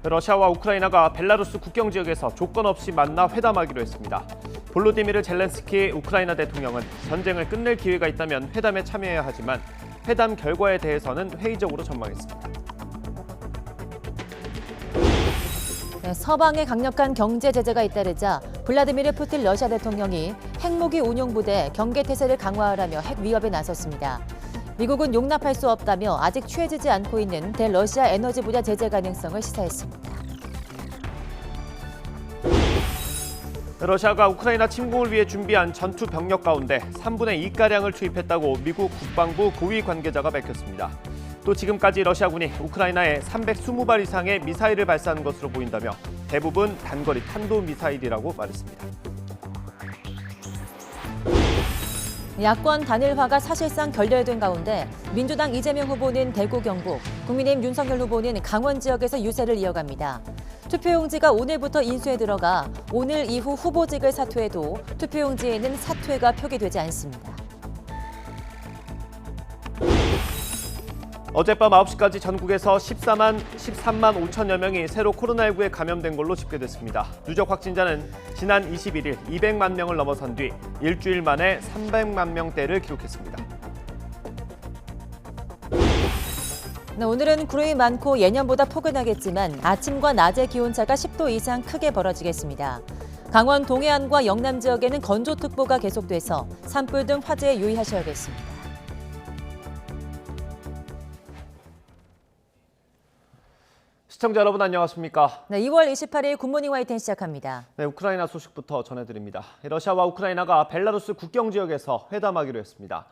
러시아와 우크라이나가 벨라루스 국경 지역에서 조건 없이 만나 회담하기로 했습니다. 볼로디미르 젤렌스키 우크라이나 대통령은 전쟁을 끝낼 기회가 있다면 회담에 참여해야 하지만 회담 결과에 대해서는 회의적으로 전망했습니다. 서방의 강력한 경제 제재가 잇따르자 블라디미르 푸틴 러시아 대통령이 핵무기 운용부대 경계태세를 강화하라며 핵 위협에 나섰습니다. 미국은 용납할 수 없다며 아직 취해지지 않고 있는 대러시아 에너지 분야 제재 가능성을 시사했습니다. 러시아가 우크라이나 침공을 위해 준비한 전투 병력 가운데 3분의 2가량을 투입했다고 미국 국방부 고위 관계자가 밝혔습니다. 또 지금까지 러시아군이 우크라이나에 320발 이상의 미사일을 발사한 것으로 보인다며 대부분 단거리 탄도미사일이라고 말했습니다. 야권 단일화가 사실상 결렬된 가운데 민주당 이재명 후보는 대구 경북, 국민의힘 윤석열 후보는 강원 지역에서 유세를 이어갑니다. 투표용지가 오늘부터 인수에 들어가 오늘 이후 후보직을 사퇴해도 투표용지에는 사퇴가 표기되지 않습니다. 어젯밤 9시까지 전국에서 13만 5천여 명이 새로 코로나19에 감염된 걸로 집계됐습니다. 누적 확진자는 지난 21일 200만 명을 넘어선 뒤 일주일 만에 300만 명대를 기록했습니다. 오늘은 구름이 많고 예년보다 포근하겠지만 아침과 낮의 기온차가 10도 이상 크게 벌어지겠습니다. 강원 동해안과 영남 지역에는 건조특보가 계속돼서 산불 등 화재에 유의하셔야겠습니다. 시청자 여러분 안녕하십니까? 2월 28일 굿모닝 YTN 시작합니다. 우크라이나 소식부터 전해드립니다. 러시아와 우크라이나가 벨라루스 국경 지역에서 회담하기로 했습니다.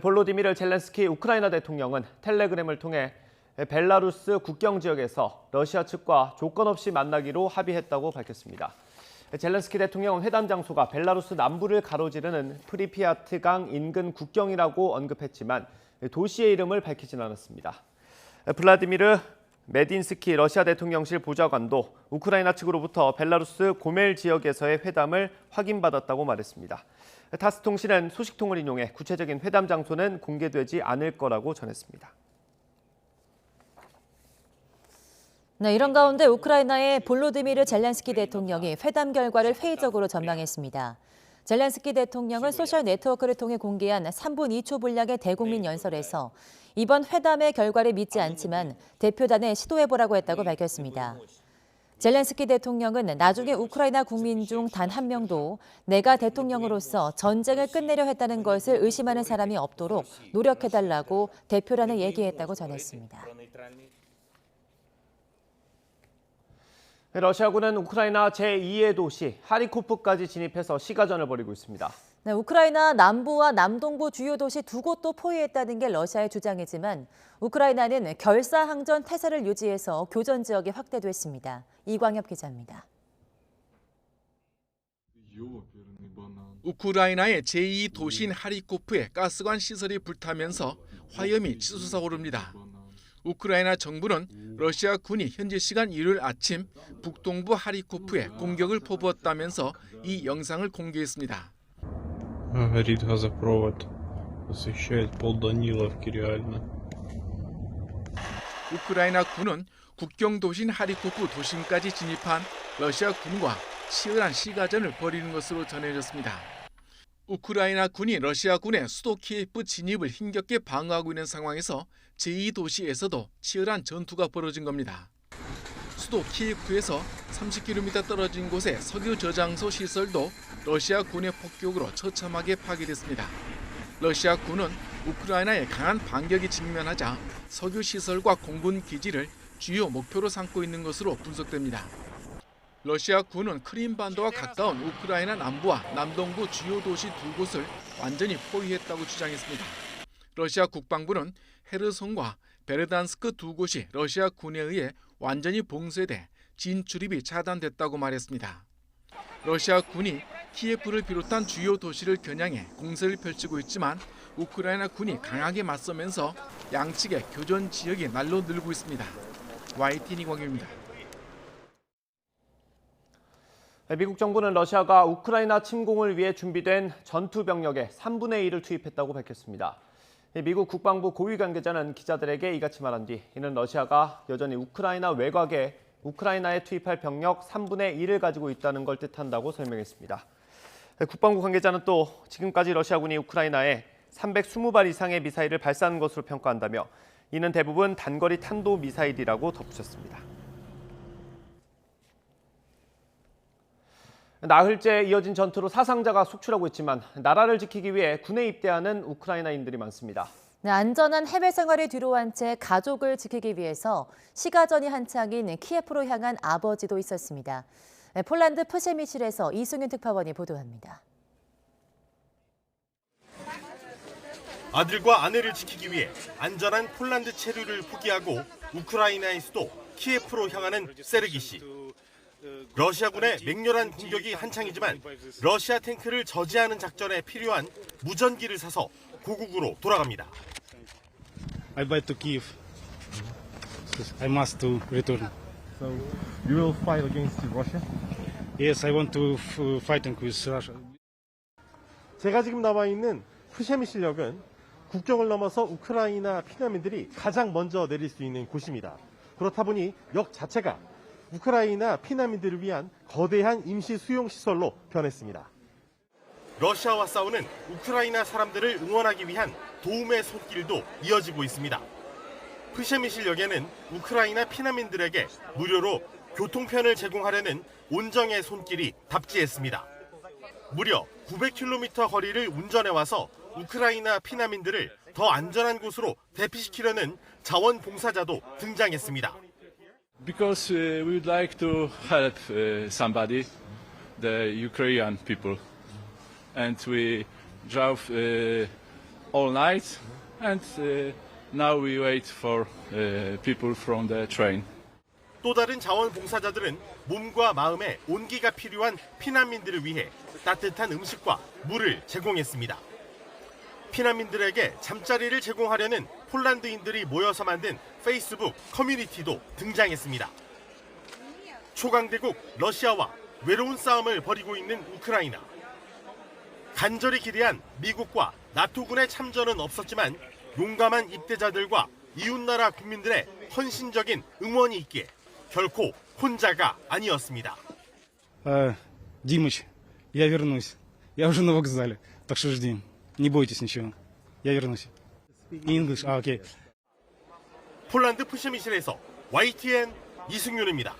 볼로디미르 젤렌스키 우크라이나 대통령은 텔레그램을 통해 벨라루스 국경 지역에서 러시아 측과 조건 없이 만나기로 합의했다고 밝혔습니다. 젤렌스키 대통령은 회담 장소가 벨라루스 남부를 가로지르는 프리피아트강 인근 국경이라고 언급했지만 도시의 이름을 밝히진 않았습니다. 블라디미르 메딘스키 러시아 대통령실 보좌관도 우크라이나 측으로부터 벨라루스 고멜 지역에서의 회담을 확인받았다고 말했습니다. 타스 통신은 소식통을 인용해 구체적인 회담 장소는 공개되지 않을 거라고 전했습니다. 이런 가운데 우크라이나의 볼로디미르 젤렌스키 대통령이 회담 결과를 회의적으로 전망했습니다. 젤렌스키 대통령은 소셜 네트워크를 통해 공개한 3분 2초 분량의 대국민 연설에서 이번 회담의 결과를 믿지 않지만 대표단에 시도해보라고 했다고 밝혔습니다. 젤렌스키 대통령은 나중에 우크라이나 국민 중 단 한 명도 내가 대통령으로서 전쟁을 끝내려 했다는 것을 의심하는 사람이 없도록 노력해달라고 대표단에 얘기했다고 전했습니다. 러시아군은 우크라이나 제2의 도시 하리코프까지 진입해서 시가전을 벌이고 있습니다. 우크라이나 남부와 남동부 주요 도시 두 곳도 포위했다는 게 러시아의 주장이지만 우크라이나는 결사항전 태세를 유지해서 교전 지역이 확대됐습니다. 이광엽 기자입니다. 우크라이나의 제2 도시인 하리코프의 가스관 시설이 불타면서 화염이 치솟아 오릅니다. 우크라이나 정부는 러시아 군이 현지 시간 일요일 아침 북동부 하리코프에 공격을 퍼부었다면서 이 영상을 공개했습니다. Горит газопровод, освещает полданиловки реально. 우크라이나 군은 국경 도시인 하리코프 도심까지 진입한 러시아 군과 치열한 시가전을 벌이는 것으로 전해졌습니다. 우크라이나 군이 러시아 군의 수도 키예프 진입을 힘겹게 방어하고 있는 상황에서 제2도시에서도 치열한 전투가 벌어진 겁니다. 수도 키예프에서 30km 떨어진 곳의 석유 저장소 시설도 러시아 군의 폭격으로 처참하게 파괴됐습니다. 러시아 군은 우크라이나의 강한 반격이 직면하자 석유 시설과 공군 기지를 주요 목표로 삼고 있는 것으로 분석됩니다. 러시아 군은 크림반도와 가까운 우크라이나 남부와 남동부 주요 도시 두 곳을 완전히 포위했다고 주장했습니다. 러시아 국방부는 헤르손과 베르단스크 두 곳이 러시아 군에 의해 완전히 봉쇄돼 진출입이 차단됐다고 말했습니다. 러시아 군이 키예프를 비롯한 주요 도시를 겨냥해 공세를 펼치고 있지만 우크라이나 군이 강하게 맞서면서 양측의 교전 지역이 날로 늘고 있습니다. YTN 이광입니다. 미국 정부는 러시아가 우크라이나 침공을 위해 준비된 전투 병력의 3분의 1을 투입했다고 밝혔습니다. 미국 국방부 고위 관계자는 기자들에게 이같이 말한 뒤 이는 러시아가 여전히 우크라이나 외곽에 우크라이나에 투입할 병력 3분의 1을 가지고 있다는 걸 뜻한다고 설명했습니다. 국방부 관계자는 또 지금까지 러시아군이 우크라이나에 320발 이상의 미사일을 발사한 것으로 평가한다며 이는 대부분 단거리 탄도 미사일이라고 덧붙였습니다. 나흘째 이어진 전투로 사상자가 속출하고 있지만 나라를 지키기 위해 군에 입대하는 우크라이나인들이 많습니다. 네, 안전한 해외 생활에 뒤로한 채 가족을 지키기 위해서 시가전이 한창인 키예프로 향한 아버지도 있었습니다. 네, 폴란드 프셰미실에서 이승윤 특파원이 보도합니다. 아들과 아내를 지키기 위해 안전한 폴란드 체류를 포기하고 우크라이나의 수도 키예프로 향하는 세르기 씨. 러시아군의 맹렬한 공격이 한창이지만 러시아 탱크를 저지하는 작전에 필요한 무전기를 사서 고국으로 돌아갑니다. I buy to Kiev. I must to return. So you will fight against Russia? Yes, I want to fighting with Russia. 제가 지금 나와 있는 프셰미실역은 국경을 넘어서 우크라이나 피난민들이 가장 먼저 내릴 수 있는 곳입니다. 그렇다 보니 역 자체가 우크라이나 피난민들을 위한 거대한 임시 수용시설로 변했습니다. 러시아와 싸우는 우크라이나 사람들을 응원하기 위한 도움의 손길도 이어지고 있습니다. 프셰미실역에는 우크라이나 피난민들에게 무료로 교통편을 제공하려는 온정의 손길이 답지했습니다. 무려 900km 거리를 운전해와서 우크라이나 피난민들을 더 안전한 곳으로 대피시키려는 자원봉사자도 등장했습니다. Because we would like to help somebody, the Ukrainian people. And we drove all night and now we wait for people from the train. 또 다른 자원봉사자들은 몸과 마음에 온기가 필요한 피난민들을 위해 따뜻한 음식과 물을 제공했습니다. 피난민들에게 잠자리를 제공하려는 폴란드인들이 모여서 만든 페이스북 커뮤니티도 등장했습니다. 초강대국 러시아와 외로운 싸움을 벌이고 있는 우크라이나. 간절히 기대한 미국과 나토군의 참전은 없었지만 용감한 입대자들과 이웃나라 국민들의 헌신적인 응원이 있기에 결코 혼자가 아니었습니다. Димыч, я вернусь. Я уже на вокзале, так что жди. Не бойтесь ничего. Я вернусь. English, okay. 폴란드 프셰미실에서 YTN 이승윤입니다.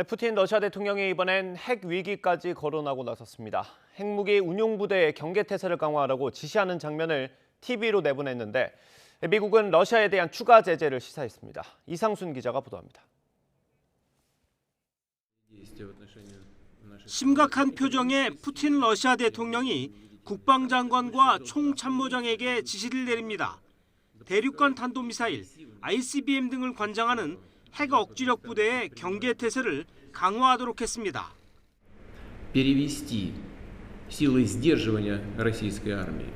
푸틴 러시아 대통령이 이번엔 핵 위기까지 거론하고 나섰습니다. 핵무기 운용부대의 경계태세를 강화하라고 지시하는 장면을 TV로 내보냈는데 미국은 러시아에 대한 추가 제재를 시사했습니다. 이상순 기자가 보도합니다. 심각한 표정의 푸틴 러시아 대통령이 국방장관과 총참모장에게 지시를 내립니다. 대륙간 탄도미사일, ICBM 등을 관장하는 핵 억지력 부대의 경계태세를 강화하도록 했습니다. Перевести силы сдерживания российской армии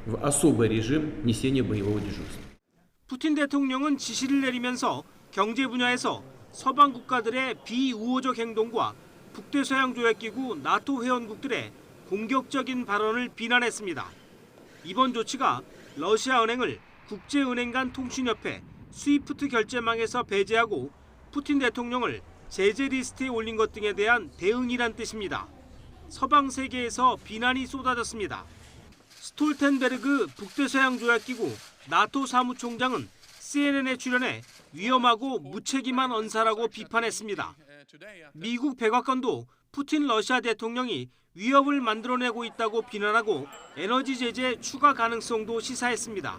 в особый режим несения боевого дежурства. 푸틴 대통령은 지시를 내리면서 경제 분야에서 서방 국가들의 비우호적 행동과 북대서양조약기구 나토 회원국들의 공격적인 발언을 비난했습니다. 이번 조치가 러시아 은행을 국제은행 간 통신협회 스위프트 결제망에서 배제하고 푸틴 대통령을 제재 리스트에 올린 것 등에 대한 대응이란 뜻입니다. 서방 세계에서 비난이 쏟아졌습니다. 스톨텐베르그 북대서양조약기구 나토 사무총장은 CNN에 출연해 위험하고 무책임한 언사라고 비판했습니다. 미국 백악관도 푸틴 러시아 대통령이 위협을 만들어내고 있다고 비난하고 에너지 제재 추가 가능성도 시사했습니다.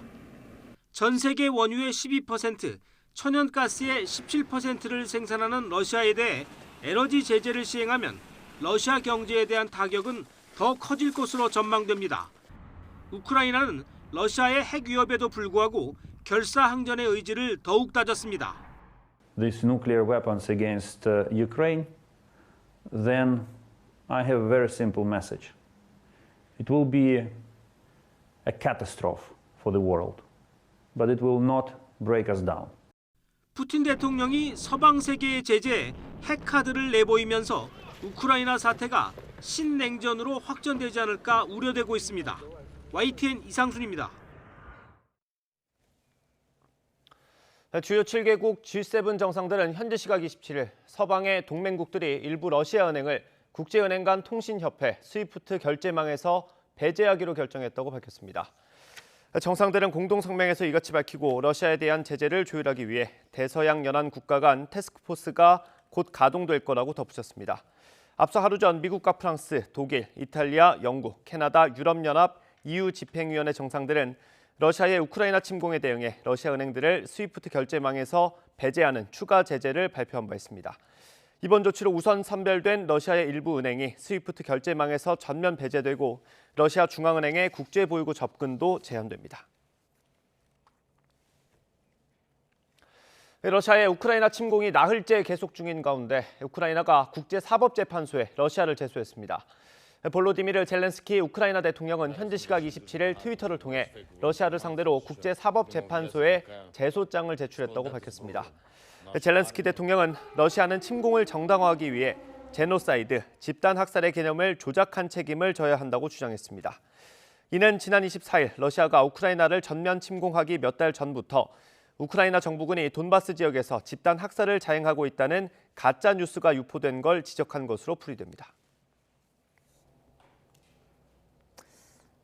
전 세계 원유의 12%, 천연가스의 17%를 생산하는 러시아에 대해 에너지 제재를 시행하면 러시아 경제에 대한 타격은 더 커질 것으로 전망됩니다. 우크라이나는 러시아의 핵 위협에도 불구하고 결사항전의 의지를 더욱 다졌습니다. These nuclear weapons against Ukraine, then I have a very simple message. It will be a catastrophe for the world, but it will not break us down. 푸틴 대통령이 서방 세계의 제재에 핵카드를 내보이면서 우크라이나 사태가 신냉전으로 확전되지 않을까 우려되고 있습니다. YTN 이상순입니다. 주요 7개국 G7 정상들은 현지 시각 27일 서방의 동맹국들이 일부 러시아 은행을 국제은행 간 통신협회 스위프트 결제망에서 배제하기로 결정했다고 밝혔습니다. 정상들은 공동 성명에서 이같이 밝히고 러시아에 대한 제재를 조율하기 위해 대서양 연안 국가 간 태스크포스가 곧 가동될 거라고 덧붙였습니다. 앞서 하루 전 미국과 프랑스, 독일, 이탈리아, 영국, 캐나다, 유럽연합, EU 집행위원회 정상들은 러시아의 우크라이나 침공에 대응해 러시아 은행들을 스위프트 결제망에서 배제하는 추가 제재를 발표한 바 있습니다. 이번 조치로 우선 선별된 러시아의 일부 은행이 스위프트 결제망에서 전면 배제되고 러시아 중앙은행의 국제보유고 접근도 제한됩니다. 러시아의 우크라이나 침공이 나흘째 계속 중인 가운데 우크라이나가 국제사법재판소에 러시아를 제소했습니다. 볼로디미르 젤렌스키 우크라이나 대통령은 현지 시각 27일 트위터를 통해 러시아를 상대로 국제사법재판소에 제소장을 제출했다고 밝혔습니다. 젤렌스키 대통령은 러시아는 침공을 정당화하기 위해 제노사이드, 집단 학살의 개념을 조작한 책임을 져야 한다고 주장했습니다. 이는 지난 24일 러시아가 우크라이나를 전면 침공하기 몇 달 전부터 우크라이나 정부군이 돈바스 지역에서 집단 학살을 자행하고 있다는 가짜 뉴스가 유포된 걸 지적한 것으로 풀이됩니다.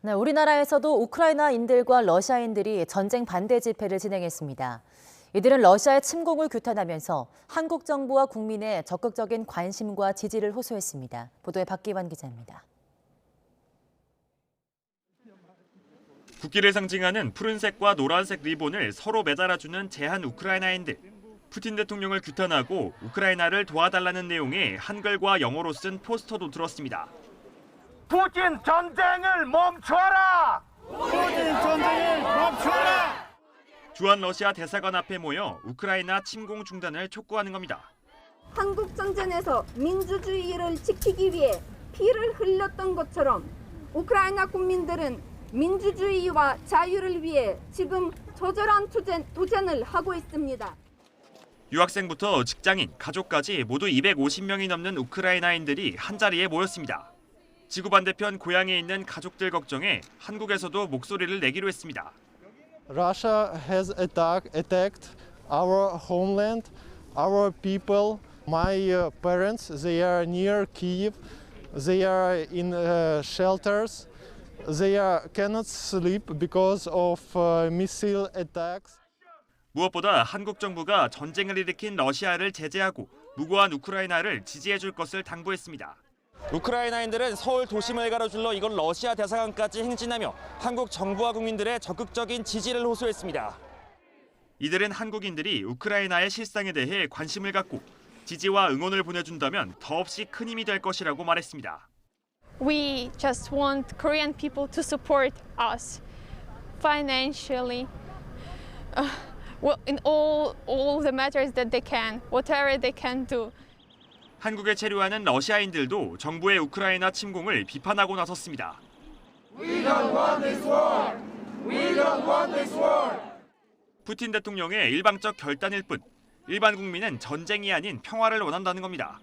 네, 우리나라에서도 우크라이나인들과 러시아인들이 전쟁 반대 집회를 진행했습니다. 이들은 러시아의 침공을 규탄하면서 한국 정부와 국민의 적극적인 관심과 지지를 호소했습니다. 보도에 박기환 기자입니다. 국기를 상징하는 푸른색과 노란색 리본을 서로 매달아주는 제한 우크라이나인들. 푸틴 대통령을 규탄하고 우크라이나를 도와달라는 내용의 한글과 영어로 쓴 포스터도 들었습니다. 푸틴 전쟁을 멈춰라! 푸틴 전쟁을 멈춰라! 주한 러시아 대사관 앞에 모여 우크라이나 침공 중단을 촉구하는 겁니다. 한국 전쟁에서 민주주의를 지키기 위해 피를 흘렸던 것처럼 우크라이나 국민들은 민주주의와 자유를 위해 지금 처절한 도전을 하고 있습니다. 유학생부터 직장인, 가족까지 모두 250명이 넘는 우크라이나인들이 한자리에 모였습니다. 지구 반대편 고향에 있는 가족들 걱정에 한국에서도 목소리를 내기로 했습니다. Russia has attacked our homeland, our people. My parents, they are near Kyiv. They are in shelters. They cannot sleep because of missile attacks. 무엇보다 한국 정부가 전쟁을 일으킨 러시아를 제재하고 무고한 우크라이나를 지지해 줄 것을 당부했습니다. 우크라이나인들은 서울 도심을 가로질러 이곳 러시아 대사관까지 행진하며 한국 정부와 국민들의 적극적인 지지를 호소했습니다. 이들은 한국인들이 우크라이나의 실상에 대해 관심을 갖고 지지와 응원을 보내준다면 더없이 큰 힘이 될 것이라고 말했습니다. We just want Korean people to support us financially, well, in all the matters that they can, whatever they can do. 한국에 체류하는 러시아인들도 정부의 우크라이나 침공을 비판하고 나섰습니다. We don't want this war. We don't want this war. 푸틴 대통령의 일방적 결단일 뿐 일반 국민은 전쟁이 아닌 평화를 원한다는 겁니다.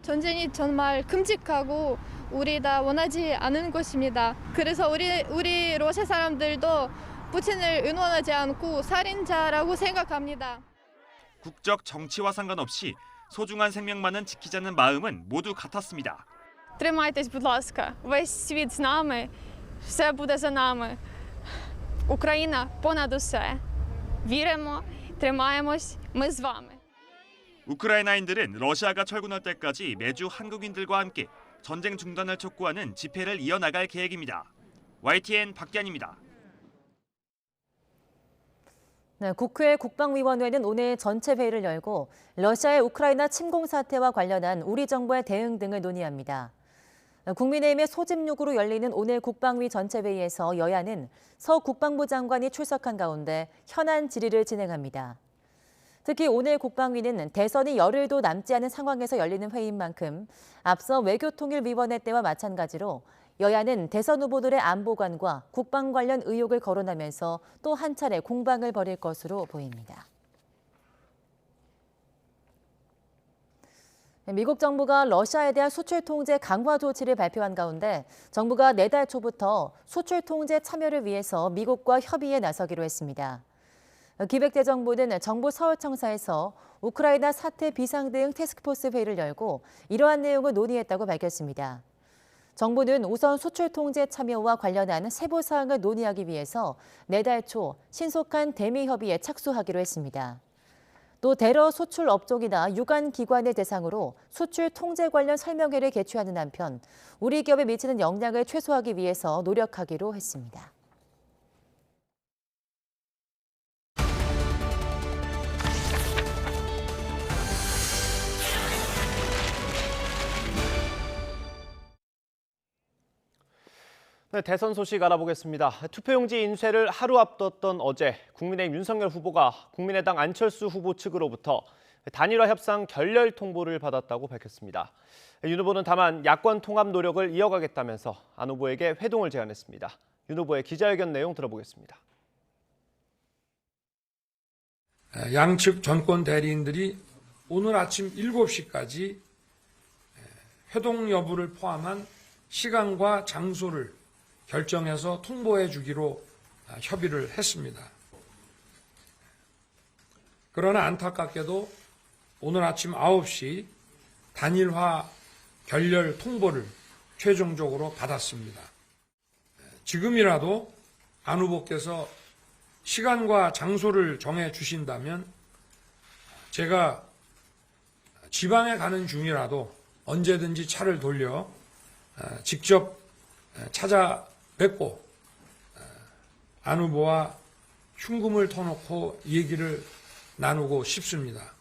전쟁이 정말 끔찍하고 우리 다 원하지 않은 것입니다. 그래서 우리 러시아 사람들도 푸틴을 응원하지 않고 살인자라고 생각합니다. 국적 정치와 상관없이 소중한 생명만은 지키자는 마음은 모두 같았습니다. Тримайтесь, будь ласка. Весь світ з нами. Все буде за нами. Україна понад усе. Віримо, тримаємось, ми з вами. 우크라이나인들은 러시아가 철군할 때까지 매주 한국인들과 함께 전쟁 중단을 촉구하는 집회를 이어나갈 계획입니다. YTN 박기환입니다. 네, 국회 국방위원회는 오늘 전체 회의를 열고 러시아의 우크라이나 침공 사태와 관련한 우리 정부의 대응 등을 논의합니다. 국민의힘의 소집 요구로 열리는 오늘 국방위 전체 회의에서 여야는 서 국방부 장관이 출석한 가운데 현안 질의를 진행합니다. 특히 오늘 국방위는 대선이 열흘도 남지 않은 상황에서 열리는 회의인 만큼 앞서 외교통일위원회 때와 마찬가지로 여야는 대선 후보들의 안보관과 국방 관련 의혹을 거론하면서 또 한 차례 공방을 벌일 것으로 보입니다. 미국 정부가 러시아에 대한 수출 통제 강화 조치를 발표한 가운데 정부가 내달 초부터 수출 통제 참여를 위해서 미국과 협의에 나서기로 했습니다. 기획재정부는 정부 서울청사에서 우크라이나 사태 비상 대응 태스크포스 회의를 열고 이러한 내용을 논의했다고 밝혔습니다. 정부는 우선 수출 통제 참여와 관련한 세부 사항을 논의하기 위해서 내달 초 신속한 대미 협의에 착수하기로 했습니다. 또 대러 수출 업종이나 유관 기관을 대상으로 수출 통제 관련 설명회를 개최하는 한편 우리 기업에 미치는 영향을 최소화하기 위해서 노력하기로 했습니다. 네, 대선 소식 알아보겠습니다. 투표용지 인쇄를 하루 앞뒀던 어제 국민의힘 윤석열 후보가 국민의당 안철수 후보 측으로부터 단일화 협상 결렬 통보를 받았다고 밝혔습니다. 윤 후보는 다만 야권 통합 노력을 이어가겠다면서 안 후보에게 회동을 제안했습니다. 윤 후보의 기자회견 내용 들어보겠습니다. 양측 전권 대리인들이 오늘 아침 7시까지 회동 여부를 포함한 시간과 장소를 결정해서 통보해 주기로 협의를 했습니다. 그러나 안타깝게도 오늘 아침 9시 단일화 결렬 통보를 최종적으로 받았습니다. 지금이라도 안 후보께서 시간과 장소를 정해 주신다면 제가 지방에 가는 중이라도 언제든지 차를 돌려 직접 찾아뵙고 안 후보와 흉금을 터놓고 얘기를 나누고 싶습니다.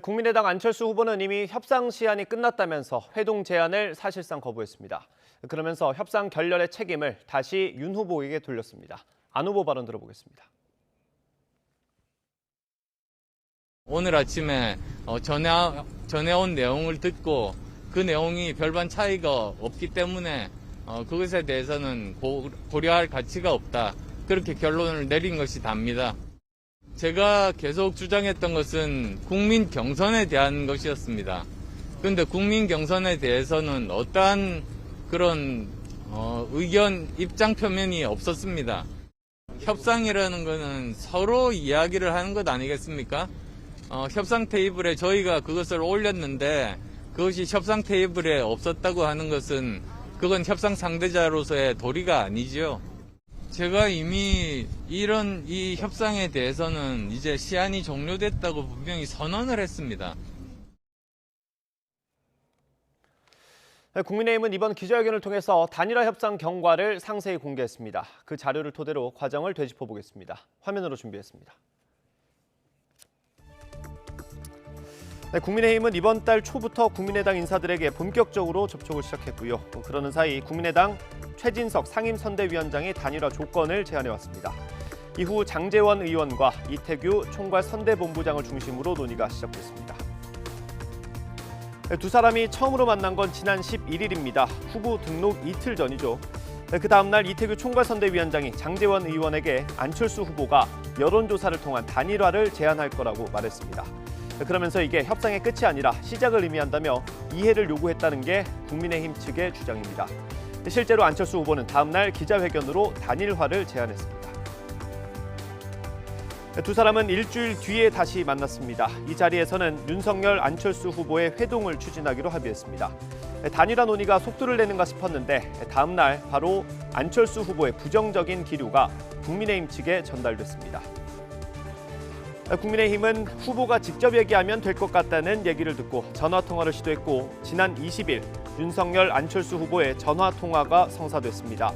국민의당 안철수 후보는 이미 협상 시한이 끝났다면서 회동 제안을 사실상 거부했습니다. 그러면서 협상 결렬의 책임을 다시 윤 후보에게 돌렸습니다. 안 후보 발언 들어보겠습니다. 오늘 아침에 전해온 내용을 듣고 그 내용이 별반 차이가 없기 때문에 그것에 대해서는 고려할 가치가 없다. 그렇게 결론을 내린 것이 답니다. 제가 계속 주장했던 것은 국민 경선에 대한 것이었습니다. 그런데 국민 경선에 대해서는 어떠한 그런 의견, 입장 표명이 없었습니다. 협상이라는 것은 서로 이야기를 하는 것 아니겠습니까? 협상 테이블에 저희가 그것을 올렸는데 그것이 협상 테이블에 없었다고 하는 것은 그건 협상 상대자로서의 도리가 아니죠. 제가 이미 이 협상에 대해서는 이제 시한이 종료됐다고 분명히 선언을 했습니다. 국민의힘은 이번 기자회견을 통해서 단일화 협상 경과를 상세히 공개했습니다. 그 자료를 토대로 과정을 되짚어보겠습니다. 화면으로 준비했습니다. 국민의힘은 이번 달 초부터 국민의당 인사들에게 본격적으로 접촉을 시작했고요. 그러는 사이 국민의당 최진석 상임선대위원장이 단일화 조건을 제안해왔습니다. 이후 장제원 의원과 이태규 총괄 선대본부장을 중심으로 논의가 시작됐습니다. 두 사람이 처음으로 만난 건 지난 11일입니다. 후보 등록 이틀 전이죠. 그 다음 날 이태규 총괄 선대위원장이 장제원 의원에게 안철수 후보가 여론조사를 통한 단일화를 제안할 거라고 말했습니다. 그러면서 이게 협상의 끝이 아니라 시작을 의미한다며 이해를 요구했다는 게 국민의힘 측의 주장입니다. 실제로 안철수 후보는 다음 날 기자회견으로 단일화를 제안했습니다. 두 사람은 일주일 뒤에 다시 만났습니다. 이 자리에서는 윤석열, 안철수 후보의 회동을 추진하기로 합의했습니다. 단일화 논의가 속도를 내는가 싶었는데 다음 날 바로 안철수 후보의 부정적인 기류가 국민의힘 측에 전달됐습니다. 국민의힘은 후보가 직접 얘기하면 될 것 같다는 얘기를 듣고 전화통화를 시도했고 지난 20일 윤석열, 안철수 후보의 전화통화가 성사됐습니다.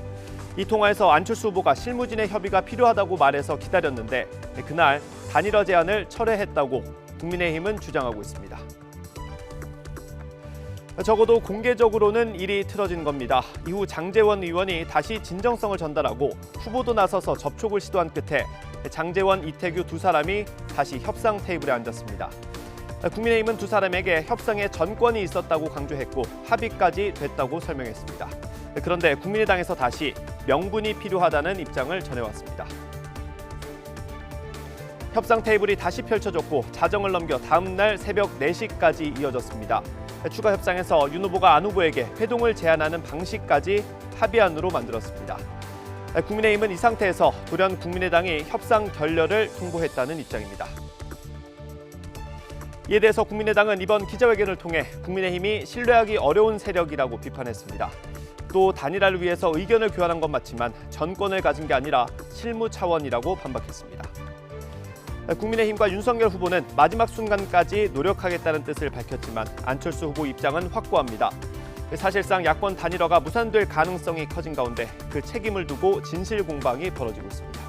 이 통화에서 안철수 후보가 실무진의 협의가 필요하다고 말해서 기다렸는데 그날 단일화 제안을 철회했다고 국민의힘은 주장하고 있습니다. 적어도 공개적으로는 일이 틀어진 겁니다. 이후 장제원 의원이 다시 진정성을 전달하고 후보도 나서서 접촉을 시도한 끝에 장제원, 이태규 두 사람이 다시 협상 테이블에 앉았습니다. 국민의힘은 두 사람에게 협상에 전권이 있었다고 강조했고 합의까지 됐다고 설명했습니다. 그런데 국민의당에서 다시 명분이 필요하다는 입장을 전해왔습니다. 협상 테이블이 다시 펼쳐졌고 자정을 넘겨 다음 날 새벽 4시까지 이어졌습니다. 추가 협상에서 윤 후보가 안 후보에게 회동을 제안하는 방식까지 합의안으로 만들었습니다. 국민의힘은 이 상태에서 돌연 국민의당이 협상 결렬을 통보했다는 입장입니다. 이에 대해서 국민의당은 이번 기자회견을 통해 국민의힘이 신뢰하기 어려운 세력이라고 비판했습니다. 또 단일화를 위해서 의견을 교환한 건 맞지만 전권을 가진 게 아니라 실무 차원이라고 반박했습니다. 국민의힘과 윤석열 후보는 마지막 순간까지 노력하겠다는 뜻을 밝혔지만 안철수 후보 입장은 확고합니다. 사실상 야권 단일화가 무산될 가능성이 커진 가운데 그 책임을 두고 진실 공방이 벌어지고 있습니다.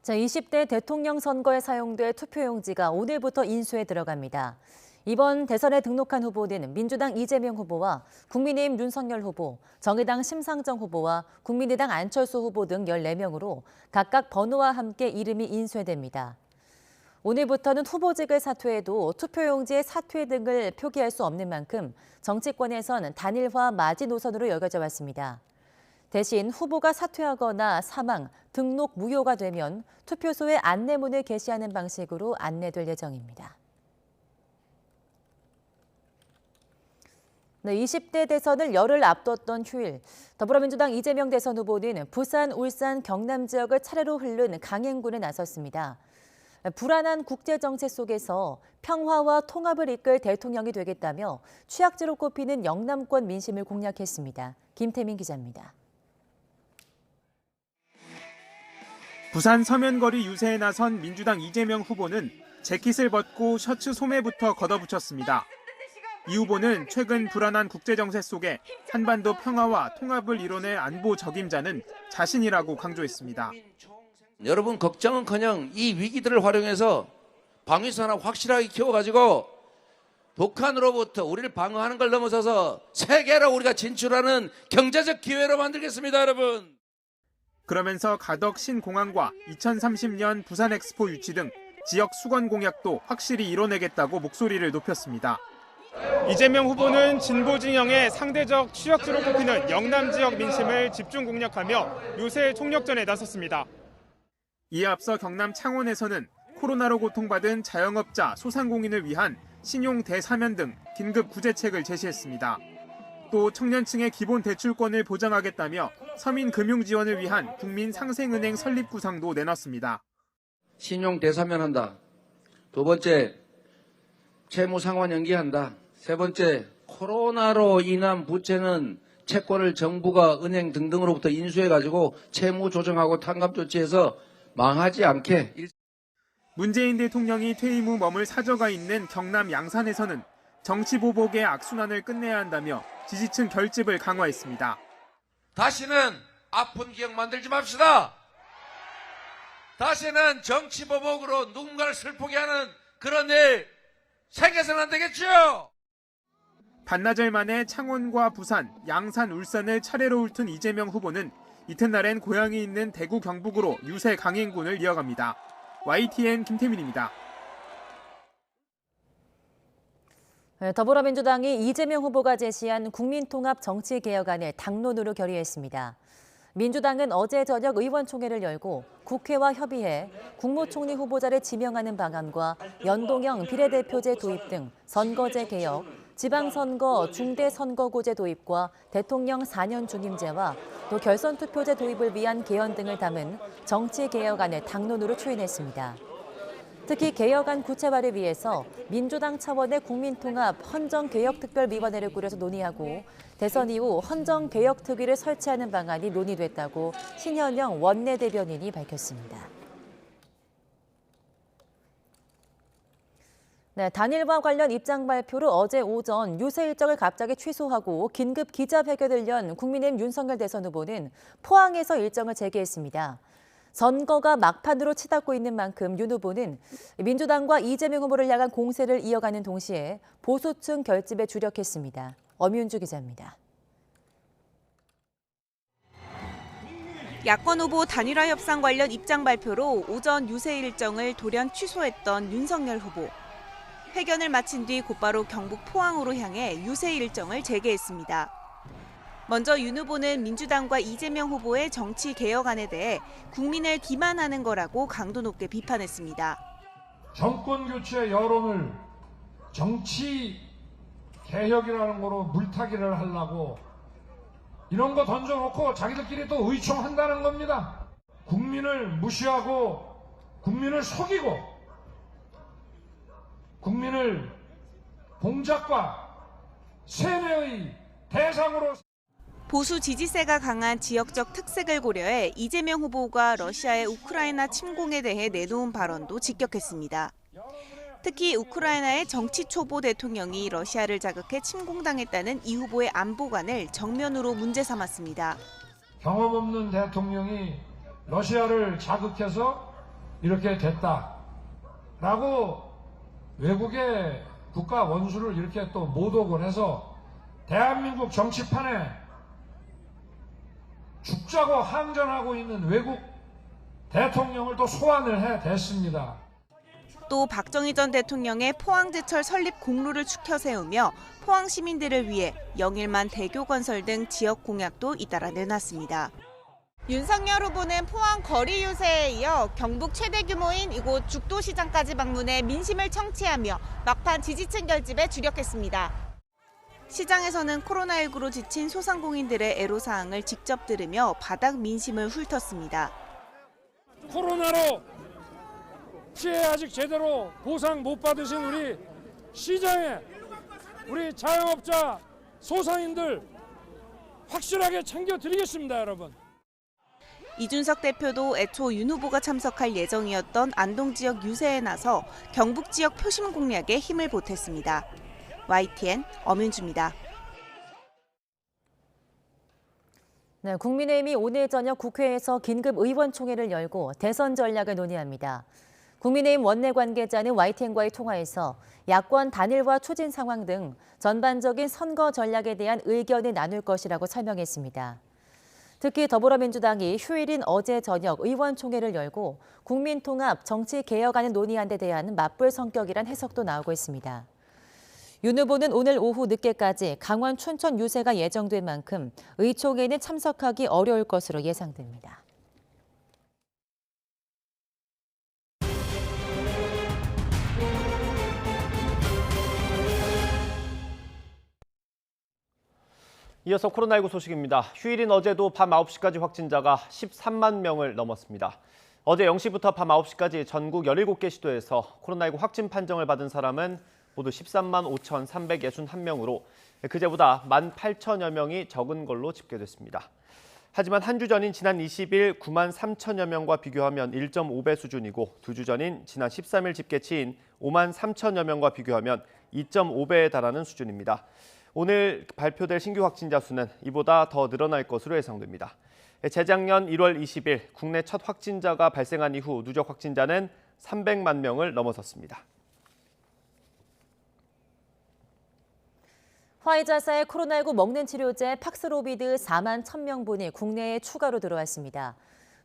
자, 20대 대통령 선거에 사용될 투표용지가 오늘부터 인수에 들어갑니다. 이번 대선에 등록한 후보는 민주당 이재명 후보와 국민의힘 윤석열 후보, 정의당 심상정 후보와 국민의당 안철수 후보 등 14명으로 각각 번호와 함께 이름이 인쇄됩니다. 오늘부터는 후보직을 사퇴해도 투표용지에 사퇴 등을 표기할 수 없는 만큼 정치권에선 단일화 마지노선으로 여겨져 왔습니다. 대신 후보가 사퇴하거나 사망, 등록 무효가 되면 투표소에 안내문을 게시하는 방식으로 안내될 예정입니다. 네, 20대 대선을 열흘 앞뒀던 휴일, 더불어민주당 이재명 대선 후보는 부산, 울산, 경남 지역을 차례로 흐른 강행군에 나섰습니다. 불안한 국제정세 속에서 평화와 통합을 이끌 대통령이 되겠다며 취약지로 꼽히는 영남권 민심을 공략했습니다. 김태민 기자입니다. 부산 서면거리 유세에 나선 민주당 이재명 후보는 재킷을 벗고 셔츠 소매부터 걷어붙였습니다. 이 후보는 최근 불안한 국제정세 속에 한반도 평화와 통합을 이뤄낼 안보 적임자는 자신이라고 강조했습니다. 여러분 걱정은커녕 이 위기들을 활용해서 방위선 하나 확실하게 키워가지고 북한으로부터 우리를 방어하는 걸 넘어서서 세계로 우리가 진출하는 경제적 기회로 만들겠습니다, 여러분. 그러면서 가덕 신공항과 2030년 부산 엑스포 유치 등 지역 수건 공약도 확실히 이뤄내겠다고 목소리를 높였습니다. 이재명 후보는 진보 진영의 상대적 취약지로 꼽히는 영남 지역 민심을 집중 공략하며 유세 총력전에 나섰습니다. 이에 앞서 경남 창원에서는 코로나로 고통받은 자영업자, 소상공인을 위한 신용 대사면 등 긴급 구제책을 제시했습니다. 또 청년층의 기본 대출권을 보장하겠다며 서민 금융 지원을 위한 국민상생은행 설립 구상도 내놨습니다. 신용 대사면 한다. 두 번째, 채무 상환 연기한다. 세 번째, 코로나로 인한 부채는 채권을 정부가 은행 등등으로부터 인수해가지고 채무 조정하고 탕감 조치해서 망하지 않게. 문재인 대통령이 퇴임 후 머물 사저가 있는 경남 양산에서는 정치보복의 악순환을 끝내야 한다며 지지층 결집을 강화했습니다. 다시는 아픈 기억 만들지 맙시다. 다시는 정치보복으로 누군가를 슬프게 하는 그런 일 생겨서는 안 되겠죠. 반나절 만에 창원과 부산, 양산, 울산을 차례로 훑은 이재명 후보는 이튿날엔 고향이 있는 대구 경북으로 유세 강행군을 이어갑니다. YTN 김태민입니다. 더불어민주당이 이재명 후보가 제시한 국민통합 정치개혁안을 당론으로 결의했습니다. 민주당은 어제 저녁 의원총회를 열고 국회와 협의해 국무총리 후보자를 지명하는 방안과 연동형 비례대표제 도입 등 선거제 개혁, 지방선거 중대선거구제 도입과 대통령 4년 중임제와 또 결선투표제 도입을 위한 개헌 등을 담은 정치개혁안을 당론으로 추인했습니다. 특히 개혁안 구체화를 위해서 민주당 차원의 국민통합 헌정개혁특별위원회를 꾸려서 논의하고 대선 이후 헌정개혁특위를 설치하는 방안이 논의됐다고 신현영 원내대변인이 밝혔습니다. 네, 단일화 관련 입장 발표로 어제 오전 유세 일정을 갑자기 취소하고 긴급 기자회견을 연 국민의힘 윤석열 대선 후보는 포항에서 일정을 재개했습니다. 선거가 막판으로 치닫고 있는 만큼 윤 후보는 민주당과 이재명 후보를 향한 공세를 이어가는 동시에 보수층 결집에 주력했습니다. 엄윤주 기자입니다. 야권 후보 단일화 협상 관련 입장 발표로 오전 유세 일정을 돌연 취소했던 윤석열 후보. 회견을 마친 뒤 곧바로 경북 포항으로 향해 유세 일정을 재개했습니다. 먼저 윤 후보는 민주당과 이재명 후보의 정치 개혁안에 대해 국민을 기만하는 거라고 강도 높게 비판했습니다. 정권 교체 여론을 정치 개혁이라는 거로 물타기를 하려고 이런 거 던져놓고 자기들끼리 또 의총한다는 겁니다. 국민을 무시하고 국민을 속이고 국민을 공작과 세뇌의 대상으로 보수 지지세가 강한 지역적 특색을 고려해 이재명 후보가 러시아의 우크라이나 침공에 대해 내놓은 발언도 직격했습니다. 특히 우크라이나의 정치 초보 대통령이 러시아를 자극해 침공당했다는 이 후보의 안보관을 정면으로 문제 삼았습니다. 경험 없는 대통령이 러시아를 자극해서 이렇게 됐다라고 외국의 국가 원수를 이렇게 또 모독을 해서 대한민국 정치판에 죽자고 항전하고 있는 외국 대통령을 또 소환을 해댔습니다. 또 박정희 전 대통령의 포항제철 설립 공로를 추켜 세우며 포항 시민들을 위해 영일만 대교 건설 등 지역 공약도 잇따라 내놨습니다. 윤석열 후보는 포항 거리 유세에 이어 경북 최대 규모인 이곳 죽도시장까지 방문해 민심을 청취하며 막판 지지층 결집에 주력했습니다. 시장에서는 코로나19로 지친 소상공인들의 애로사항을 직접 들으며 바닥 민심을 훑었습니다. 코로나로 피해 아직 제대로 보상 못 받으신 우리 시장에 우리 자영업자 소상인들 확실하게 챙겨드리겠습니다, 여러분. 이준석 대표도 애초 윤 후보가 참석할 예정이었던 안동 지역 유세에 나서 경북 지역 표심 공략에 힘을 보탰습니다. YTN 엄윤주입니다. 네, 국민의힘이 오늘 저녁 국회에서 긴급 의원총회를 열고 대선 전략을 논의합니다. 국민의힘 원내 관계자는 YTN과의 통화에서 야권 단일화 추진 상황 등 전반적인 선거 전략에 대한 의견을 나눌 것이라고 설명했습니다. 특히 더불어민주당이 휴일인 어제 저녁 의원총회를 열고 국민통합, 정치개혁안을 논의한 데 대한 맞불 성격이란 해석도 나오고 있습니다. 윤 후보는 오늘 오후 늦게까지 강원 춘천 유세가 예정된 만큼 의총회에는 참석하기 어려울 것으로 예상됩니다. 이어서 코로나19 소식입니다. 휴일인 어제도 밤 9시까지 확진자가 13만 명을 넘었습니다. 어제 0시부터 밤 9시까지 전국 17개 시도에서 코로나19 확진 판정을 받은 사람은 모두 13만 5,361명으로 그제보다 18,000여 명이 적은 걸로 집계됐습니다. 하지만 한 주 전인 지난 20일 9만 3천여 명과 비교하면 1.5배 수준이고 두 주 전인 지난 13일 집계치인 5만 3천여 명과 비교하면 2.5배에 달하는 수준입니다. 오늘 발표될 신규 확진자 수는 이보다 더 늘어날 것으로 예상됩니다. 재작년 1월 20일 국내 첫 확진자가 발생한 이후 누적 확진자는 300만 명을 넘어섰습니다. 화이자사의 코로나19 먹는 치료제 팍스로비드 4만 1,000명분이 국내에 추가로 들어왔습니다.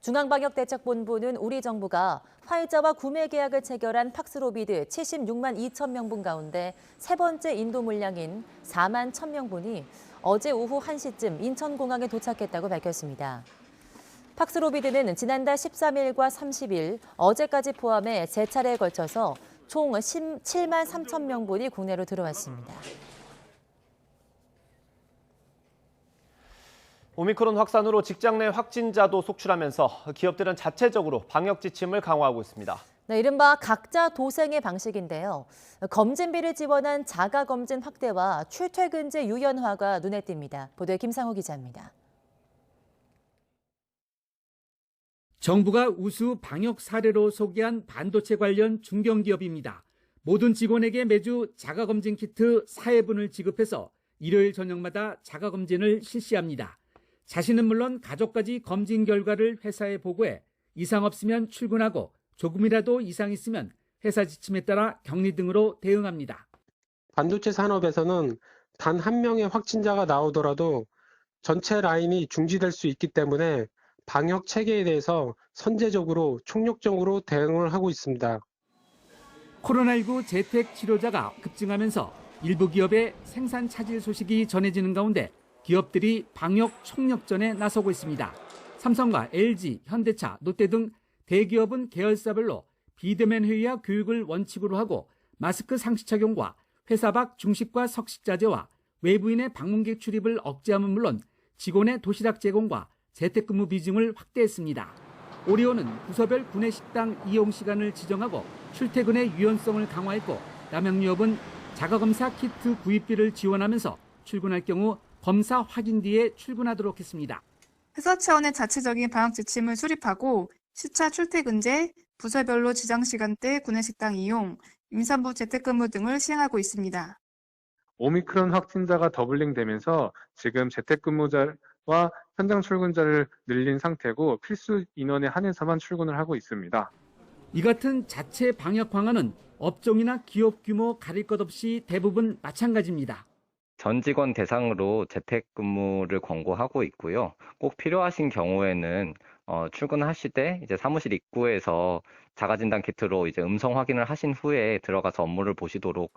중앙방역대책본부는 우리 정부가 화이자와 구매 계약을 체결한 팍스로비드 76만 2천 명분 가운데 세 번째 인도 물량인 4만 1,000명분이 어제 오후 1시쯤 인천공항에 도착했다고 밝혔습니다. 팍스로비드는 지난달 13일과 30일, 어제까지 포함해 세 차례에 걸쳐서 총 7만 3천 명분이 국내로 들어왔습니다. 오미크론 확산으로 직장 내 확진자도 속출하면서 기업들은 자체적으로 방역 지침을 강화하고 있습니다. 네, 이른바 각자 도생의 방식인데요. 검진비를 지원한 자가검진 확대와 출퇴근제 유연화가 눈에 띕니다. 보도에 김상호 기자입니다. 정부가 우수 방역 사례로 소개한 반도체 관련 중견기업입니다. 모든 직원에게 매주 자가검진 키트 4회분을 지급해서 일요일 저녁마다 자가검진을 실시합니다. 자신은 물론 가족까지 검진 결과를 회사에 보고해 이상 없으면 출근하고 조금이라도 이상 있으면 회사 지침에 따라 격리 등으로 대응합니다. 반도체 산업에서는 단 한 명의 확진자가 나오더라도 전체 라인이 중지될 수 있기 때문에 방역 체계에 대해서 선제적으로 총력적으로 대응을 하고 있습니다. 코로나19 재택 치료자가 급증하면서 일부 기업의 생산 차질 소식이 전해지는 가운데 기업들이 방역 총력전에 나서고 있습니다. 삼성과 LG, 현대차, 롯데 등 대기업은 계열사별로 비대면 회의와 교육을 원칙으로 하고 마스크 상시 착용과 회사 밖 중식과 석식자재와 외부인의 방문객 출입을 억제함은 물론 직원의 도시락 제공과 재택근무 비중을 확대했습니다. 오리온은 부서별 구내식당 이용 시간을 지정하고 출퇴근의 유연성을 강화했고, 남양유업은 자가검사 키트 구입비를 지원하면서 출근할 경우 검사 확인 뒤에 출근하도록 했습니다. 회사 차원의 자체적인 방역 지침을 수립하고 시차 출퇴근제, 부서별로 지정 시간대 구내식당 이용, 임산부 재택근무 등을 시행하고 있습니다. 오미크론 확진자가 더블링되면서 지금 재택근무자와 현장 출근자를 늘린 상태고 필수 인원에 한해서만 출근을 하고 있습니다. 이 같은 자체 방역 방안은 업종이나 기업 규모 가릴 것 없이 대부분 마찬가지입니다. 전 직원 대상으로 재택근무를 권고하고 있고요. 꼭 필요하신 경우에는 출근하실 때 이제 사무실 입구에서 자가진단 키트로 이제 음성 확인을 하신 후에 들어가서 업무를 보시도록.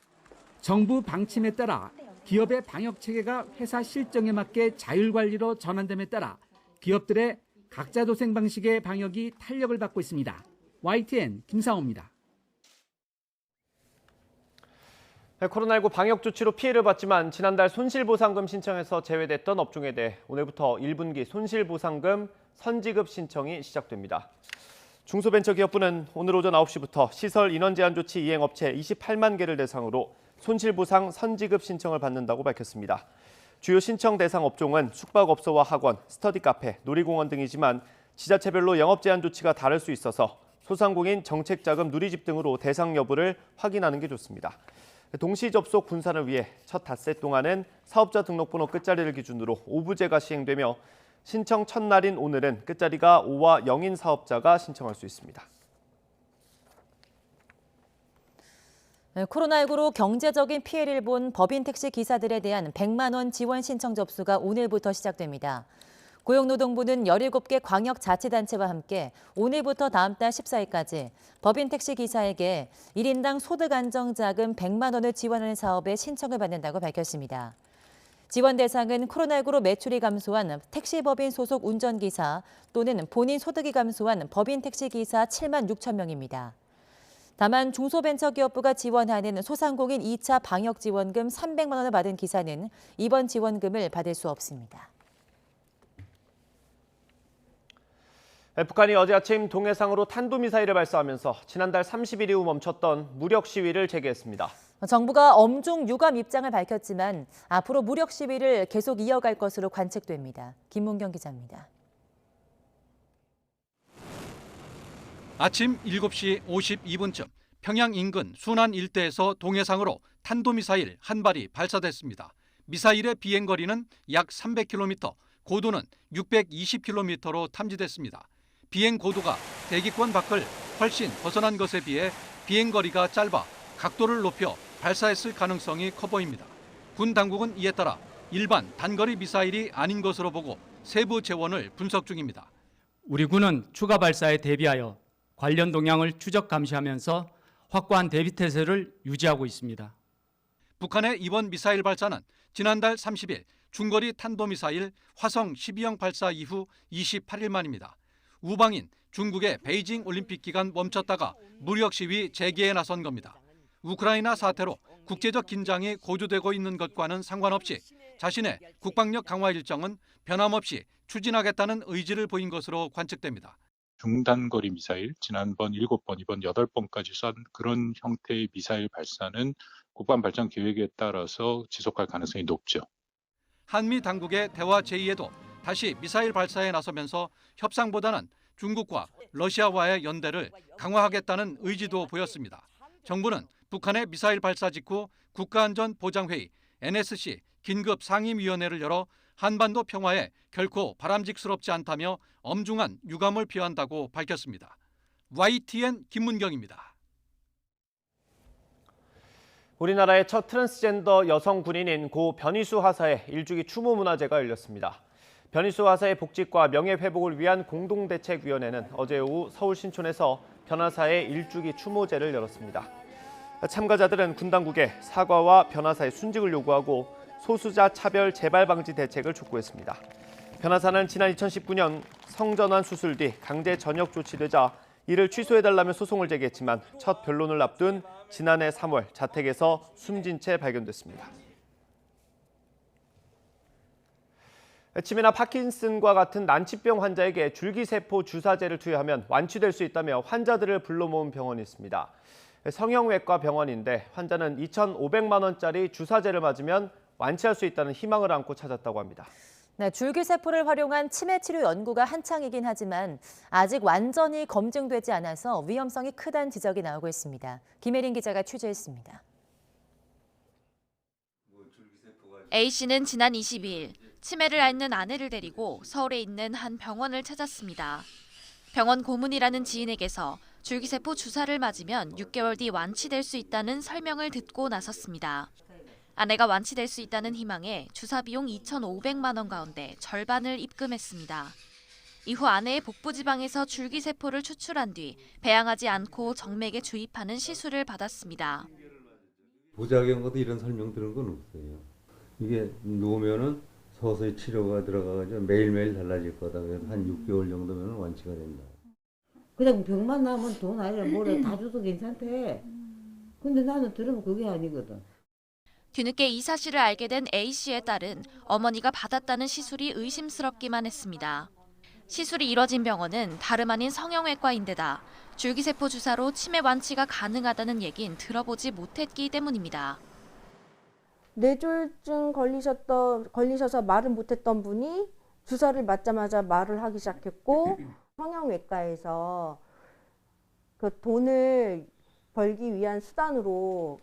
정부 방침에 따라 기업의 방역 체계가 회사 실정에 맞게 자율관리로 전환됨에 따라 기업들의 각자 도생 방식의 방역이 탄력을 받고 있습니다. YTN 김상호입니다. 코로나19 방역 조치로 피해를 봤지만 지난달 손실보상금 신청에서 제외됐던 업종에 대해 오늘부터 1분기 손실보상금 선지급 신청이 시작됩니다. 중소벤처기업부는 오늘 오전 9시부터 시설 인원 제한 조치 이행 업체 28만 개를 대상으로 손실보상 선지급 신청을 받는다고 밝혔습니다. 주요 신청 대상 업종은 숙박업소와 학원, 스터디 카페, 놀이공원 등이지만 지자체별로 영업 제한 조치가 다를 수 있어서 소상공인 정책자금 누리집 등으로 대상 여부를 확인하는 게 좋습니다. 동시 접속 분산을 위해 첫 닷새 동안은 사업자 등록번호 끝자리를 기준으로 5부제가 시행되며 신청 첫날인 오늘은 끝자리가 5와 0인 사업자가 신청할 수 있습니다. 코로나19로 경제적인 피해를 본 법인 택시 기사들에 대한 100만 원 지원 신청 접수가 오늘부터 시작됩니다. 고용노동부는 17개 광역자치단체와 함께 오늘부터 다음 달 14일까지 법인 택시 기사에게 1인당 소득 안정자금 100만 원을 지원하는 사업에 신청을 받는다고 밝혔습니다. 지원 대상은 코로나19로 매출이 감소한 택시법인 소속 운전기사 또는 본인 소득이 감소한 법인 택시기사 7만 6천 명입니다. 다만 중소벤처기업부가 지원하는 소상공인 2차 방역지원금 300만 원을 받은 기사는 이번 지원금을 받을 수 없습니다. 북한이 어제 아침 동해상으로 탄도미사일을 발사하면서 지난달 30일 이후 멈췄던 무력 시위를 재개했습니다. 정부가 엄중 유감 입장을 밝혔지만 앞으로 무력 시위를 계속 이어갈 것으로 관측됩니다. 김문경 기자입니다. 아침 7시 52분쯤 평양 인근 순안 일대에서 동해상으로 탄도미사일 한 발이 발사됐습니다. 미사일의 비행거리는 약 300km, 고도는 620km로 탐지됐습니다. 비행 고도가 대기권 밖을 훨씬 벗어난 것에 비해 비행거리가 짧아 각도를 높여 발사했을 가능성이 커 보입니다. 군 당국은 이에 따라 일반 단거리 미사일이 아닌 것으로 보고 세부 재원을 분석 중입니다. 우리 군은 추가 발사에 대비하여 관련 동향을 추적 감시하면서 확고한 대비 태세를 유지하고 있습니다. 북한의 이번 미사일 발사는 지난달 30일 중거리 탄도미사일 화성 12형 발사 이후 28일 만입니다. 우방인 중국의 베이징 올림픽 기간 멈췄다가 무력 시위 재개에 나선 겁니다. 우크라이나 사태로 국제적 긴장이 고조되고 있는 것과는 상관없이 자신의 국방력 강화 일정은 변함없이 추진하겠다는 의지를 보인 것으로 관측됩니다. 중단거리 미사일, 지난번 7번, 이번 8번까지 쏜 그런 형태의 미사일 발사는 국방 발전 계획에 따라서 지속할 가능성이 높죠. 한미 당국의 대화 제의에도 다시 미사일 발사에 나서면서 협상보다는 중국과 러시아와의 연대를 강화하겠다는 의지도 보였습니다. 정부는 북한의 미사일 발사 직후 국가안전보장회의 NSC 긴급 상임위원회를 열어 한반도 평화에 결코 바람직스럽지 않다며 엄중한 유감을 표한다고 밝혔습니다. YTN 김문경입니다. 우리나라의 첫 트랜스젠더 여성 군인인 고 변희수 하사의 일주기 추모 문화제가 열렸습니다. 변희수 하사의 복직과 명예회복을 위한 공동대책위원회는 어제 오후 서울 신촌에서 변 하사의 일주기 추모제를 열었습니다. 참가자들은 군 당국에 사과와 변 하사의 순직을 요구하고 소수자 차별 재발 방지 대책을 촉구했습니다. 변 하사는 지난 2019년 성전환 수술 뒤 강제 전역 조치되자 이를 취소해달라며 소송을 제기했지만 첫 변론을 앞둔 지난해 3월 자택에서 숨진 채 발견됐습니다. 치매나 파킨슨과 같은 난치병 환자에게 줄기세포 주사제를 투여하면 완치될 수 있다며 환자들을 불러 모은 병원이 있습니다. 성형외과 병원인데 환자는 2,500만 원짜리 주사제를 맞으면 완치할 수 있다는 희망을 안고 찾았다고 합니다. 네, 줄기세포를 활용한 치매 치료 연구가 한창이긴 하지만 아직 완전히 검증되지 않아서 위험성이 크다는 지적이 나오고 있습니다. 김혜린 기자가 취재했습니다. A씨는 지난 22일 치매를 앓는 아내를 데리고 서울에 있는 한 병원을 찾았습니다. 병원 고문이라는 지인에게서 줄기세포 주사를 맞으면 6개월 뒤 완치될 수 있다는 설명을 듣고 나섰습니다. 아내가 완치될 수 있다는 희망에 주사 비용 2,500만 원 가운데 절반을 입금했습니다. 이후 아내의 복부지방에서 줄기세포를 추출한 뒤 배양하지 않고 정맥에 주입하는 시술을 받았습니다. 부작용과도 이런 설명 들은 건 없어요. 이게 놓으면은 서서히 치료가 들어가가지고 매일매일 달라질 거다. 한 6개월 정도면 완치가 된다. 그냥 병만 나면 돈 아니라 뭐래 다 줘도 괜찮대. 근데 나는 들으면 그게 아니거든. 뒤늦게 이 사실을 알게 된 A씨의 딸은 어머니가 받았다는 시술이 의심스럽기만 했습니다. 시술이 이뤄진 병원은 다름 아닌 성형외과인데다 줄기세포 주사로 치매 완치가 가능하다는 얘긴 들어보지 못했기 때문입니다. 뇌졸중 걸리셔서 말을 못했던 분이 주사를 맞자마자 말을 하기 시작했고 성형외과에서 그 돈을 벌기 위한 수단으로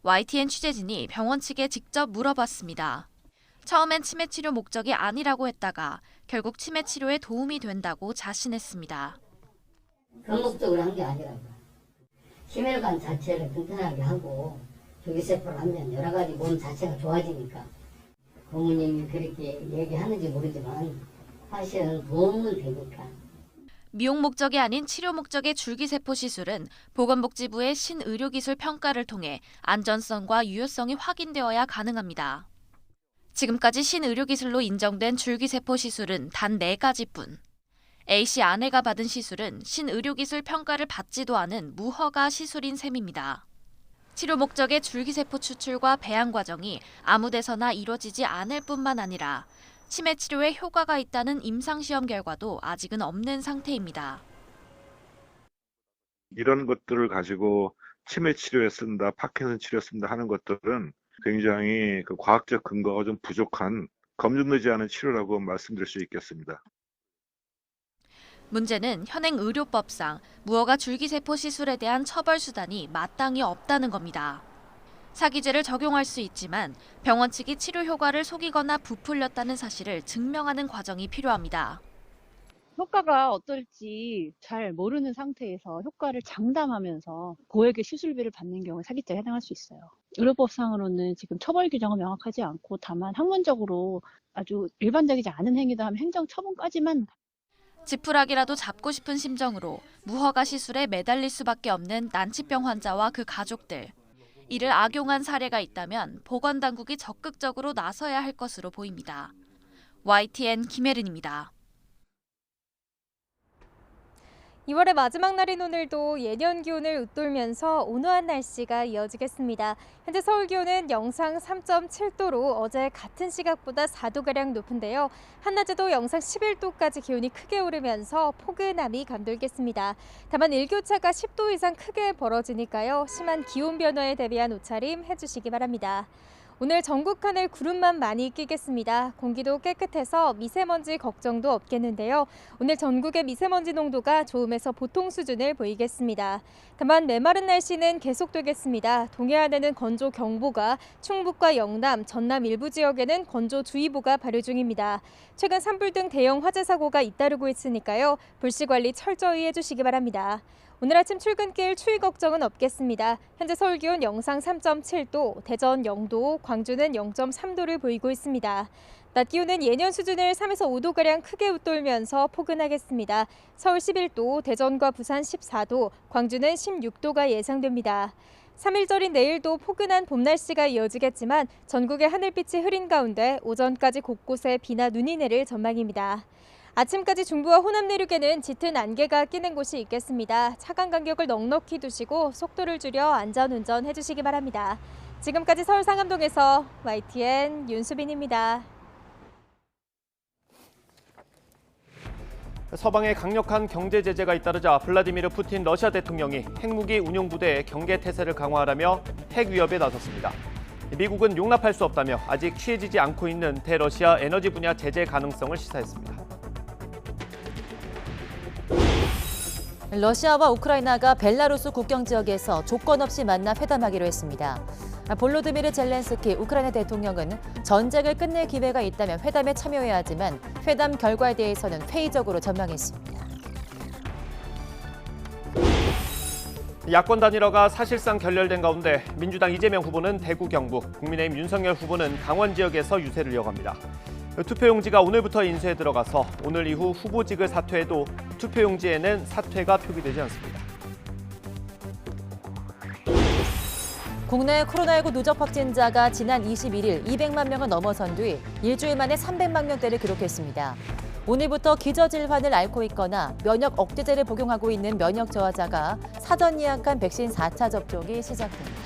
YTN 취재진이 병원 측에 직접 물어봤습니다. 처음엔 치매 치료 목적이 아니라고 했다가 결국 치매 치료에 도움이 된다고 자신했습니다. 그 목적으로 한 게 아니라고. 치매관 자체를 튼튼하게 하고 줄기세포를 하면 여러 가지 몸 자체가 좋아지니까 부모님이 그렇게 얘기하는지 모르지만 사실은 도움은 되니까. 미용 목적이 아닌 치료 목적의 줄기세포 시술은 보건복지부의 신의료기술 평가를 통해 안전성과 유효성이 확인되어야 가능합니다. 지금까지 신의료기술로 인정된 줄기세포 시술은 단 4가지뿐. A씨 아내가 받은 시술은 신의료기술 평가를 받지도 않은 무허가 시술인 셈입니다. 치료 목적의 줄기세포 추출과 배양 과정이 아무 데서나 이뤄지지 않을 뿐만 아니라 치매 치료에 효과가 있다는 임상시험 결과도 아직은 없는 상태입니다. 이런 것들을 가지고 치매 치료에 쓴다, 파킨슨 치료에 쓴다 하는 것들은 굉장히 그 과학적 근거가 좀 부족한 검증되지 않은 치료라고 말씀드릴 수 있겠습니다. 문제는 현행 의료법상 무허가 줄기세포 시술에 대한 처벌 수단이 마땅히 없다는 겁니다. 사기죄를 적용할 수 있지만 병원 측이 치료 효과를 속이거나 부풀렸다는 사실을 증명하는 과정이 필요합니다. 효과가 어떨지 잘 모르는 상태에서 효과를 장담하면서 고액의 시술비를 받는 경우에 사기죄에 해당할 수 있어요. 의료법상으로는 지금 처벌 규정은 명확하지 않고 다만 학문적으로 아주 일반적이지 않은 행위다 하면 행정처분까지만. 지푸라기라도 잡고 싶은 심정으로 무허가 시술에 매달릴 수밖에 없는 난치병 환자와 그 가족들. 이를 악용한 사례가 있다면 보건당국이 적극적으로 나서야 할 것으로 보입니다. YTN 김혜린입니다. 2월의 마지막 날인 오늘도 예년 기온을 웃돌면서 온화한 날씨가 이어지겠습니다. 현재 서울 기온은 영상 3.7도로 어제 같은 시각보다 4도가량 높은데요. 한낮에도 영상 11도까지 기온이 크게 오르면서 포근함이 감돌겠습니다. 다만 일교차가 10도 이상 크게 벌어지니까요. 심한 기온 변화에 대비한 옷차림 해주시기 바랍니다. 오늘 전국 하늘 구름만 많이 끼겠습니다. 공기도 깨끗해서 미세먼지 걱정도 없겠는데요. 오늘 전국의 미세먼지 농도가 좋음에서 보통 수준을 보이겠습니다. 다만 메마른 날씨는 계속되겠습니다. 동해안에는 건조경보가, 충북과 영남, 전남 일부 지역에는 건조주의보가 발효 중입니다. 최근 산불 등 대형 화재 사고가 잇따르고 있으니까요. 불씨 관리 철저히 해주시기 바랍니다. 오늘 아침 출근길 추위 걱정은 없겠습니다. 현재 서울 기온 영상 3.7도, 대전 0도, 광주는 0.3도를 보이고 있습니다. 낮 기온은 예년 수준을 3에서 5도가량 크게 웃돌면서 포근하겠습니다. 서울 11도, 대전과 부산 14도, 광주는 16도가 예상됩니다. 3일절인 내일도 포근한 봄 날씨가 이어지겠지만 전국의 하늘빛이 흐린 가운데 오전까지 곳곳에 비나 눈이 내릴 전망입니다. 아침까지 중부와 호남 내륙에는 짙은 안개가 끼는 곳이 있겠습니다. 차간 간격을 넉넉히 두시고 속도를 줄여 안전운전 해주시기 바랍니다. 지금까지 서울 상암동에서 YTN 윤수빈입니다. 서방의 강력한 경제 제재가 잇따르자 블라디미르 푸틴 러시아 대통령이 핵무기 운용 부대의 경계 태세를 강화하라며 핵 위협에 나섰습니다. 미국은 용납할 수 없다며 아직 취해지지 않고 있는 대러시아 에너지 분야 제재 가능성을 시사했습니다. 러시아와 우크라이나가 벨라루스 국경 지역에서 조건 없이 만나 회담하기로 했습니다. 볼로드미르 젤렌스키 우크라이나 대통령은 전쟁을 끝낼 기회가 있다면 회담에 참여해야 하지만 회담 결과에 대해서는 회의적으로 전망했습니다. 야권 단일화가 사실상 결렬된 가운데 민주당 이재명 후보는 대구 경북, 국민의힘 윤석열 후보는 강원 지역에서 유세를 이어갑니다. 투표용지가 오늘부터 인쇄에 들어가서 오늘 이후 후보직을 사퇴해도 투표용지에는 사퇴가 표기되지 않습니다. 국내 코로나19 누적 확진자가 지난 21일 200만 명을 넘어선 뒤 일주일 만에 300만 명대를 기록했습니다. 오늘부터 기저질환을 앓고 있거나 면역 억제제를 복용하고 있는 면역 저하자가 사전 예약한 백신 4차 접종이 시작됩니다.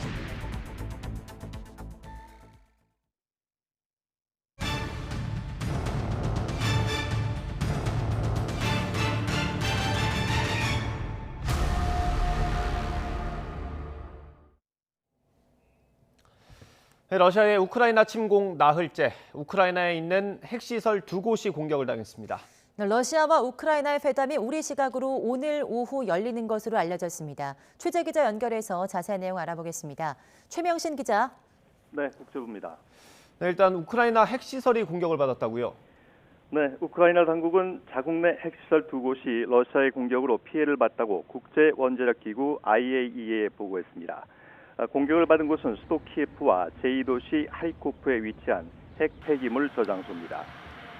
러시아의 우크라이나 침공 나흘째, 우크라이나에 있는 핵시설 2곳이 공격을 당했습니다. 러시아와 우크라이나의 회담이 우리 시각으로 오늘 오후 열리는 것으로 알려졌습니다. 취재 기자 연결해서 자세한 내용 알아보겠습니다. 최명신 기자. 네, 국제부입니다. 네, 일단 우크라이나 핵시설이 공격을 받았다고요? 네, 우크라이나 당국은 자국 내 핵시설 2곳이 러시아의 공격으로 피해를 봤다고 국제원자력기구 IAEA에 보고했습니다. 공격을 받은 곳은 수도 키예프와 제2도시 하리코프에 위치한 핵 폐기물 저장소입니다.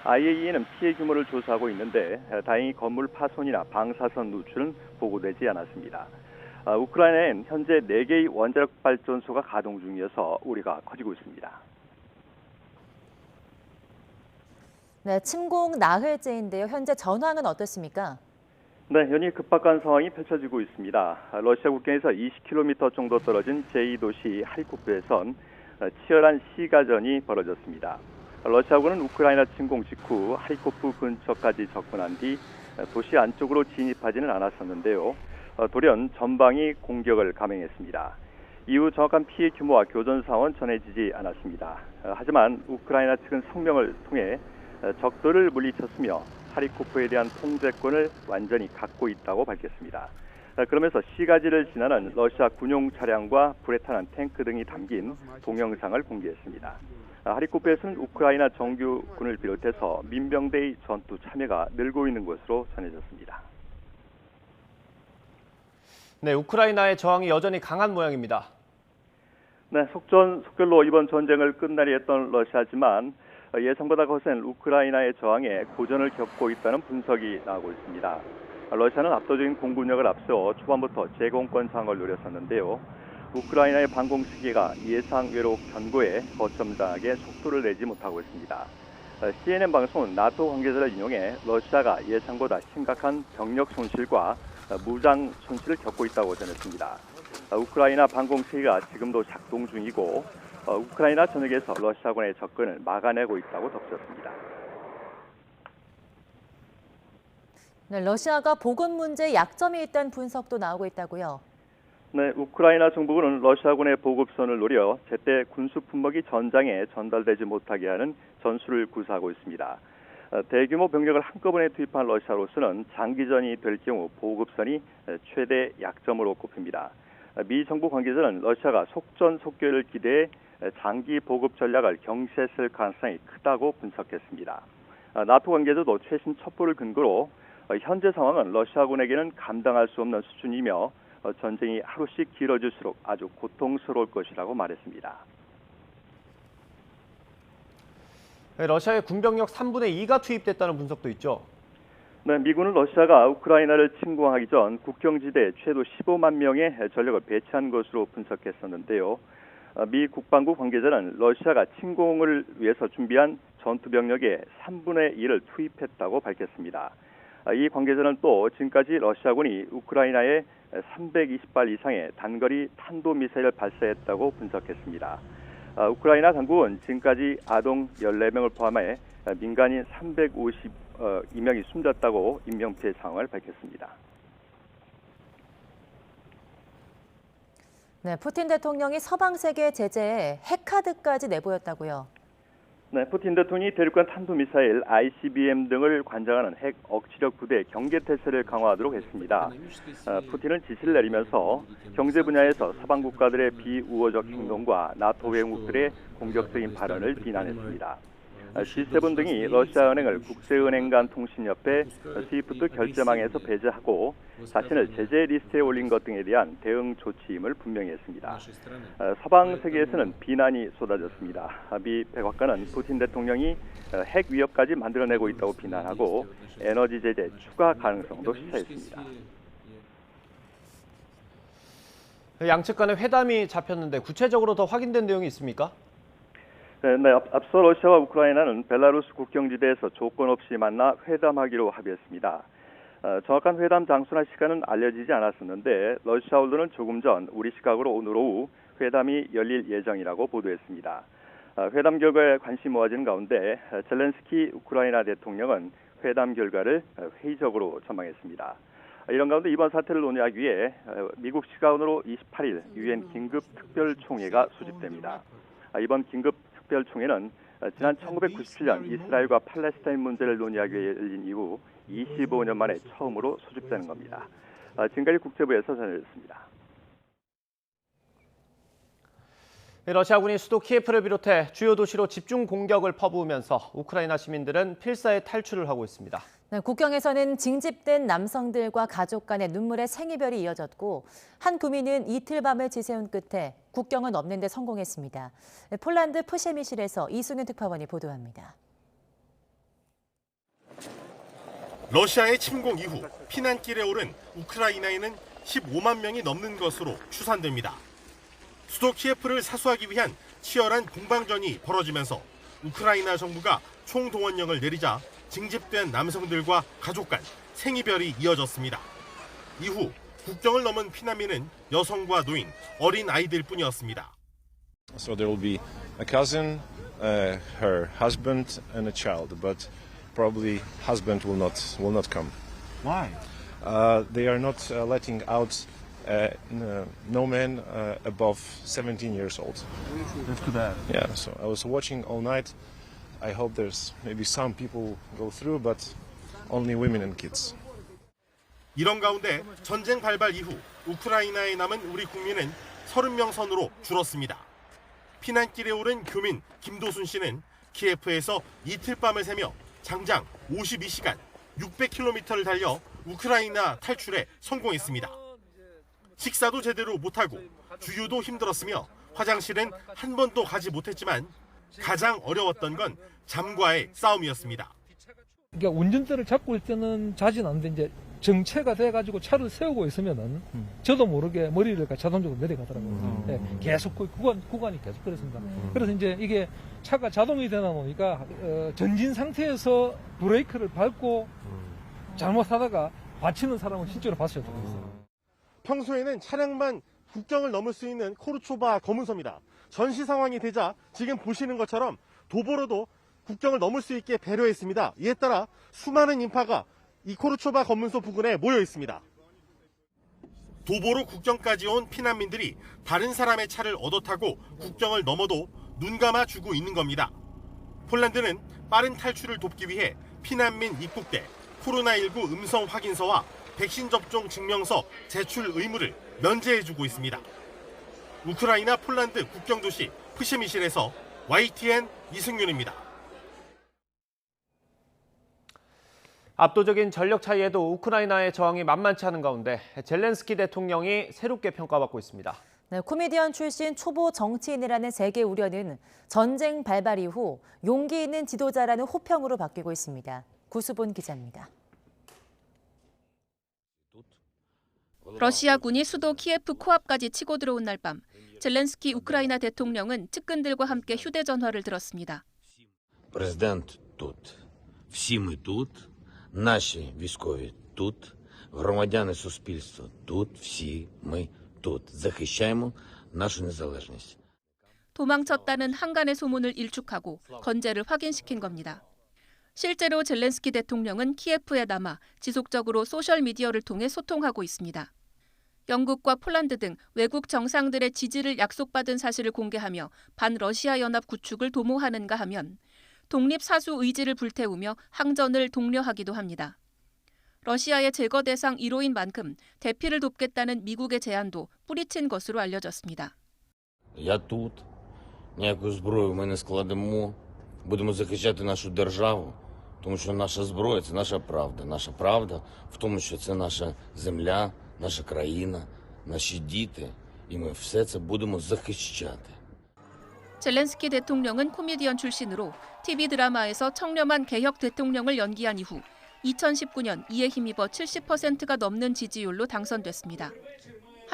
IAEA는 피해 규모를 조사하고 있는데 다행히 건물 파손이나 방사선 누출은 보고되지 않았습니다. 우크라이나엔 현재 4개의 원자력 발전소가 가동 중이어서 우려가 커지고 있습니다. 네, 침공 나흘째인데요. 현재 전황은 어떻습니까? 네, 연일 급박한 상황이 펼쳐지고 있습니다. 러시아 국경에서 20km 정도 떨어진 제2도시 하리코프에선 치열한 시가전이 벌어졌습니다. 러시아군은 우크라이나 침공 직후 하리코프 근처까지 접근한 뒤 도시 안쪽으로 진입하지는 않았었는데요. 돌연 전방이 공격을 감행했습니다. 이후 정확한 피해 규모와 교전 상황은 전해지지 않았습니다. 하지만 우크라이나 측은 성명을 통해 적들을 물리쳤으며 하리코프에 대한 통제권을 완전히 갖고 있다고 밝혔습니다. 그러면서 시가지를 지나는 러시아 군용 차량과 불에 타는 탱크 등이 담긴 동영상을 공개했습니다. 하리코프에서는 우크라이나 정규군을 비롯해서 민병대의 전투 참여가 늘고 있는 것으로 전해졌습니다. 네, 우크라이나의 저항이 여전히 강한 모양입니다. 네, 속전속결로 이번 전쟁을 끝내려 했던 러시아지만 예상보다 거센 우크라이나의 저항에 고전을 겪고 있다는 분석이 나오고 있습니다. 러시아는 압도적인 공군력을 앞세워 초반부터 제공권 장악을 노렸었는데요. 우크라이나의 반공 시기가 예상외로 견고해 거점당하게 속도를 내지 못하고 있습니다. CNN 방송은 나토 관계자를 인용해 러시아가 예상보다 심각한 병력 손실과 무장 손실을 겪고 있다고 전했습니다. 우크라이나 반공 시기가 지금도 작동 중이고 우크라이나 전역에서 러시아군의 접근을 막아내고 있다고 덧붙였습니다. 네, 러시아가 보급 문제에 약점이 있다는 분석도 나오고 있다고요. 네, 우크라이나 정부군은 러시아군의 보급선을 노려 제때 군수 품목이 전장에 전달되지 못하게 하는 전술을 구사하고 있습니다. 대규모 병력을 한꺼번에 투입한 러시아로서는 장기전이 될 경우 보급선이 최대 약점으로 꼽힙니다. 미 정부 관계자는 러시아가 속전속결을 기대해 장기 보급 전략을 경시했을 가능성이 크다고 분석했습니다. 나토 관계자도 최신 첩보를 근거로 현재 상황은 러시아군에게는 감당할 수 없는 수준이며 전쟁이 하루씩 길어질수록 아주 고통스러울 것이라고 말했습니다. 러시아의 군병력 3분의 2가 투입됐다는 분석도 있죠. 네, 미군은 러시아가 우크라이나를 침공하기 전 국경지대에 최소 15만 명의 전력을 배치한 것으로 분석했었는데요. 미 국방부 관계자는 러시아가 침공을 위해서 준비한 전투 병력의 3분의 1을 투입했다고 밝혔습니다. 이 관계자는 또 지금까지 러시아군이 우크라이나에 320발 이상의 단거리 탄도미사일을 발사했다고 분석했습니다. 우크라이나 당국은 지금까지 아동 14명을 포함해 민간인 352명이 숨졌다고 인명피해 상황을 밝혔습니다. 네, 푸틴 대통령이 서방 세계 제재에 핵카드까지 내보였다고요. 네, 푸틴 대통령이 대륙간 탄도미사일, ICBM 등을 관장하는 핵 억지력 부대 경계 태세를 강화하도록 했습니다. 푸틴은 지시를 내리면서 경제 분야에서 서방 국가들의 비우호적 행동과 나토 회원국들의 공격적인 발언을 비난했습니다. G7 등이 러시아은행을 국제은행 간 통신협회 스위프트 결제망에서 배제하고 자신을 제재 리스트에 올린 것 등에 대한 대응 조치임을 분명히 했습니다. 서방 세계에서는 비난이 쏟아졌습니다. 미 백악관은 푸틴 대통령이 핵 위협까지 만들어내고 있다고 비난하고 에너지 제재 추가 가능성도 시사했습니다. 양측 간의 회담이 잡혔는데 구체적으로 더 확인된 내용이 있습니까? 네, 앞서 러시아와 우크라이나는 벨라루스 국경지대에서 조건 없이 만나 회담하기로 합의했습니다. 정확한 회담 장소나 시간은 알려지지 않았었는데 러시아 언론은 조금 전 우리 시각으로 오늘 오후 회담이 열릴 예정이라고 보도했습니다. 회담 결과에 관심이 모아지는 가운데 젤렌스키 우크라이나 대통령은 회담 결과를 회의적으로 전망했습니다. 이런 가운데 이번 사태를 논의하기 위해 미국 시간으로 28일 유엔 긴급 특별총회가 소집됩니다. 이번 긴급 특별총회는 지난 1997년 이스라엘과 팔레스타인 문제를 논의하기 위해 열린 이후 25년 만에 처음으로 소집되는 겁니다. 지금까지 국제부에서 전해드렸습니다. 러시아군이 수도 키예프를 비롯해 주요 도시로 집중 공격을 퍼부으면서 우크라이나 시민들은 필사의 탈출을 하고 있습니다. 네, 국경에서는 징집된 남성들과 가족 간의 눈물의 생이별이 이어졌고 한 구민은 이틀 밤을 지새운 끝에 국경을 넘는 데 성공했습니다. 폴란드 푸셰미실에서 이승윤 특파원이 보도합니다. 러시아의 침공 이후 피난길에 오른 우크라이나에는 15만 명이 넘는 것으로 추산됩니다. 수도 키예프를 사수하기 위한 치열한 공방전이 벌어지면서 우크라이나 정부가 총동원령을 내리자 징집된 남성들과 가족 간 생이별이 이어졌습니다. 이후 국경을 넘은 피난민은 여성과 노인, 어린 아이들 뿐이었습니다. So there will be a cousin, her husband and a child, but probably husband will not come. Why? They are not letting out no man above 17 years old. That's too bad. Yeah, so I was watching all night. I hope there's maybe some people go through, but only women and kids. 이런 가운데 전쟁 발발 이후 우크라이나에 남은 우리 국민은 30명 선으로 줄었습니다. 피난길에 오른 교민 김도순 씨는 키예프에서 이틀 밤을 새며 장장 52시간 600km를 달려 우크라이나 탈출에 성공했습니다. 식사도 제대로 못하고 주유도 힘들었으며 화장실은 한 번도 가지 못했지만 가장 어려웠던 건 잠과의 싸움이었습니다. 그러니까 운전대를 잡고 있을 때는 자진 않는데 이제 정체가 돼가지고 차를 세우고 있으면은 저도 모르게 머리를 자동적으로 내려가더라고요. 네, 계속 구간이 계속 그랬습니다. 그래서 이제 이게 차가 자동이 되나 보니까 전진 상태에서 브레이크를 밟고 잘못하다가 받치는 사람을 실제로 봤어요. 평소에는 차량만 국경을 넘을 수 있는 코르초바 검문소입니다. 전시 상황이 되자 지금 보시는 것처럼 도보로도 국경을 넘을 수 있게 배려했습니다. 이에 따라 수많은 인파가 이 코르초바 검문소 부근에 모여 있습니다. 도보로 국경까지 온 피난민들이 다른 사람의 차를 얻어 타고 국경을 넘어도 눈 감아 주고 있는 겁니다. 폴란드는 빠른 탈출을 돕기 위해 피난민 입국 때 코로나19 음성 확인서와 백신 접종 증명서 제출 의무를 면제해주고 있습니다. 우크라이나 폴란드 국경도시 푸셰미실에서 YTN 이승윤입니다. 압도적인 전력 차이에도 우크라이나의 저항이 만만치 않은 가운데 젤렌스키 대통령이 새롭게 평가받고 있습니다. 네, 코미디언 출신 초보 정치인이라는 세계 우려는 전쟁 발발 이후 용기 있는 지도자라는 호평으로 바뀌고 있습니다. 구수본 기자입니다. 러시아군이 수도 키예프 코앞까지 치고 들어온 날 밤, 젤렌스키 우크라이나 대통령은 측근들과 함께 휴대전화를 들었습니다. Президент тут. Всі ми тут. Наші військові тут. Громадяни суспільства тут. Всі ми тут. захищаємо нашу незалежність. 도망쳤다는 한간의 소문을 일축하고 건재를 확인시킨 겁니다. 실제로 젤렌스키 대통령은 키예프에 남아 지속적으로 소셜미디어를 통해 소통하고 있습니다. 영국과 폴란드 등 외국 정상들의 지지를 약속받은 사실을 공개하며 반러시아 연합 구축을 도모하는가 하면 독립사수 의지를 불태우며 항전을 독려하기도 합니다. 러시아의 제거 대상 1호인 만큼 대피를 돕겠다는 미국의 제안도 뿌리친 것으로 알려졌습니다. Я тут. Ніякої зброї ми не складемо. Будемо захищати нашу державу, тому що наша зброя – це наша правда. Наша правда в тому, що це наша земля, наша країна, наші діти. І ми все це будемо захищати. 젤렌스키 대통령은 코미디언 출신으로 TV 드라마에서 청렴한 개혁 대통령을 연기한 이후 2019년 이에 힘입어 70%가 넘는 지지율로 당선됐습니다.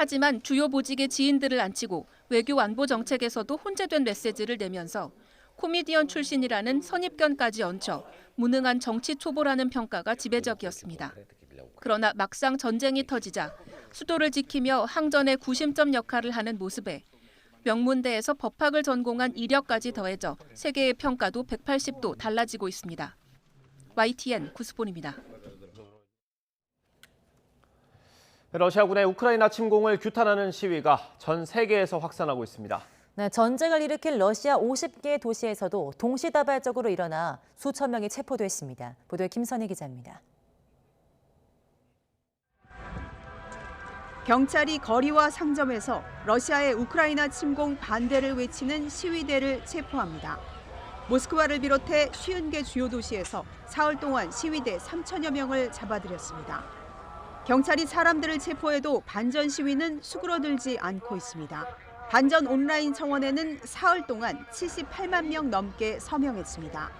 하지만 주요 보직의 지인들을 앉히고 외교 안보 정책에서도 혼재된 메시지를 내면서 코미디언 출신이라는 선입견까지 얹혀 무능한 정치 초보라는 평가가 지배적이었습니다. 그러나 막상 전쟁이 터지자 수도를 지키며 항전의 구심점 역할을 하는 모습에 명문대에서 법학을 전공한 이력까지 더해져 세계의 평가도 180도 달라지고 있습니다. YTN 구스본입니다. 러시아군의 우크라이나 침공을 규탄하는 시위가 전 세계에서 확산하고 있습니다. 네, 전쟁을 일으킨 러시아 50개 도시에서도 동시다발적으로 일어나 수천 명이 체포됐습니다. 보도에 김선희 기자입니다. 경찰이 거리와 상점에서 러시아의 우크라이나 침공 반대를 외치는 시위대를 체포합니다. 모스크바를 비롯해 50개 주요 도시에서 사흘 동안 시위대 3천여 명을 잡아들였습니다. 경찰이 사람들을 체포해도 반전 시위는 수그러들지 않고 있습니다. 반전 온라인 청원에는 사흘 동안 78만 명 넘게 서명했습니다.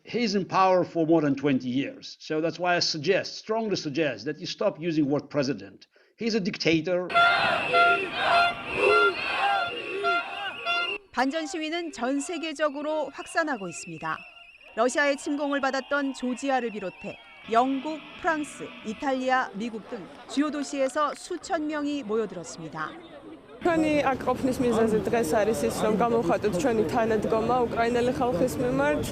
He's in power for more than 20 years. So that's why I strongly suggest that you stop using the word president. He's a dictator. 반전 시위는 전 세계적으로 확산하고 있습니다. 러시아의 침공을 받았던 조지아를 비롯해 영국, 프랑스, 이탈리아, 미국 등 주요 도시에서 수천 명이 모여들었습니다. ჩვენი აქ ყოფნის მიზეზი დღეს არის ის, რომ გამოვხატოთ ჩვენი თანადგომა უკრაინელი ხალხის მიმართ.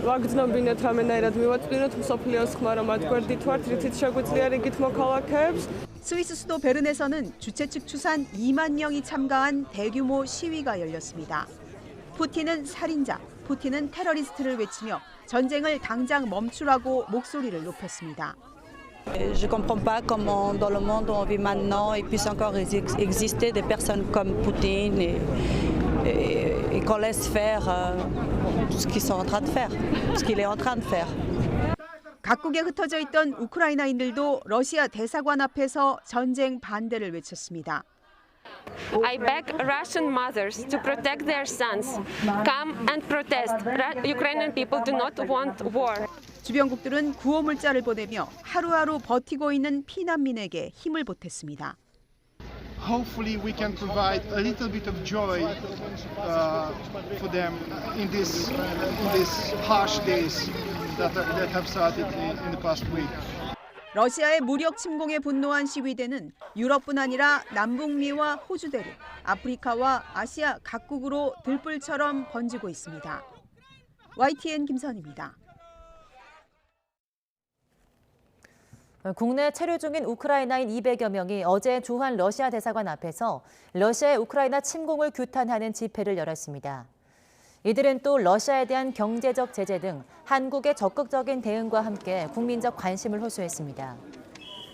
ვაგრძნობინეთ რამენაირად მივაწვდინოთ მსოფლიოს ხმა, რომ მათ გვერდით ვართ, რითიც შეგვიძლია რიგით მოქალაქეებს. 스위스 수도 베른에서는 주최 측 추산 2만 명이 참가한 대규모 시위가 열렸습니다. 푸틴은 살인자, 푸틴은 테러리스트를 외치며 전쟁을 당장 멈추라고 목소리를 높였습니다. Je ne comprends pas comment dans le monde où on vit maintenant il puisse encore exister des personnes comme Poutine et qu'on laisse faire tout ce qu'ils sont en train de faire, ce qu'il est en train de faire. 각국에 흩어져 있던 우크라이나인들도 러시아 대사관 앞에서 전쟁 반대를 외쳤습니다. I beg Russian mothers to protect their sons. Come and protest. Ukrainian people do not want war. 주변국들은 구호 물자를 보내며 하루하루 버티고 있는 피난민에게 힘을 보탰습니다. Hopefully we can provide a little bit of joy for them in these harsh days that have started in the past week. 러시아의 무력 침공에 분노한 시위대는 유럽뿐 아니라 남북미와 호주 대륙, 아프리카와 아시아 각국으로 들불처럼 번지고 있습니다. YTN 김선희입니다. 국내 체류 중인 우크라이나인 200여 명이 어제 주한 러시아 대사관 앞에서 러시아의 우크라이나 침공을 규탄하는 집회를 열었습니다. 이들은 또 러시아에 대한 경제적 제재 등 한국의 적극적인 대응과 함께 국민적 관심을 호소했습니다.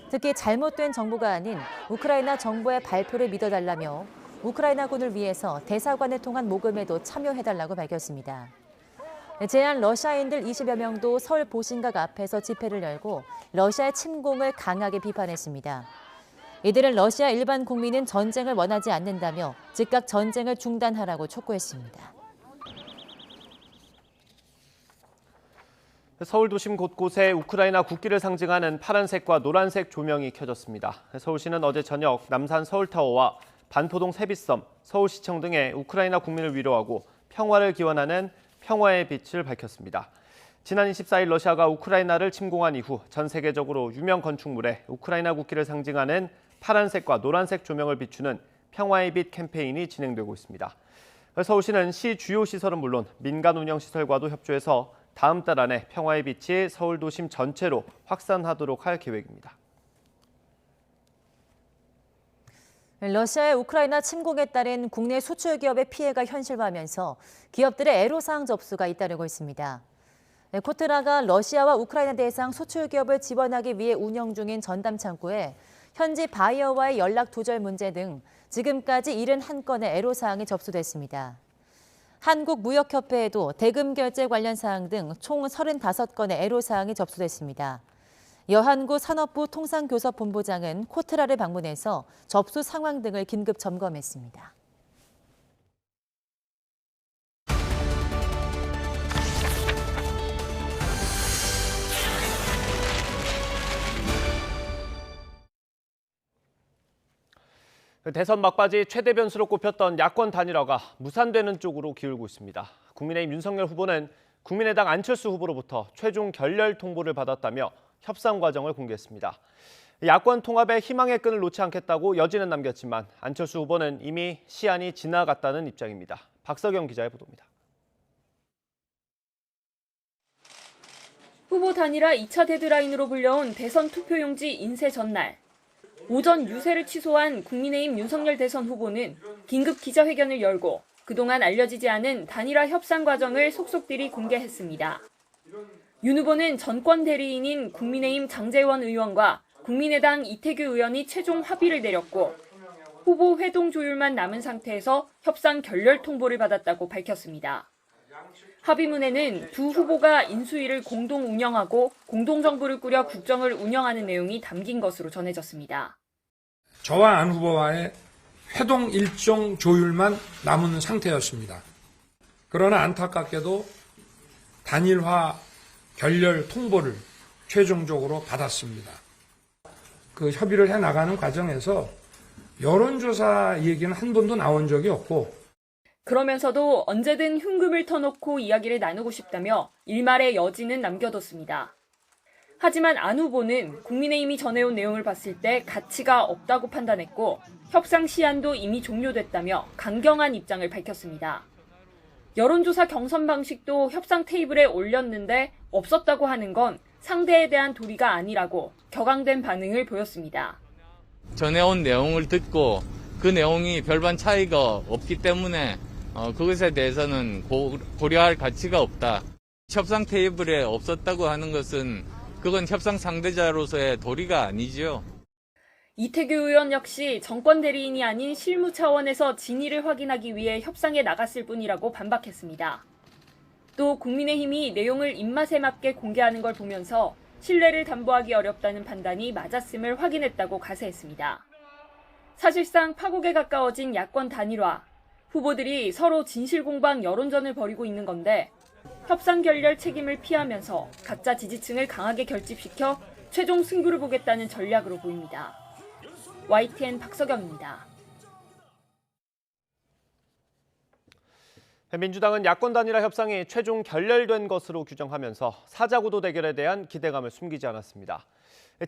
특히 잘못된 정보가 아닌 우크라이나 정부의 발표를 믿어달라며 우크라이나군을 위해서 대사관을 통한 모금에도 참여해달라고 밝혔습니다. 제한 러시아인들 20여 명도 서울 보신각 앞에서 집회를 열고 러시아의 침공을 강하게 비판했습니다. 이들은 러시아 일반 국민은 전쟁을 원하지 않는다며 즉각 전쟁을 중단하라고 촉구했습니다. 서울 도심 곳곳에 우크라이나 국기를 상징하는 파란색과 노란색 조명이 켜졌습니다. 서울시는 어제 저녁 남산 서울타워와 반포동 세빛섬, 서울시청 등의 우크라이나 국민을 위로하고 평화를 기원하는 평화의 빛을 밝혔습니다. 지난 24일 러시아가 우크라이나를 침공한 이후 전 세계적으로 유명 건축물에 우크라이나 국기를 상징하는 파란색과 노란색 조명을 비추는 평화의 빛 캠페인이 진행되고 있습니다. 서울시는 시 주요 시설은 물론 민간 운영 시설과도 협조해서 다음 달 안에 평화의 빛이 서울 도심 전체로 확산하도록 할 계획입니다. 러시아의 우크라이나 침공에 따른 국내 수출 기업의 피해가 현실화하면서 기업들의 애로사항 접수가 잇따르고 있습니다. 코트라가 러시아와 우크라이나 대상 수출 기업을 지원하기 위해 운영 중인 전담 창구에 현지 바이어와의 연락 두절 문제 등 지금까지 71건의 애로사항이 접수됐습니다. 한국무역협회에도 대금 결제 관련 사항 등 총 35건의 애로사항이 접수됐습니다. 여한구 산업부 통상교섭본부장은 코트라를 방문해서 접수 상황 등을 긴급 점검했습니다. 대선 막바지 최대 변수로 꼽혔던 야권 단일화가 무산되는 쪽으로 기울고 있습니다. 국민의힘 윤석열 후보는 국민의당 안철수 후보로부터 최종 결렬 통보를 받았다며 협상 과정을 공개했습니다. 야권 통합에 희망의 끈을 놓지 않겠다고 여지는 남겼지만 안철수 후보는 이미 시한이 지나갔다는 입장입니다. 박석영 기자의 보도입니다. 후보 단일화 2차 데드라인으로 불려온 대선 투표용지 인쇄 전날. 오전 유세를 취소한 국민의힘 윤석열 대선 후보는 긴급 기자회견을 열고 그동안 알려지지 않은 단일화 협상 과정을 속속들이 공개했습니다. 윤 후보는 전권 대리인인 국민의힘 장제원 의원과 국민의당 이태규 의원이 최종 합의를 내렸고 후보 회동 조율만 남은 상태에서 협상 결렬 통보를 받았다고 밝혔습니다. 합의문에는 두 후보가 인수위를 공동 운영하고 공동정부를 꾸려 국정을 운영하는 내용이 담긴 것으로 전해졌습니다. 저와 안 후보와의 회동 일정 조율만 남은 상태였습니다. 그러나 안타깝게도 단일화 결렬 통보를 최종적으로 받았습니다. 그 협의를 해나가는 과정에서 여론조사 얘기는 한 번도 나온 적이 없고 그러면서도 언제든 흉금을 터놓고 이야기를 나누고 싶다며 일말의 여지는 남겨뒀습니다. 하지만 안 후보는 국민의힘이 전해온 내용을 봤을 때 가치가 없다고 판단했고 협상 시한도 이미 종료됐다며 강경한 입장을 밝혔습니다. 여론조사 경선 방식도 협상 테이블에 올렸는데 없었다고 하는 건 상대에 대한 도리가 아니라고 격앙된 반응을 보였습니다. 전해온 내용을 듣고 그 내용이 별반 차이가 없기 때문에 그것에 대해서는 고려할 가치가 없다. 협상 테이블에 없었다고 하는 것은 그건 협상 상대자로서의 도리가 아니지요. 이태규 의원 역시 정권 대리인이 아닌 실무 차원에서 진위를 확인하기 위해 협상에 나갔을 뿐이라고 반박했습니다. 또 국민의힘이 내용을 입맛에 맞게 공개하는 걸 보면서 신뢰를 담보하기 어렵다는 판단이 맞았음을 확인했다고 가세했습니다. 사실상 파국에 가까워진 야권 단일화. 후보들이 서로 진실공방 여론전을 벌이고 있는 건데 협상 결렬 책임을 피하면서 각자 지지층을 강하게 결집시켜 최종 승부를 보겠다는 전략으로 보입니다. YTN 박석영입니다. 민주당은 야권 단일화 협상이 최종 결렬된 것으로 규정하면서 사자구도 대결에 대한 기대감을 숨기지 않았습니다.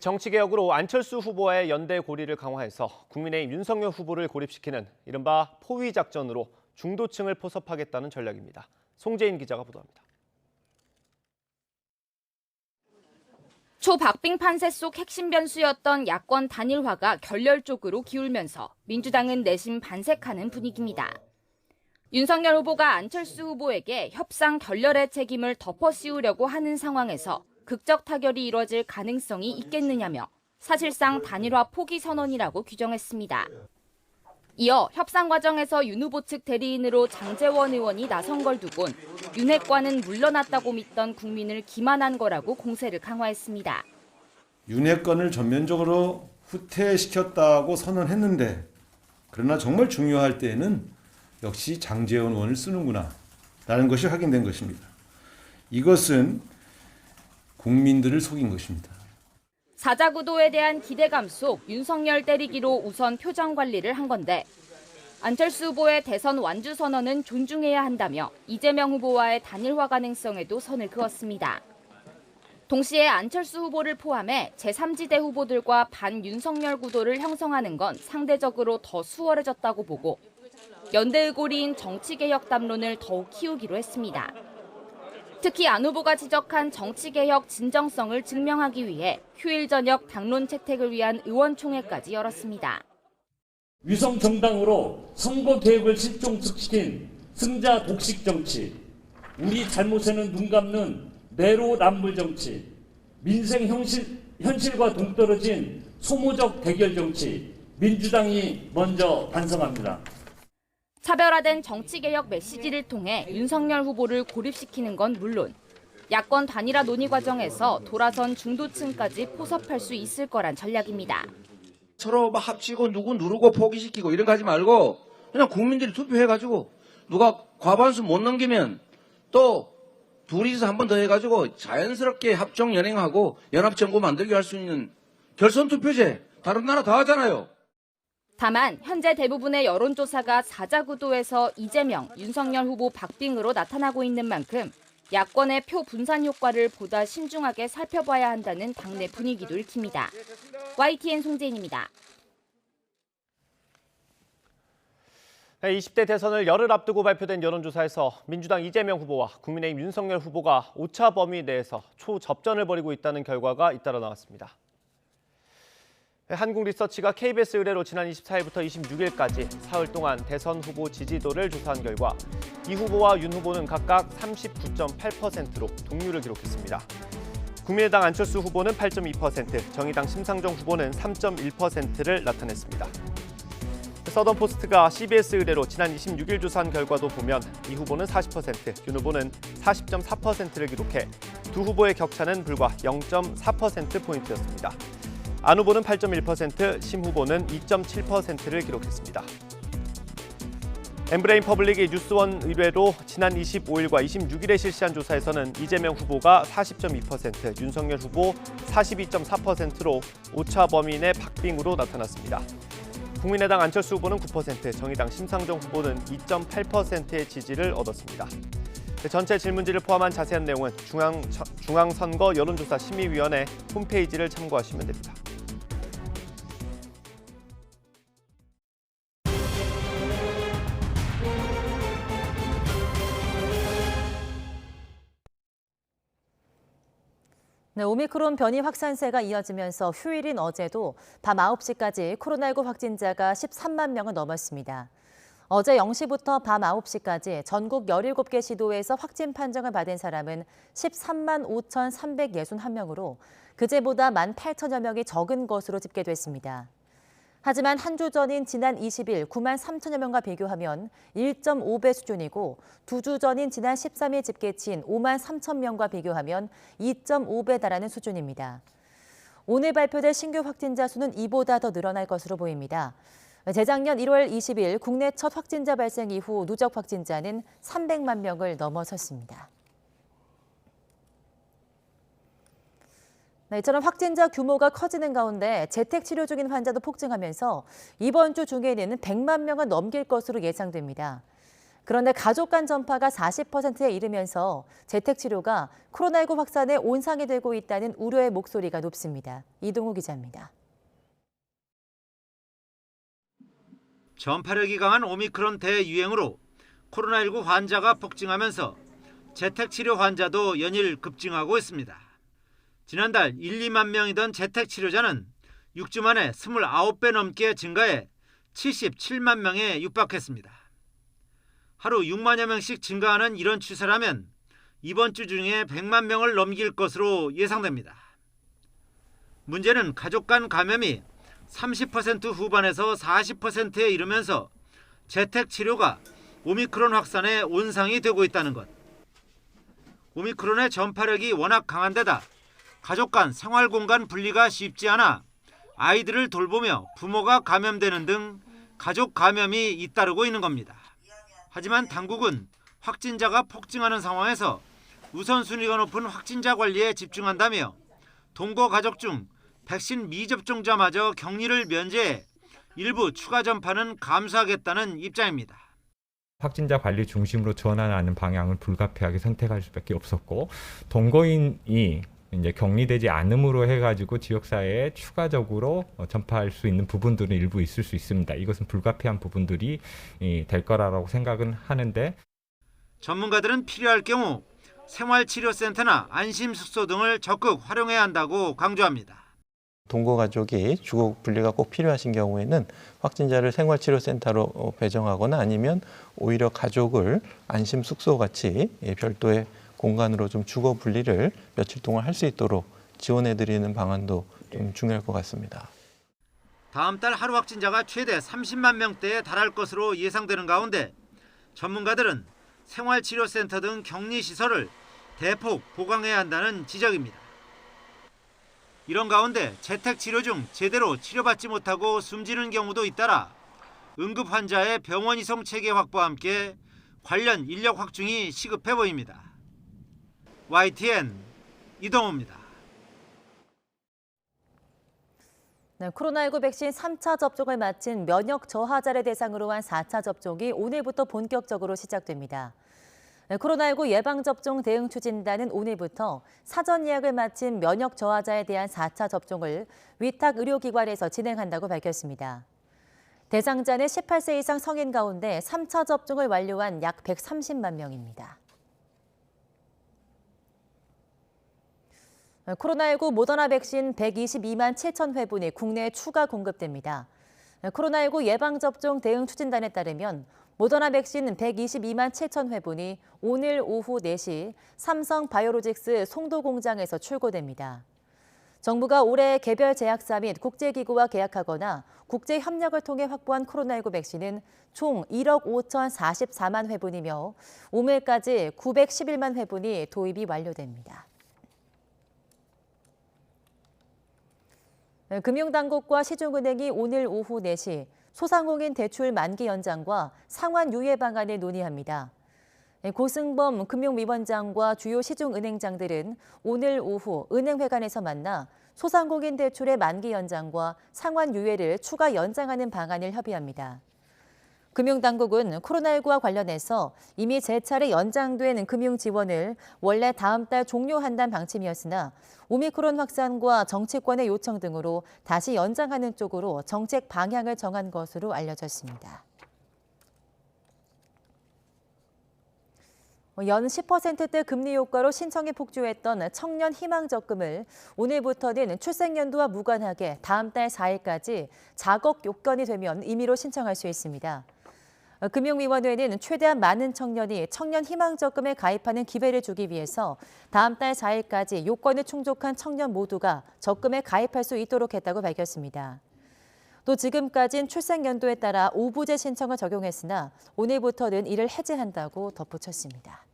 정치개혁으로 안철수 후보와의 연대 고리를 강화해서 국민의힘 윤석열 후보를 고립시키는 이른바 포위 작전으로 중도층을 포섭하겠다는 전략입니다. 송재인 기자가 보도합니다. 초박빙 판세 속 핵심 변수였던 야권 단일화가 결렬 쪽으로 기울면서 민주당은 내심 반색하는 분위기입니다. 윤석열 후보가 안철수 후보에게 협상 결렬의 책임을 덮어씌우려고 하는 상황에서 극적 타결이 이뤄질 가능성이 있겠느냐며 사실상 단일화 포기 선언이라고 규정했습니다. 이어 협상 과정에서 윤 후보 측 대리인으로 장제원 의원이 나선 걸 두곤 윤핵관은 물러났다고 믿던 국민을 기만한 거라고 공세를 강화했습니다. 윤핵관을 전면적으로 후퇴시켰다고 선언했는데 그러나 정말 중요할 때에는 역시 장제원 의원을 쓰는구나 라는 것이 확인된 것입니다. 이것은 국민들을 속인 것입니다. 사자구도에 대한 기대감 속 윤석열 때리기로 우선 표정 관리를 한 건데 안철수 후보의 대선 완주 선언은 존중해야 한다며 이재명 후보와의 단일화 가능성에도 선을 그었습니다. 동시에 안철수 후보를 포함해 제3지대 후보들과 반윤석열 구도를 형성하는 건 상대적으로 더 수월해졌다고 보고 연대의 고리인 정치개혁 담론을 더욱 키우기로 했습니다. 특히 안 후보가 지적한 정치개혁 진정성을 증명하기 위해 휴일 저녁 당론 채택을 위한 의원총회까지 열었습니다. 위성 정당으로 선거 계획을 실종시킨 승자 독식 정치, 우리 잘못에는 눈 감는 내로남불 정치, 민생 현실과 동떨어진 소모적 대결 정치, 민주당이 먼저 반성합니다. 차별화된 정치개혁 메시지를 통해 윤석열 후보를 고립시키는 건 물론 야권 단일화 논의 과정에서 돌아선 중도층까지 포섭할 수 있을 거란 전략입니다. 서로 막 합치고 누구 누르고 포기시키고 이런 거 하지 말고 그냥 국민들이 투표해가지고 누가 과반수 못 넘기면 또 둘이서 한 번 더 해가지고 자연스럽게 합종 연행하고 연합정부 만들기 할 수 있는 결선 투표제 다른 나라 다 하잖아요. 다만 현재 대부분의 여론조사가 사자구도에서 이재명, 윤석열 후보 박빙으로 나타나고 있는 만큼 야권의 표 분산 효과를 보다 신중하게 살펴봐야 한다는 당내 분위기도 읽힙니다. YTN 송재인입니다. 20대 대선을 열흘 앞두고 발표된 여론조사에서 민주당 이재명 후보와 국민의힘 윤석열 후보가 오차 범위 내에서 초접전을 벌이고 있다는 결과가 잇따라 나왔습니다. 한국리서치가 KBS 의뢰로 지난 24일부터 26일까지 사흘 동안 대선 후보 지지도를 조사한 결과 이 후보와 윤 후보는 각각 39.8%로 동률을 기록했습니다. 국민의당 안철수 후보는 8.2%, 정의당 심상정 후보는 3.1%를 나타냈습니다. 서던포스트가 CBS 의뢰로 지난 26일 조사한 결과도 보면 이 후보는 40%, 윤 후보는 40.4%를 기록해 두 후보의 격차는 불과 0.4%포인트였습니다. 안 후보는 8.1%, 심 후보는 2.7%를 기록했습니다. 엠브레인 퍼블릭이 뉴스원 의뢰로 지난 25일과 26일에 실시한 조사에서는 이재명 후보가 40.2%, 윤석열 후보 42.4%로 오차 범위 내 박빙으로 나타났습니다. 국민의당 안철수 후보는 9%, 정의당 심상정 후보는 2.8%의 지지를 얻었습니다. 전체 질문지를 포함한 자세한 내용은 중앙선거 여론조사 심의위원회 홈페이지를 참고하시면 됩니다. 네, 오미크론 변이 확산세가 이어지면서 휴일인 어제도 밤 9시까지 코로나19 확진자가 13만 명을 넘었습니다. 어제 0시부터 밤 9시까지 전국 17개 시도에서 확진 판정을 받은 사람은 13만 5,361명으로 그제보다 18,000여 명이 적은 것으로 집계됐습니다. 하지만 한 주 전인 지난 20일 9만 3천여 명과 비교하면 1.5배 수준이고 두 주 전인 지난 13일 집계치인 5만 3천 명과 비교하면 2.5배 달하는 수준입니다. 오늘 발표될 신규 확진자 수는 이보다 더 늘어날 것으로 보입니다. 재작년 1월 20일 국내 첫 확진자 발생 이후 누적 확진자는 300만 명을 넘어섰습니다. 이처럼 확진자 규모가 커지는 가운데 재택 치료 중인 환자도 폭증하면서 이번 주 중에는 100만 명을 넘길 것으로 예상됩니다. 그런데 가족 간 전파가 40%에 이르면서 재택 치료가 코로나19 확산의 온상이 되고 있다는 우려의 목소리가 높습니다. 이동우 기자입니다. 전파력이 강한 오미크론 대유행으로 코로나19 환자가 폭증하면서 재택치료 환자도 연일 급증하고 있습니다. 지난달 1, 2만 명이던 재택치료자는 6주 만에 29배 넘게 증가해 77만 명에 육박했습니다. 하루 6만여 명씩 증가하는 이런 추세라면 이번 주 중에 100만 명을 넘길 것으로 예상됩니다. 문제는 가족 간 감염이 30% 후반에서 40%에 이르면서 재택치료가 오미크론 확산의 온상이 되고 있다는 것. 오미크론의 전파력이 워낙 강한 데다 가족 간 생활 공간 분리가 쉽지 않아 아이들을 돌보며 부모가 감염되는 등 가족 감염이 잇따르고 있는 겁니다. 하지만 당국은 확진자가 폭증하는 상황에서 우선순위가 높은 확진자 관리에 집중한다며 동거 가족 중 백신 미접종자마저 격리를 면제해 일부 추가 전파는 감수하겠다는 입장입니다. 확진자 관리 중심으로 전환하는 방향을 불가피하게 선택할 수밖에 없었고, 동거인이 이제 격리되지 않음으로 해가지고 지역사회에 추가적으로 전파할 수 있는 부분들은 일부 있을 수 있습니다. 이것은 불가피한 부분들이 될 거라고 생각은 하는데, 전문가들은 필요할 경우 생활치료센터나 안심숙소 등을 적극 활용해야 한다고 강조합니다. 동거 가족이 주거 분리가 꼭 필요하신 경우에는 확진자를 생활치료센터로 배정하거나 아니면 오히려 가족을 안심숙소 같이 별도의 공간으로 좀 주거 분리를 며칠 동안 할 수 있도록 지원해드리는 방안도 좀 중요할 것 같습니다. 다음 달 하루 확진자가 최대 30만 명대에 달할 것으로 예상되는 가운데 전문가들은 생활치료센터 등 격리시설을 대폭 보강해야 한다는 지적입니다. 이런 가운데 재택치료 중 제대로 치료받지 못하고 숨지는 경우도 잇따라 응급 환자의 병원 이송 체계 확보와 함께 관련 인력 확충이 시급해 보입니다. YTN 이동호입니다. 네, 코로나19 백신 3차 접종을 마친 면역 저하자를 대상으로 한 4차 접종이 오늘부터 본격적으로 시작됩니다. 코로나19 예방접종 대응 추진단은 오늘부터 사전 예약을 마친 면역 저하자에 대한 4차 접종을 위탁 의료기관에서 진행한다고 밝혔습니다. 대상자는 18세 이상 성인 가운데 3차 접종을 완료한 약 130만 명입니다. 코로나19 모더나 백신 122만 7천 회분이 국내에 추가 공급됩니다. 코로나19 예방접종 대응 추진단에 따르면 모더나 백신 122만 7천 회분이 오늘 오후 4시 삼성 바이오로직스 송도 공장에서 출고됩니다. 정부가 올해 개별 제약사 및 국제기구와 계약하거나 국제협력을 통해 확보한 코로나19 백신은 총 1억 5,044만 회분이며 오늘까지 911만 회분이 도입이 완료됩니다. 금융당국과 시중은행이 오늘 오후 4시 소상공인 대출 만기 연장과 상환 유예 방안을 논의합니다. 고승범 금융위원장과 주요 시중은행장들은 오늘 오후 은행회관에서 만나 소상공인 대출의 만기 연장과 상환 유예를 추가 연장하는 방안을 협의합니다. 금융당국은 코로나19와 관련해서 이미 재차례 연장된 금융 지원을 원래 다음 달 종료한다는 방침이었으나 오미크론 확산과 정치권의 요청 등으로 다시 연장하는 쪽으로 정책 방향을 정한 것으로 알려졌습니다. 연 10%대 금리 효과로 신청이 폭주했던 청년 희망적금을 오늘부터는 출생연도와 무관하게 다음 달 4일까지 자격 요건이 되면 임의로 신청할 수 있습니다. 금융위원회는 최대한 많은 청년이 청년 희망적금에 가입하는 기회를 주기 위해서 다음 달 4일까지 요건이 충족한 청년 모두가 적금에 가입할 수 있도록 했다고 밝혔습니다. 또 지금까지는 출생연도에 따라 5부제 신청을 적용했으나 오늘부터는 이를 해제한다고 덧붙였습니다.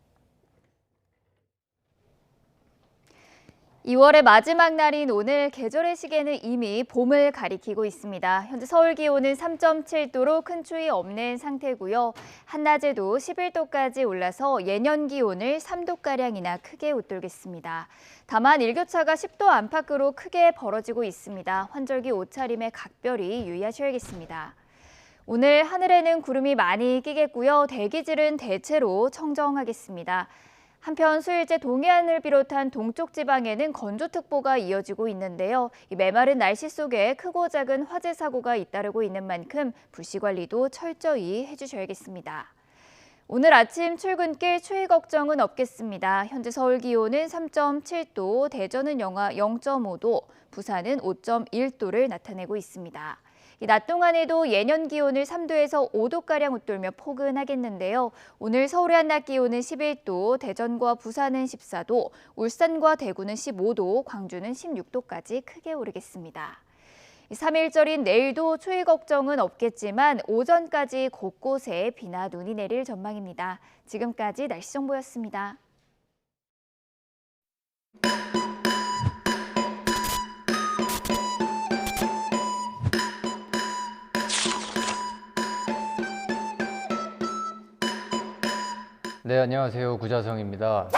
2월의 마지막 날인 오늘 계절의 시계는 이미 봄을 가리키고 있습니다. 현재 서울 기온은 3.7도로 큰 추위 없는 상태고요. 한낮에도 11도까지 올라서 예년 기온을 3도가량이나 크게 웃돌겠습니다. 다만 일교차가 10도 안팎으로 크게 벌어지고 있습니다. 환절기 옷차림에 각별히 유의하셔야겠습니다. 오늘 하늘에는 구름이 많이 끼겠고요. 대기질은 대체로 청정하겠습니다. 한편 수일째 동해안을 비롯한 동쪽 지방에는 건조특보가 이어지고 있는데요. 이 메마른 날씨 속에 크고 작은 화재 사고가 잇따르고 있는 만큼 불씨 관리도 철저히 해주셔야겠습니다. 오늘 아침 출근길 추위 걱정은 없겠습니다. 현재 서울 기온은 3.7도, 대전은 영하 0.5도, 부산은 5.1도를 나타내고 있습니다. 낮 동안에도 예년 기온을 3도에서 5도가량 웃돌며 포근하겠는데요. 오늘 서울의 한낮 기온은 11도, 대전과 부산은 14도, 울산과 대구는 15도, 광주는 16도까지 크게 오르겠습니다. 3일절인 내일도 추위 걱정은 없겠지만 오전까지 곳곳에 비나 눈이 내릴 전망입니다. 지금까지 날씨 정보였습니다. 네, 안녕하세요. 구자성입니다.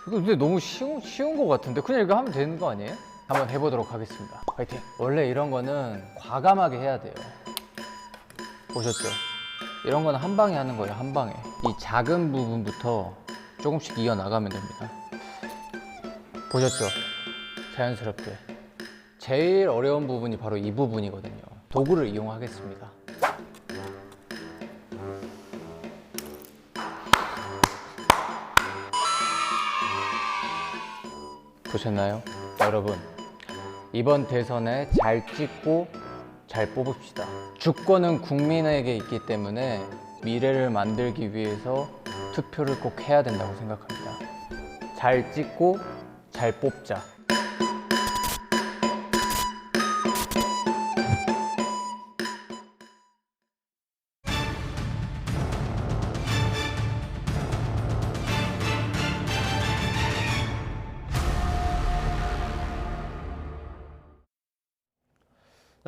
이거 근데 너무 쉬운 거 같은데 그냥 이렇게 하면 되는 거 아니에요? 한번 해보도록 하겠습니다. 파이팅! 원래 이런 거는 과감하게 해야 돼요. 보셨죠? 이런 거는 한 방에 하는 거예요, 한 방에. 이 작은 부분부터 조금씩 이어나가면 됩니다. 보셨죠? 자연스럽게. 제일 어려운 부분이 바로 이 부분이거든요. 도구를 이용하겠습니다. 보셨나요? 여러분, 이번 대선에 잘 찍고 잘 뽑읍시다. 주권은 국민에게 있기 때문에 미래를 만들기 위해서 투표를 꼭 해야 된다고 생각합니다. 잘 찍고 잘 뽑자.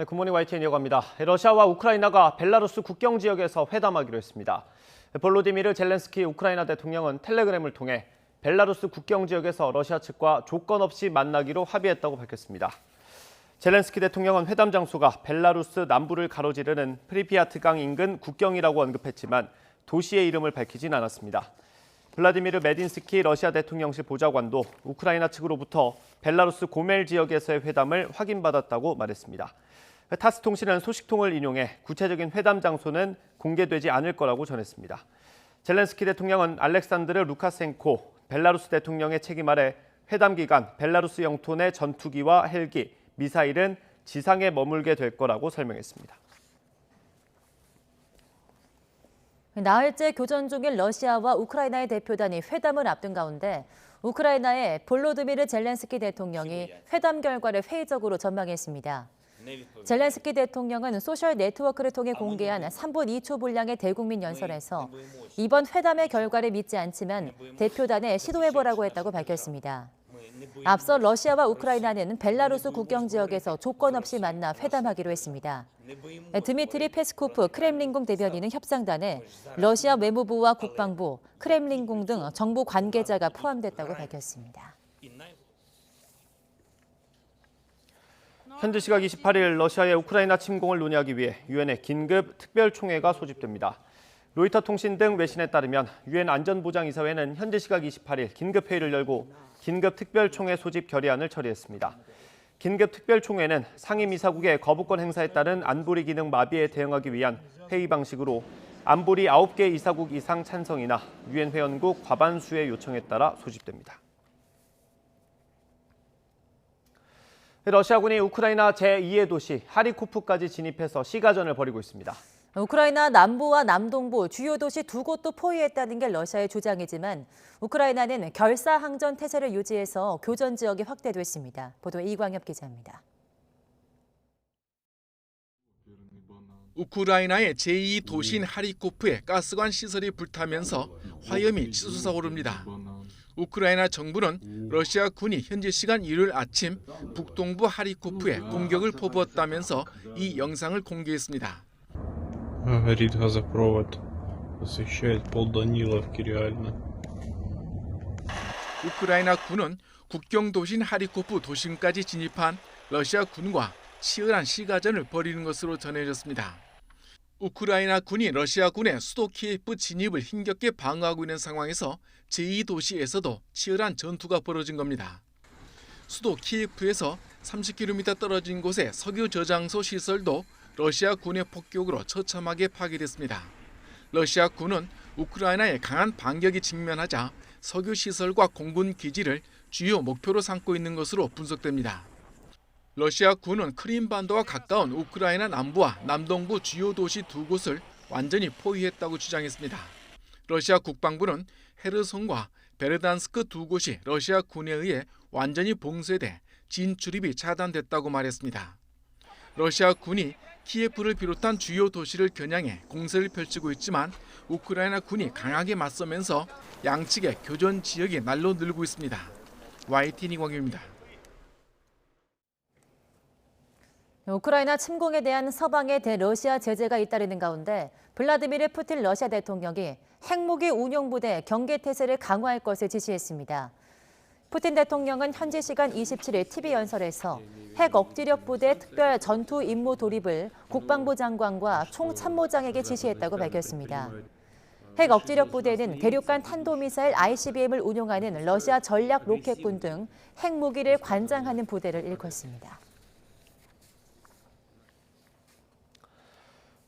네, 굿모닝 YTN 이어갑니다. 러시아와 우크라이나가 벨라루스 국경 지역에서 회담하기로 했습니다. 볼로디미르 젤렌스키 우크라이나 대통령은 텔레그램을 통해 벨라루스 국경 지역에서 러시아 측과 조건 없이 만나기로 합의했다고 밝혔습니다. 젤렌스키 대통령은 회담 장소가 벨라루스 남부를 가로지르는 프리피아트강 인근 국경이라고 언급했지만 도시의 이름을 밝히진 않았습니다. 블라디미르 메딘스키 러시아 대통령실 보좌관도 우크라이나 측으로부터 벨라루스 고멜 지역에서의 회담을 확인받았다고 말했습니다. 타스 통신은 소식통을 인용해 구체적인 회담 장소는 공개되지 않을 거라고 전했습니다. 젤렌스키 대통령은 알렉산드르 루카센코 벨라루스 대통령의 책임 아래 회담 기간 벨라루스 영토 내 전투기와 헬기, 미사일은 지상에 머물게 될 거라고 설명했습니다. 나흘째 교전 중인 러시아와 우크라이나의 대표단이 회담을 앞둔 가운데 우크라이나의 볼로디미르 젤렌스키 대통령이 회담 결과를 회의적으로 전망했습니다. 젤렌스키 대통령은 소셜 네트워크를 통해 공개한 3분 2초 분량의 대국민 연설에서 이번 회담의 결과를 믿지 않지만 대표단에 시도해보라고 했다고 밝혔습니다. 앞서 러시아와 우크라이나는 벨라루스 국경 지역에서 조건 없이 만나 회담하기로 했습니다. 드미트리 페스코프 크렘린궁 대변인은 협상단에 러시아 외무부와 국방부, 크렘린궁 등 정부 관계자가 포함됐다고 밝혔습니다. 현지 시각 28일 러시아의 우크라이나 침공을 논의하기 위해 유엔의 긴급 특별총회가 소집됩니다. 로이터 통신 등 외신에 따르면 유엔 안전보장이사회는 현지 시각 28일 긴급회의를 열고 긴급 특별총회 소집 결의안을 처리했습니다. 긴급 특별총회는 상임이사국의 거부권 행사에 따른 안보리 기능 마비에 대응하기 위한 회의 방식으로 안보리 9개 이사국 이상 찬성이나 유엔 회원국 과반수의 요청에 따라 소집됩니다. 러시아군이 우크라이나 제2의 도시 하리코프까지 진입해서 시가전을 벌이고 있습니다. 우크라이나 남부와 남동부 주요 도시 두 곳도 포위했다는 게 러시아의 주장이지만 우크라이나는 결사항전 태세를 유지해서 교전 지역이 확대됐습니다. 보도 이광엽 기자입니다. 우크라이나의 제2 도시인 하리코프의 가스관 시설이 불타면서 화염이 치솟아 오릅니다. 우크라이나 정부는 러시아 군이 현지 시간 일요일 아침 북동부 하리코프에 공격을 퍼부었다면서 이 영상을 공개했습니다. Горит газопровод, освещает полданиловки реально. 우크라이나 군은 국경 도시인 하리코프 도심까지 진입한 러시아 군과 치열한 시가전을 벌이는 것으로 전해졌습니다. 우크라이나 군이 러시아 군의 수도 키예프 진입을 힘겹게 방어하고 있는 상황에서 제2도시에서도 치열한 전투가 벌어진 겁니다. 수도 키예프에서 30km 떨어진 곳의 석유 저장소 시설도 러시아 군의 폭격으로 처참하게 파괴됐습니다. 러시아 군은 우크라이나의 강한 반격이 직면하자 석유 시설과 공군 기지를 주요 목표로 삼고 있는 것으로 분석됩니다. 러시아 군은 크림반도와 가까운 우크라이나 남부와 남동부 주요 도시 두 곳을 완전히 포위했다고 주장했습니다. 러시아 국방부는 헤르손과 베르단스크 두 곳이 러시아 군에 의해 완전히 봉쇄돼 진출입이 차단됐다고 말했습니다. 러시아 군이 키예프를 비롯한 주요 도시를 겨냥해 공세를 펼치고 있지만 우크라이나 군이 강하게 맞서면서 양측의 교전 지역이 날로 늘고 있습니다. YTN 이광규입니다. 우크라이나 침공에 대한 서방의 대러시아 제재가 잇따르는 가운데 블라디미르 푸틴 러시아 대통령이 핵무기 운용부대 경계 태세를 강화할 것을 지시했습니다. 푸틴 대통령은 현지 시간 27일 TV 연설에서 핵 억지력 부대 특별 전투 임무 돌입을 국방부 장관과 총참모장에게 지시했다고 밝혔습니다. 핵 억지력 부대는 대륙간 탄도미사일 ICBM을 운용하는 러시아 전략 로켓군 등 핵무기를 관장하는 부대를 일컫습니다.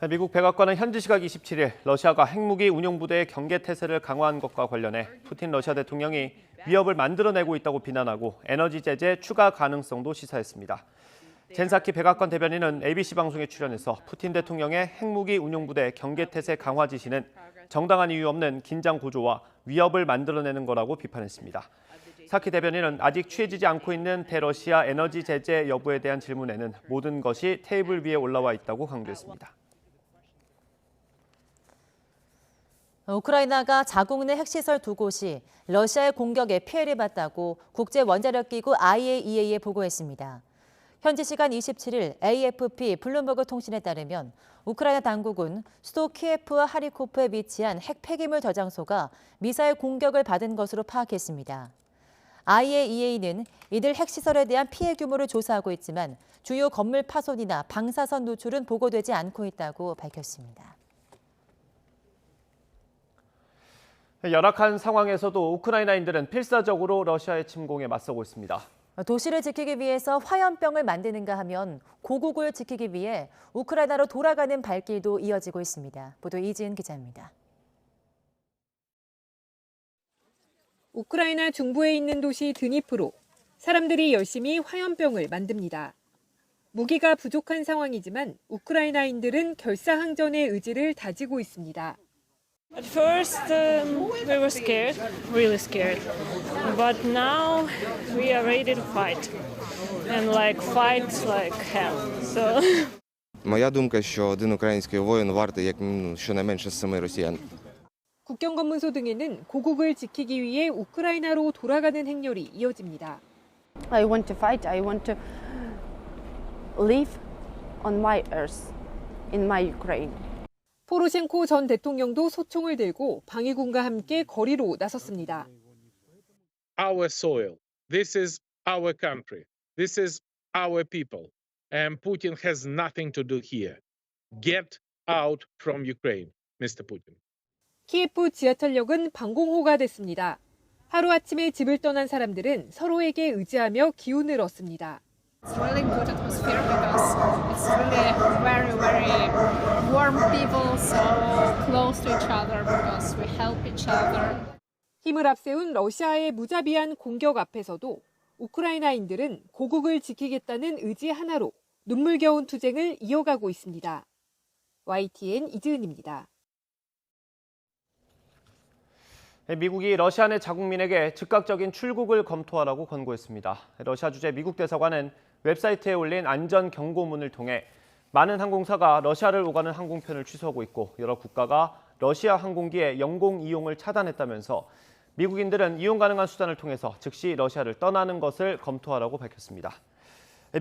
미국 백악관은 현지 시각 27일 러시아가 핵무기 운용부대의 경계태세를 강화한 것과 관련해 푸틴 러시아 대통령이 위협을 만들어내고 있다고 비난하고 에너지 제재 추가 가능성도 시사했습니다. 젠사키 백악관 대변인은 ABC 방송에 출연해서 푸틴 대통령의 핵무기 운용부대 경계태세 강화 지시는 정당한 이유 없는 긴장 고조와 위협을 만들어내는 거라고 비판했습니다. 사키 대변인은 아직 취해지지 않고 있는 대러시아 에너지 제재 여부에 대한 질문에는 모든 것이 테이블 위에 올라와 있다고 강조했습니다. 우크라이나가 자국 내 핵시설 2곳이 러시아의 공격에 피해를 봤다고 국제원자력기구 IAEA에 보고했습니다. 현지 시간 27일 AFP 블룸버그 통신에 따르면 우크라이나 당국은 수도 키예프와 하리코프에 위치한 핵 폐기물 저장소가 미사일 공격을 받은 것으로 파악했습니다. IAEA는 이들 핵시설에 대한 피해 규모를 조사하고 있지만 주요 건물 파손이나 방사선 누출은 보고되지 않고 있다고 밝혔습니다. 열악한 상황에서도 우크라이나인들은 필사적으로 러시아의 침공에 맞서고 있습니다. 도시를 지키기 위해서 화염병을 만드는가 하면 고국을 지키기 위해 우크라이나로 돌아가는 발길도 이어지고 있습니다. 보도 이지은 기자입니다. 우크라이나 중부에 있는 도시 드니프로 사람들이 열심히 화염병을 만듭니다. 무기가 부족한 상황이지만 우크라이나인들은 결사항전의 의지를 다지고 있습니다. At first, we were scared, really scared. But now we are ready to fight. And fight like hell. So... Моя думка, що один український воїн вартий як щонайменше 7 росіян. 국경 검문소 등에는 고국을 지키기 위해 우크라이나로 돌아가는 행렬이 이어집니다. I want to fight. I want to live on my earth, in my Ukraine. 포로셴코 전 대통령도 소총을 들고 방위군과 함께 거리로 나섰습니다. Our soil. This is our country. This is our people. And Putin has nothing to do here. Get out from Ukraine, Mr. Putin. 키예프 지하철역은 방공호가 됐습니다. 하루아침에 집을 떠난 사람들은 서로에게 의지하며 기운을 얻습니다. It's really good atmosphere because it's really very, very warm people, so close to each other because we help each other. 힘을 앞세운 러시아의 무자비한 공격 앞에서도 우크라이나인들은 고국을 지키겠다는 의지 하나로 눈물겨운 투쟁을 이어가고 있습니다. YTN 이지은입니다. 미국이 러시아 내 자국민에게 즉각적인 출국을 검토하라고 권고했습니다. 러시아 주재 미국 대사관은 웹사이트에 올린 안전 경고문을 통해 많은 항공사가 러시아를 오가는 항공편을 취소하고 있고 여러 국가가 러시아 항공기의 영공 이용을 차단했다면서 미국인들은 이용 가능한 수단을 통해서 즉시 러시아를 떠나는 것을 검토하라고 밝혔습니다.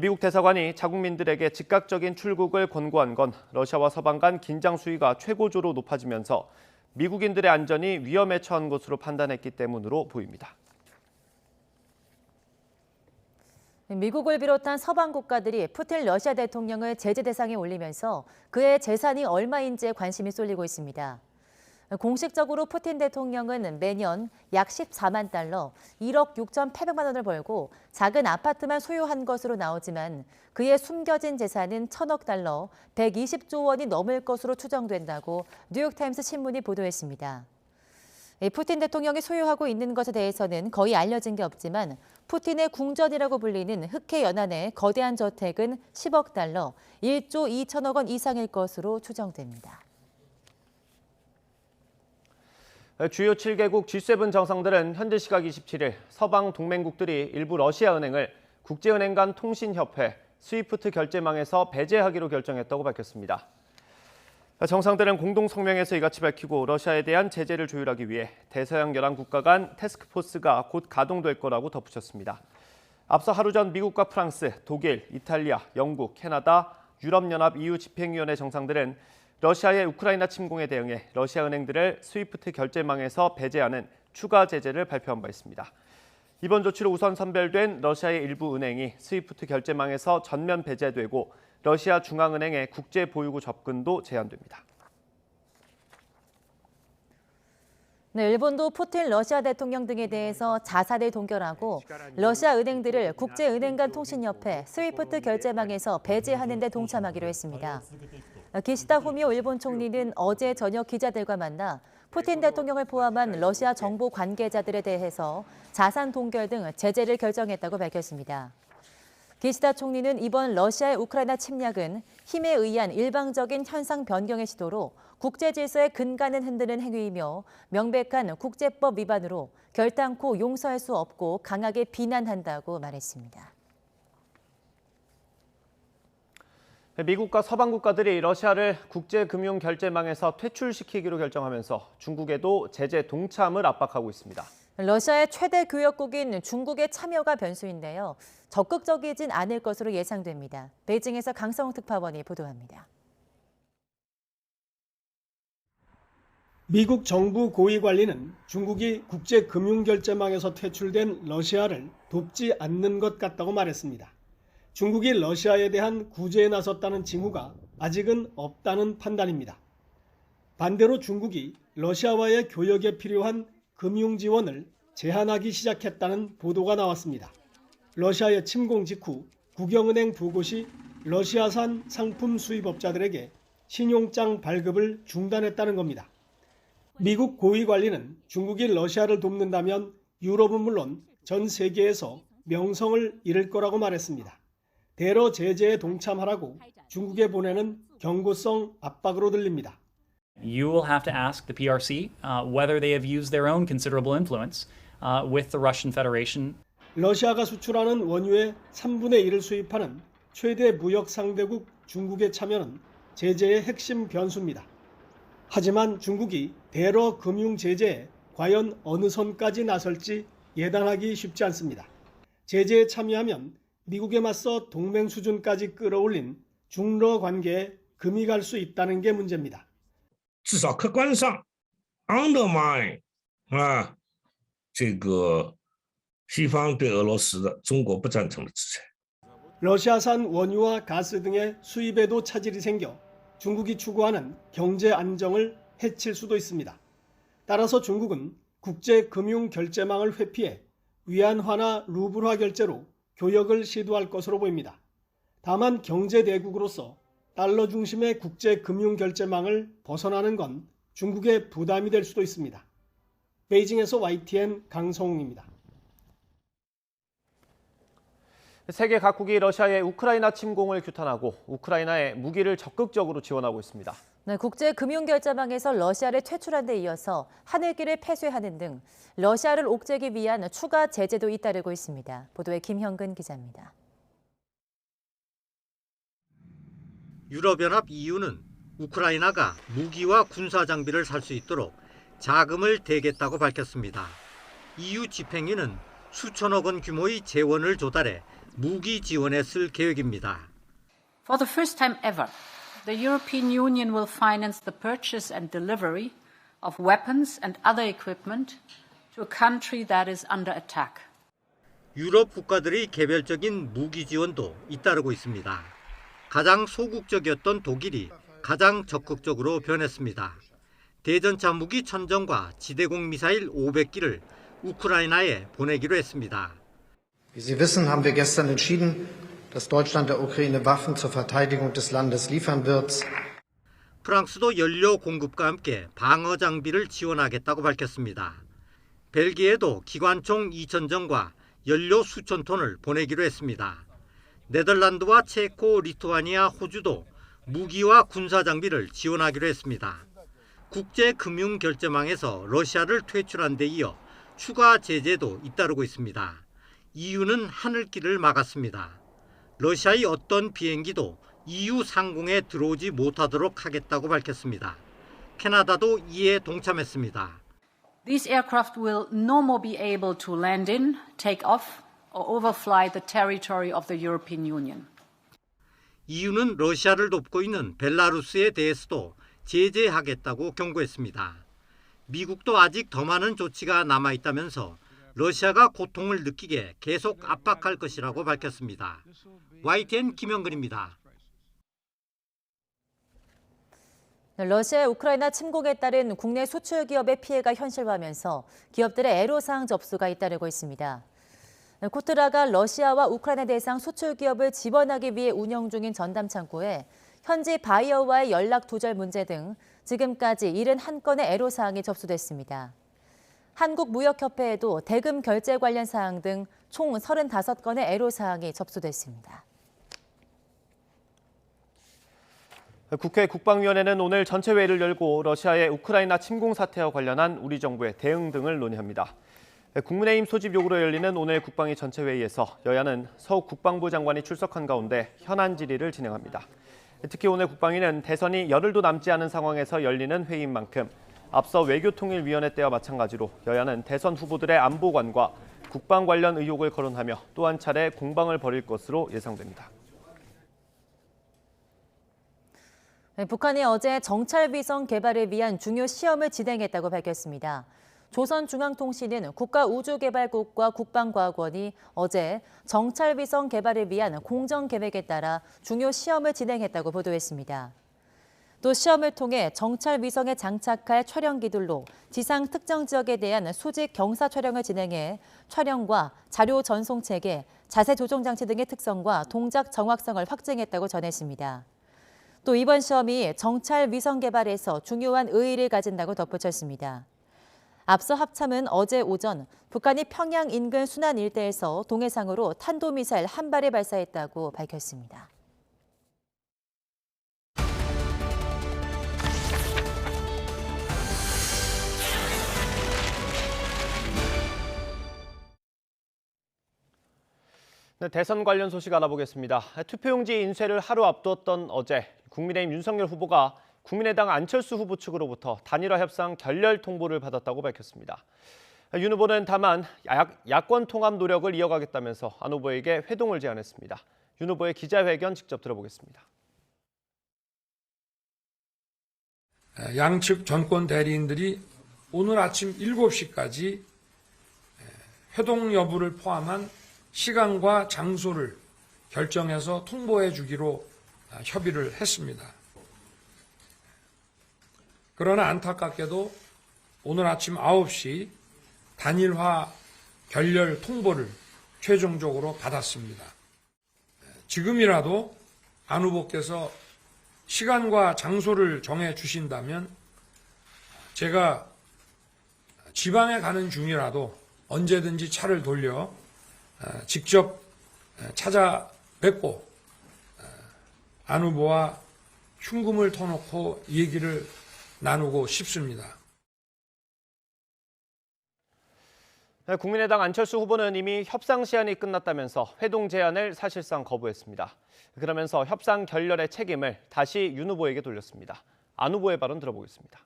미국 대사관이 자국민들에게 즉각적인 출국을 권고한 건 러시아와 서방 간 긴장 수위가 최고조로 높아지면서 미국인들의 안전이 위험에 처한 것으로 판단했기 때문으로 보입니다. 미국을 비롯한 서방 국가들이 푸틴 러시아 대통령을 제재 대상에 올리면서 그의 재산이 얼마인지에 관심이 쏠리고 있습니다. 공식적으로 푸틴 대통령은 매년 약 14만 달러, 1억 6,800만 원을 벌고 작은 아파트만 소유한 것으로 나오지만 그의 숨겨진 재산은 1,000억 달러, 120조 원이 넘을 것으로 추정된다고 뉴욕타임스 신문이 보도했습니다. 푸틴 대통령이 소유하고 있는 것에 대해서는 거의 알려진 게 없지만 푸틴의 궁전이라고 불리는 흑해 연안의 거대한 저택은 10억 달러, 1조 2천억 원 이상일 것으로 추정됩니다. 주요 7개국 G7 정상들은 현지 시각 27일 서방 동맹국들이 일부 러시아 은행을 국제은행 간 통신협회 스위프트 결제망에서 배제하기로 결정했다고 밝혔습니다. 정상들은 공동 성명에서 이같이 밝히고 러시아에 대한 제재를 조율하기 위해 대서양 연안 국가 간 태스크포스가 곧 가동될 거라고 덧붙였습니다. 앞서 하루 전 미국과 프랑스, 독일, 이탈리아, 영국, 캐나다, 유럽연합 EU 집행위원회 정상들은 러시아의 우크라이나 침공에 대응해 러시아 은행들을 스위프트 결제망에서 배제하는 추가 제재를 발표한 바 있습니다. 이번 조치로 우선 선별된 러시아의 일부 은행이 스위프트 결제망에서 전면 배제되고 러시아 중앙은행의 국제 보유고 접근도 제한됩니다. 네, 일본도 푸틴 러시아 대통령 등에 대해서 자산을 동결하고 러시아 은행들을 국제은행 간 통신협회 스위프트 결제망에서 배제하는 데 동참하기로 했습니다. 기시다 후미오 일본 총리는 어제 저녁 기자들과 만나 푸틴 대통령을 포함한 러시아 정보 관계자들에 대해서 자산 동결 등 제재를 결정했다고 밝혔습니다. 기시다 총리는 이번 러시아의 우크라이나 침략은 힘에 의한 일방적인 현상 변경의 시도로 국제 질서의 근간을 흔드는 행위이며 명백한 국제법 위반으로 결단코 용서할 수 없고 강하게 비난한다고 말했습니다. 미국과 서방 국가들이 러시아를 국제금융결제망에서 퇴출시키기로 결정하면서 중국에도 제재 동참을 압박하고 있습니다. 러시아의 최대 교역국인 중국의 참여가 변수인데요. 적극적이진 않을 것으로 예상됩니다. 베이징에서 강성욱 특파원이 보도합니다. 미국 정부 고위 관리는 중국이 국제금융결제망에서 퇴출된 러시아를 돕지 않는 것 같다고 말했습니다. 중국이 러시아에 대한 구제에 나섰다는 징후가 아직은 없다는 판단입니다. 반대로 중국이 러시아와의 교역에 필요한 금융 지원을 제한하기 시작했다는 보도가 나왔습니다. 러시아의 침공 직후 국영은행 두 곳이 러시아산 상품 수입업자들에게 신용장 발급을 중단했다는 겁니다. 미국 고위 관리는 중국이 러시아를 돕는다면 유럽은 물론 전 세계에서 명성을 잃을 거라고 말했습니다. 대러 제재에 동참하라고 중국에 보내는 경고성 압박으로 들립니다. You will have to ask the PRC whether they have used their own considerable influence with the Russian Federation. 러시아가 수출하는 원유의 3분의 1을 수입하는 최대 무역 상대국 중국의 참여는 제재의 핵심 변수입니다. 하지만 중국이 대러 금융 제재에 과연 어느 선까지 나설지 예단하기 쉽지 않습니다. 제재에 참여하면 미국에 맞서 동맹 수준까지 끌어올린 중러 관계에 금이 갈 수 있다는 게 문제입니다. 至少客观上 undermine 这个西方对俄罗斯的中国不赞成的制裁。 러시아산 원유와 가스 등의 수입에도 차질이 생겨 중국이 추구하는 경제 안정을 해칠 수도 있습니다. 따라서 중국은 국제금융결제망을 회피해 위안화나 루블화 결제로 교역을 시도할 것으로 보입니다. 다만 경제대국으로서 달러 중심의 국제금융결제망을 벗어나는 건 중국의 부담이 될 수도 있습니다. 베이징에서 YTN 강성웅입니다. 세계 각국이 러시아의 우크라이나 침공을 규탄하고 우크라이나에 무기를 적극적으로 지원하고 있습니다. 네, 국제금융결제망에서 러시아를 퇴출한 데 이어서 하늘길을 폐쇄하는 등 러시아를 옥죄기 위한 추가 제재도 잇따르고 있습니다. 보도에 김형근 기자입니다. 유럽연합 EU는 우크라이나가 무기와 군사 장비를 살 수 있도록 자금을 대겠다고 밝혔습니다. EU 집행위는 수천억 원 규모의 재원을 조달해 무기 지원에 쓸 계획입니다. For the first time ever, the European Union will finance the purchase and delivery of weapons and other equipment to a country that is under attack. 유럽 국가들의 개별적인 무기 지원도 잇따르고 있습니다. 가장 소극적이었던 독일이 가장 적극적으로 변했습니다. 대전차 무기 1000정과 지대공 미사일 500기를 우크라이나에 보내기로 했습니다. Wie Sie wissen, haben wir gestern entschieden, dass Deutschland der Ukraine Waffen zur Verteidigung des Landes liefern wird. 프랑스도 연료 공급과 함께 방어 장비를 지원하겠다고 밝혔습니다. 벨기에도 기관총 2000정과 연료 수천 톤을 보내기로 했습니다. 네덜란드와 체코, 리투아니아, 호주도 무기와 군사 장비를 지원하기로 했습니다. 국제금융결제망에서 러시아를 퇴출한 데 이어 추가 제재도 잇따르고 있습니다. EU는 하늘길을 막았습니다. 러시아의 어떤 비행기도 EU 상공에 들어오지 못하도록 하겠다고 밝혔습니다. 캐나다도 이에 동참했습니다. These aircraft will no more be able to land in, take off, or overfly the territory of the European Union. EU는 러시아를 돕고 있는 벨라루스에 대해서도 제재하겠다고 경고했습니다. 미국도 아직 더 많은 조치가 남아있다면서 러시아가 고통을 느끼게 계속 압박할 것이라고 밝혔습니다. YTN 김영근입니다. 러시아의 우크라이나 침공에 따른 국내 수출 기업의 피해가 현실화하면서 기업들의 애로사항 접수가 잇따르고 있습니다. 코트라가 러시아와 우크라이나 대상 수출 기업을 지원하기 위해 운영 중인 전담 창고에 현지 바이어와의 연락 두절 문제 등 지금까지 71건의 애로사항이 접수됐습니다. 한국무역협회에도 대금 결제 관련 사항 등 총 35건의 애로사항이 접수됐습니다. 국회 국방위원회는 오늘 전체 회의를 열고 러시아의 우크라이나 침공 사태와 관련한 우리 정부의 대응 등을 논의합니다. 국민의힘 소집 요구로 열리는 오늘 국방위 전체 회의에서 여야는 서욱 국방부 장관이 출석한 가운데 현안 질의를 진행합니다. 특히 오늘 국방위는 대선이 열흘도 남지 않은 상황에서 열리는 회의인 만큼 앞서 외교통일위원회 때와 마찬가지로 여야는 대선 후보들의 안보관과 국방 관련 의혹을 거론하며 또 한 차례 공방을 벌일 것으로 예상됩니다. 북한이 어제 정찰위성 개발을 위한 중요 시험을 진행했다고 밝혔습니다. 조선중앙통신은 국가우주개발국과 국방과학원이 어제 정찰위성 개발을 위한 공정계획에 따라 중요 시험을 진행했다고 보도했습니다. 또 시험을 통해 정찰위성에 장착할 촬영기들로 지상 특정 지역에 대한 수직 경사 촬영을 진행해 촬영과 자료 전송체계, 자세 조정 장치 등의 특성과 동작 정확성을 확증했다고 전했습니다. 또 이번 시험이 정찰 위성 개발에서 중요한 의의를 가진다고 덧붙였습니다. 앞서 합참은 어제 오전 북한이 평양 인근 순안 일대에서 동해상으로 탄도미사일 한 발을 발사했다고 밝혔습니다. 네, 대선 관련 소식 알아보겠습니다. 투표용지 인쇄를 하루 앞두었던 어제 국민의힘 윤석열 후보가 국민의당 안철수 후보 측으로부터 단일화 협상 결렬 통보를 받았다고 밝혔습니다. 윤 후보는 다만 야권 통합 노력을 이어가겠다면서 안 후보에게 회동을 제안했습니다. 윤 후보의 기자회견 직접 들어보겠습니다. 양측 전권 대리인들이 오늘 아침 7시까지 회동 여부를 포함한 시간과 장소를 결정해서 통보해 주기로 협의를 했습니다. 그러나 안타깝게도 오늘 아침 9시 단일화 결렬 통보를 최종적으로 받았습니다. 지금이라도 안 후보께서 시간과 장소를 정해 주신다면 제가 지방에 가는 중이라도 언제든지 차를 돌려 직접 찾아뵙고 안 후보와 흉금을 터놓고 얘기를 나누고 싶습니다. 국민의당 안철수 후보는 이미 협상 시한이 끝났다면서 회동 제안을 사실상 거부했습니다. 그러면서 협상 결렬의 책임을 다시 윤 후보에게 돌렸습니다. 안 후보의 발언 들어보겠습니다.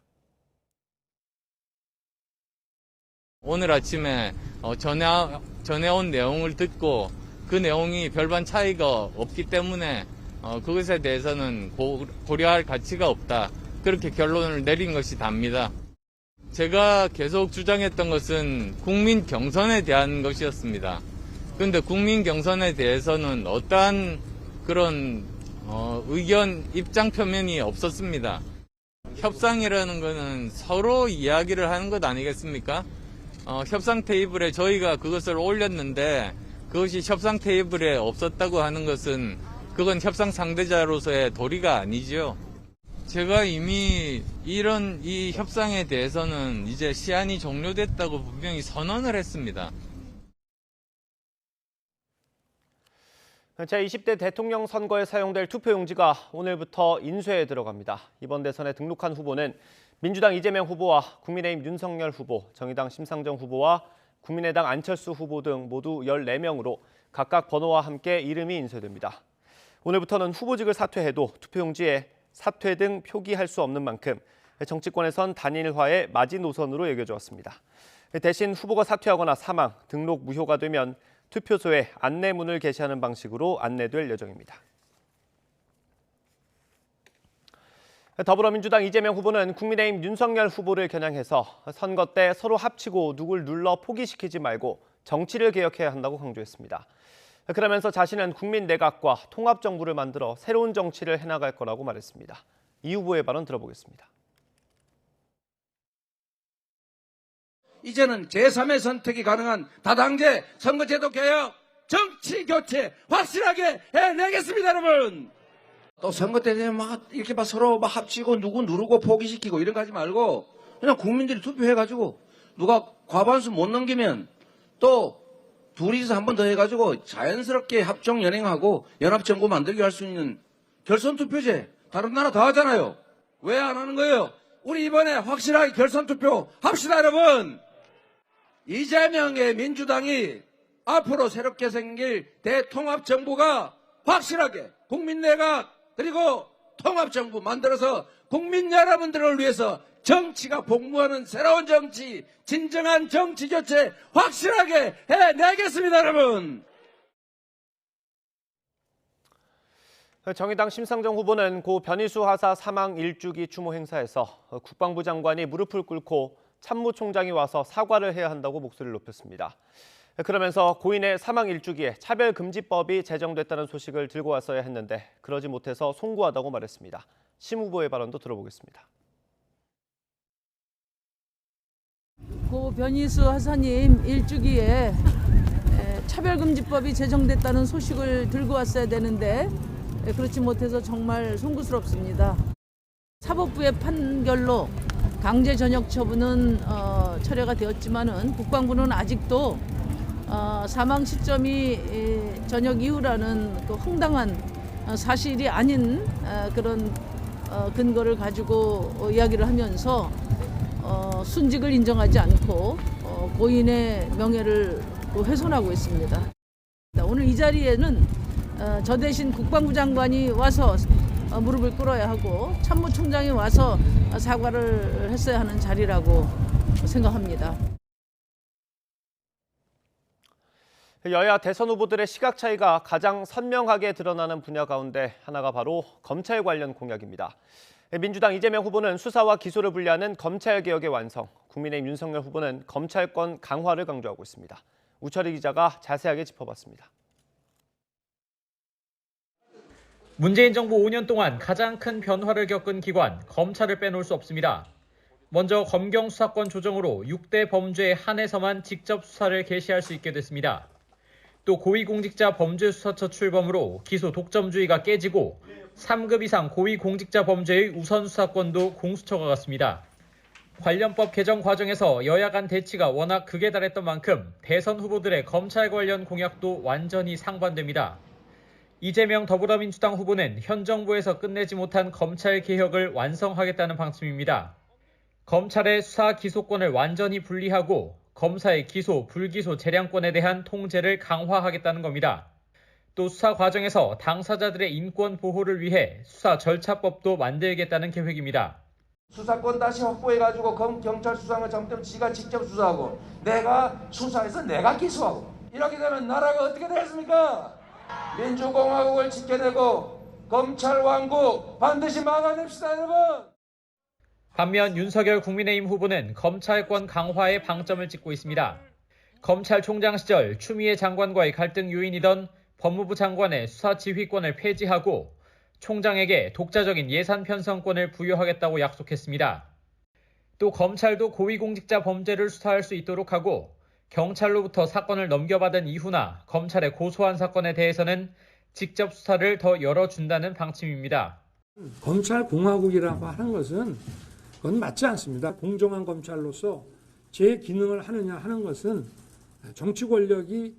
오늘 아침에 전해온 내용을 듣고 그 내용이 별반 차이가 없기 때문에 그것에 대해서는 고려할 가치가 없다. 그렇게 결론을 내린 것이 답니다. 제가 계속 주장했던 것은 국민 경선에 대한 것이었습니다. 그런데 국민 경선에 대해서는 어떠한 그런 의견, 입장 표명이 없었습니다. 협상이라는 것은 서로 이야기를 하는 것 아니겠습니까? 협상 테이블에 저희가 그것을 올렸는데 그것이 협상 테이블에 없었다고 하는 것은 그건 협상 상대자로서의 도리가 아니죠. 제가 이미 이 협상에 대해서는 이제 시한이 종료됐다고 분명히 선언을 했습니다. 제20대 대통령 선거에 사용될 투표용지가 오늘부터 인쇄에 들어갑니다. 이번 대선에 등록한 후보는 민주당 이재명 후보와 국민의힘 윤석열 후보, 정의당 심상정 후보와 국민의당 안철수 후보 등 모두 14명으로 각각 번호와 함께 이름이 인쇄됩니다. 오늘부터는 후보직을 사퇴해도 투표용지에 사퇴 등 표기할 수 없는 만큼 정치권에선 단일화의 마지노선으로 여겨져 왔습니다. 대신 후보가 사퇴하거나 사망, 등록 무효가 되면 투표소에 안내문을 게시하는 방식으로 안내될 예정입니다. 더불어민주당 이재명 후보는 국민의힘 윤석열 후보를 겨냥해서 선거 때 서로 합치고 누굴 눌러 포기시키지 말고 정치를 개혁해야 한다고 강조했습니다. 그러면서 자신은 국민 내각과 통합정부를 만들어 새로운 정치를 해나갈 거라고 말했습니다. 이 후보의 발언 들어보겠습니다. 이제는 제3의 선택이 가능한 다당제 선거제도 개혁, 정치 교체 확실하게 해내겠습니다, 여러분. 또 선거 때 되면 막 이렇게 막 서로 막 합치고 누구 누르고 포기시키고 이런 거 하지 말고 그냥 국민들이 투표해가지고 누가 과반수 못 넘기면 또 둘이서 한 번 더 해가지고 자연스럽게 합종 연행하고 연합정부 만들기 할 수 있는 결선투표제 다른 나라 다 하잖아요. 왜 안 하는 거예요? 우리 이번에 확실하게 결선투표 합시다, 여러분. 이재명의 민주당이 앞으로 새롭게 생길 대통합정부가 확실하게 국민내각 그리고 통합정부 만들어서 국민 여러분들을 위해서 정치가 복무하는 새로운 정치, 진정한 정치 교체 확실하게 해내겠습니다, 여러분. 정의당 심상정 후보는 고 변희수 하사 사망 1주기 추모 행사에서 국방부 장관이 무릎을 꿇고 참모총장이 와서 사과를 해야 한다고 목소리를 높였습니다. 그러면서 고인의 사망 1주기에 차별금지법이 제정됐다는 소식을 들고 왔어야 했는데 그러지 못해서 송구하다고 말했습니다. 심 후보의 발언도 들어보겠습니다. 고 변희수 하사님 1주기에 차별금지법이 제정됐다는 소식을 들고 왔어야 되는데 그렇지 못해서 정말 송구스럽습니다. 사법부의 판결로 강제 전역 처분은 철회가 되었지만은 국방부는 아직도 사망 시점이 전역 이후라는 그 황당한 사실이 아닌 그런 근거를 가지고 이야기를 하면서 순직을 인정하지 않고 고인의 명예를 훼손하고 있습니다. 오늘 이 자리에는 저 대신 국방부 장관이 와서 무릎을 꿇어야 하고 참모총장이 와서 사과를 했어야 하는 자리라고 생각합니다. 여야 대선 후보들의 시각 차이가 가장 선명하게 드러나는 분야 가운데 하나가 바로 검찰 관련 공약입니다. 민주당 이재명 후보는 수사와 기소를 분리하는 검찰개혁의 완성, 국민의힘 윤석열 후보는 검찰권 강화를 강조하고 있습니다. 우철희 기자가 자세하게 짚어봤습니다. 문재인 정부 5년 동안 가장 큰 변화를 겪은 기관, 검찰을 빼놓을 수 없습니다. 먼저 검경 수사권 조정으로 6대 범죄에 한해서만 직접 수사를 개시할 수 있게 됐습니다. 또 고위공직자 범죄수사처 출범으로 기소 독점주의가 깨지고 3급 이상 고위공직자 범죄의 우선 수사권도 공수처가 갔습니다. 관련법 개정 과정에서 여야 간 대치가 워낙 극에 달했던 만큼 대선 후보들의 검찰 관련 공약도 완전히 상반됩니다. 이재명 더불어민주당 후보는 현 정부에서 끝내지 못한 검찰 개혁을 완성하겠다는 방침입니다. 검찰의 수사 기소권을 완전히 분리하고 검사의 기소, 불기소 재량권에 대한 통제를 강화하겠다는 겁니다. 또 수사 과정에서 당사자들의 인권 보호를 위해 수사 절차법도 만들겠다는 계획입니다. 수사권 다시 확보해가지고 경찰 수사를 잘못되면 지가 직접 수사하고 내가 수사해서 내가 기소하고 이렇게 되면 나라가 어떻게 되겠습니까? 민주공화국을 지켜내고 검찰 왕국 반드시 막아냅시다, 여러분. 반면 윤석열 국민의힘 후보는 검찰권 강화에 방점을 찍고 있습니다. 검찰총장 시절 추미애 장관과의 갈등 요인이던 법무부 장관의 수사 지휘권을 폐지하고 총장에게 독자적인 예산 편성권을 부여하겠다고 약속했습니다. 또 검찰도 고위공직자 범죄를 수사할 수 있도록 하고 경찰로부터 사건을 넘겨받은 이후나 검찰에 고소한 사건에 대해서는 직접 수사를 더 열어준다는 방침입니다. 검찰공화국이라고 하는 것은 그건 맞지 않습니다. 공정한 검찰로서 제 기능을 하느냐 하는 것은 정치 권력이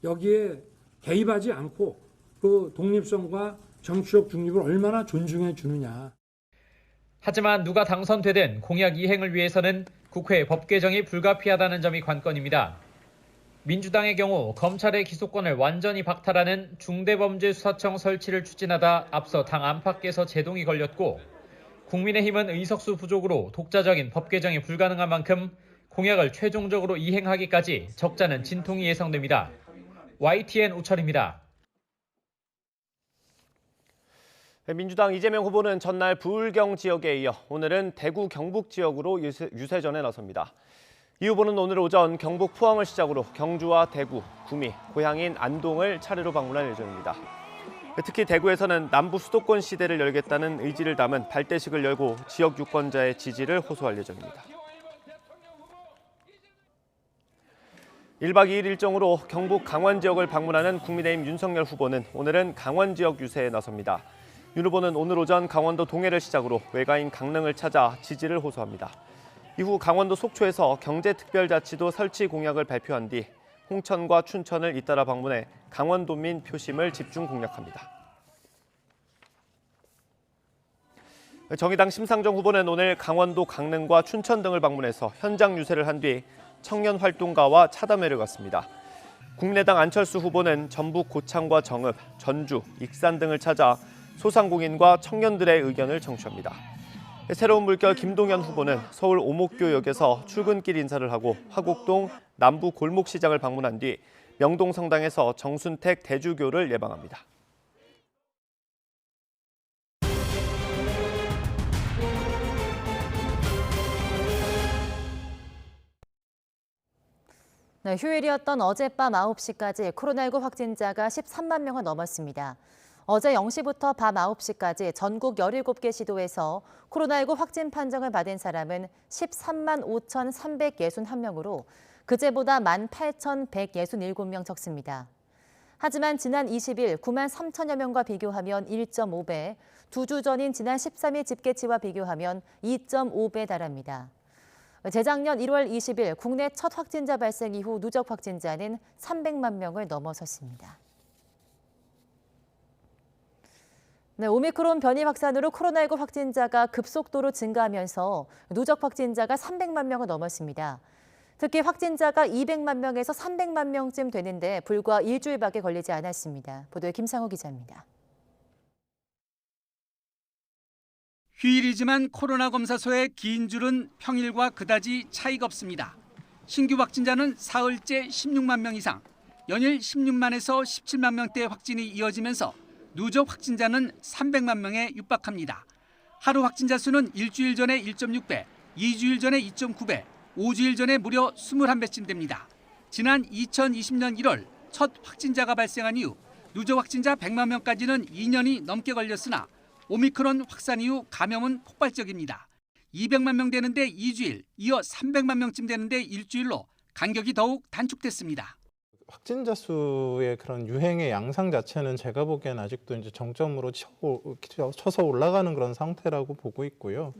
여기에 개입하지 않고 그 독립성과 정치적 중립을 얼마나 존중해 주느냐. 하지만 누가 당선되든 공약 이행을 위해서는 국회 법 개정이 불가피하다는 점이 관건입니다. 민주당의 경우 검찰의 기소권을 완전히 박탈하는 중대범죄수사청 설치를 추진하다 앞서 당 안팎에서 제동이 걸렸고 국민의힘은 의석수 부족으로 독자적인 법 개정이 불가능한 만큼 공약을 최종적으로 이행하기까지 적잖은 진통이 예상됩니다. YTN 우철입니다. 민주당 이재명 후보는 전날 부울경 지역에 이어 오늘은 대구 경북 지역으로 유세전에 나섭니다. 이 후보는 오늘 오전 경북 포항을 시작으로 경주와 대구, 구미, 고향인 안동을 차례로 방문할 예정입니다. 특히 대구에서는 남부 수도권 시대를 열겠다는 의지를 담은 발대식을 열고 지역 유권자의 지지를 호소할 예정입니다. 1박 2일 일정으로 경북 강원 지역을 방문하는 국민의힘 윤석열 후보는 오늘은 강원 지역 유세에 나섭니다. 윤 후보는 오늘 오전 강원도 동해를 시작으로 외가인 강릉을 찾아 지지를 호소합니다. 이후 강원도 속초에서 경제특별자치도 설치 공약을 발표한 뒤 홍천과 춘천을 잇따라 방문해 강원도민 표심을 집중 공략합니다. 정의당 심상정 후보는 오늘 강원도 강릉과 춘천 등을 방문해서 현장 유세를 한 뒤 청년 활동가와 차담회를 갔습니다. 국민의당 안철수 후보는 전북 고창과 정읍, 전주, 익산 등을 찾아 소상공인과 청년들의 의견을 청취합니다. 새로운 물결 김동연 후보는 서울 오목교역에서 출근길 인사를 하고 화곡동 남부 골목시장을 방문한 뒤 명동 성당에서 정순택 대주교를 예방합니다. 네, 휴일이었던 어젯밤 9시까지 코로나19 확진자가 13만 명을 넘었습니다. 어제 0시부터 밤 9시까지 전국 17개 시도에서 코로나19 확진 판정을 받은 사람은 13만 5,361명으로 그제보다 18,167명 적습니다. 하지만 지난 20일 9만 3천여 명과 비교하면 1.5배, 2주 전인 지난 13일 집계치와 비교하면 2.5배에 달합니다. 재작년 1월 20일 국내 첫 확진자 발생 이후 누적 확진자는 300만 명을 넘어섰습니다. 네, 오미크론 변이 확산으로 코로나19 확진자가 급속도로 증가하면서 누적 확진자가 300만 명을 넘었습니다. 특히 확진자가 200만 명에서 300만 명쯤 되는데 불과 일주일밖에 걸리지 않았습니다. 보도에 김상호 기자입니다. 휴일이지만 코로나 검사소의 긴 줄은 평일과 그다지 차이가 없습니다. 신규 확진자는 사흘째 16만 명 이상, 연일 16만에서 17만 명대 확진이 이어지면서 누적 확진자는 300만 명에 육박합니다. 하루 확진자 수는 일주일 전에 1.6배, 2주일 전에 2.9배, 5주일 전에 무려 21배쯤 됩니다. 지난 2020년 1월 첫 확진자가 발생한 이후 누적 확진자 100만 명까지는 2년이 넘게 걸렸으나 오미크론 확산 이후 감염은 폭발적입니다. 200만 명 되는데 2주일, 이어 300만 명쯤 되는데 일주일로 간격이 더욱 단축됐습니다. 확진자 수의 그런 유행의 양상 자체는 제가 보기엔 아직도 이제 정점으로 쳐서 올라가는 그런 상태라고 보고 있고요.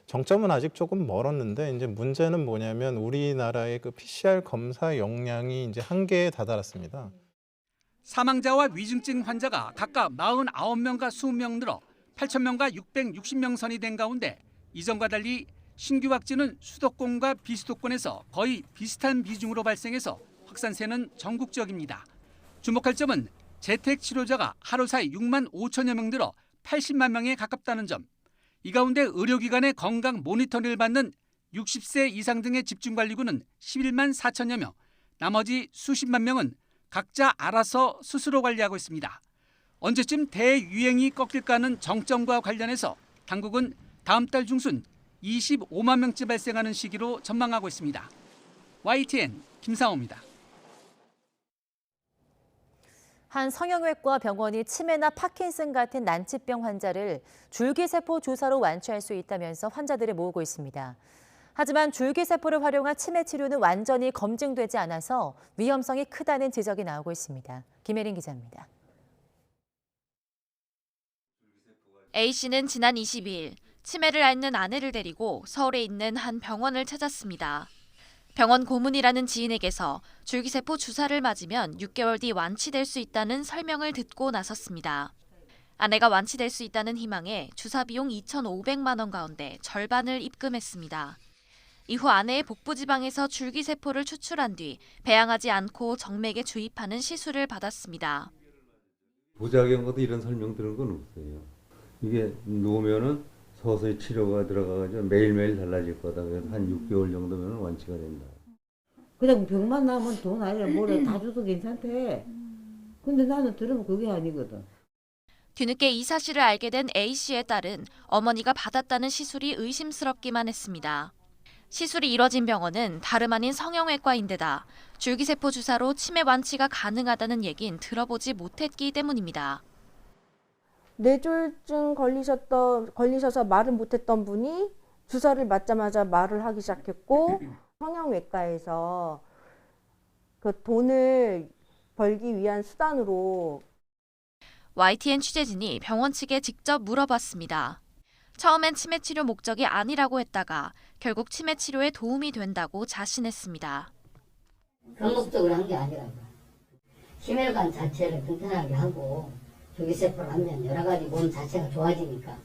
정점은 아직 조금 멀었는데 이제 문제는 뭐냐면 우리나라의 그 PCR 검사 역량이 이제 한계에 다다랐습니다. 사망자와 위중증 환자가 각각 49명과 20명 늘어 8,000명과 660명 선이 된 가운데 이전과 달리 신규 확진은 수도권과 비수도권에서 거의 비슷한 비중으로 발생해서 확산세는 전국적입니다. 주목할 점은 재택 치료자가 하루 사이 6만 5천여 명 늘어 80만 명에 가깝다는 점. 이 가운데 의료기관의 건강 모니터링을 받는 60세 이상 등의 집중관리군은 11만 4천여 명, 나머지 수십만 명은 각자 알아서 스스로 관리하고 있습니다. 언제쯤 대유행이 꺾일까 하는 정점과 관련해서 당국은 다음 달 중순 25만 명쯤 발생하는 시기로 전망하고 있습니다. YTN 김상호입니다. 한 성형외과 병원이 치매나 파킨슨 같은 난치병 환자를 줄기세포 주사로 완치할 수 있다면서 환자들을 모으고 있습니다. 하지만 줄기세포를 활용한 치매 치료는 완전히 검증되지 않아서 위험성이 크다는 지적이 나오고 있습니다. 김혜린 기자입니다. A씨는 지난 22일 치매를 앓는 아내를 데리고 서울에 있는 한 병원을 찾았습니다. 병원 고문이라는 지인에게서 줄기세포 주사를 맞으면 6개월 뒤 완치될 수 있다는 설명을 듣고 나섰습니다. 아내가 완치될 수 있다는 희망에 주사 비용 2,500만 원 가운데 절반을 입금했습니다. 이후 아내의 복부지방에서 줄기세포를 추출한 뒤 배양하지 않고 정맥에 주입하는 시술을 받았습니다. 부작용과도 이런 설명 들은 건 없어요. 이게 누우면은 서서히 치료가 들어가가지고 매일매일 달라질 거다. 한 6개월 정도면 완치가 된다. 그냥 병만 나면 돈 아니라 뭐래 다 줘도 괜찮대. 근데 나는 들으면 그게 아니거든. 뒤늦게 이 사실을 알게 된 A씨의 딸은 어머니가 받았다는 시술이 의심스럽기만 했습니다. 시술이 이뤄진 병원은 다름 아닌 성형외과인데다 줄기세포 주사로 치매 완치가 가능하다는 얘긴 들어보지 못했기 때문입니다. 뇌졸중 걸리셔서 말을 못했던 분이 주사를 맞자마자 말을 하기 시작했고 성형외과에서 그 돈을 벌기 위한 수단으로 YTN 취재진이 병원 측에 직접 물어봤습니다. 처음엔 치매 치료 목적이 아니라고 했다가 결국 치매 치료에 도움이 된다고 자신했습니다. 그 목적으로 한 게 아니라고. 치매관 자체를 튼튼하게 하고 줄기세포를 하면 여러 가지 몸 자체가 좋아지니까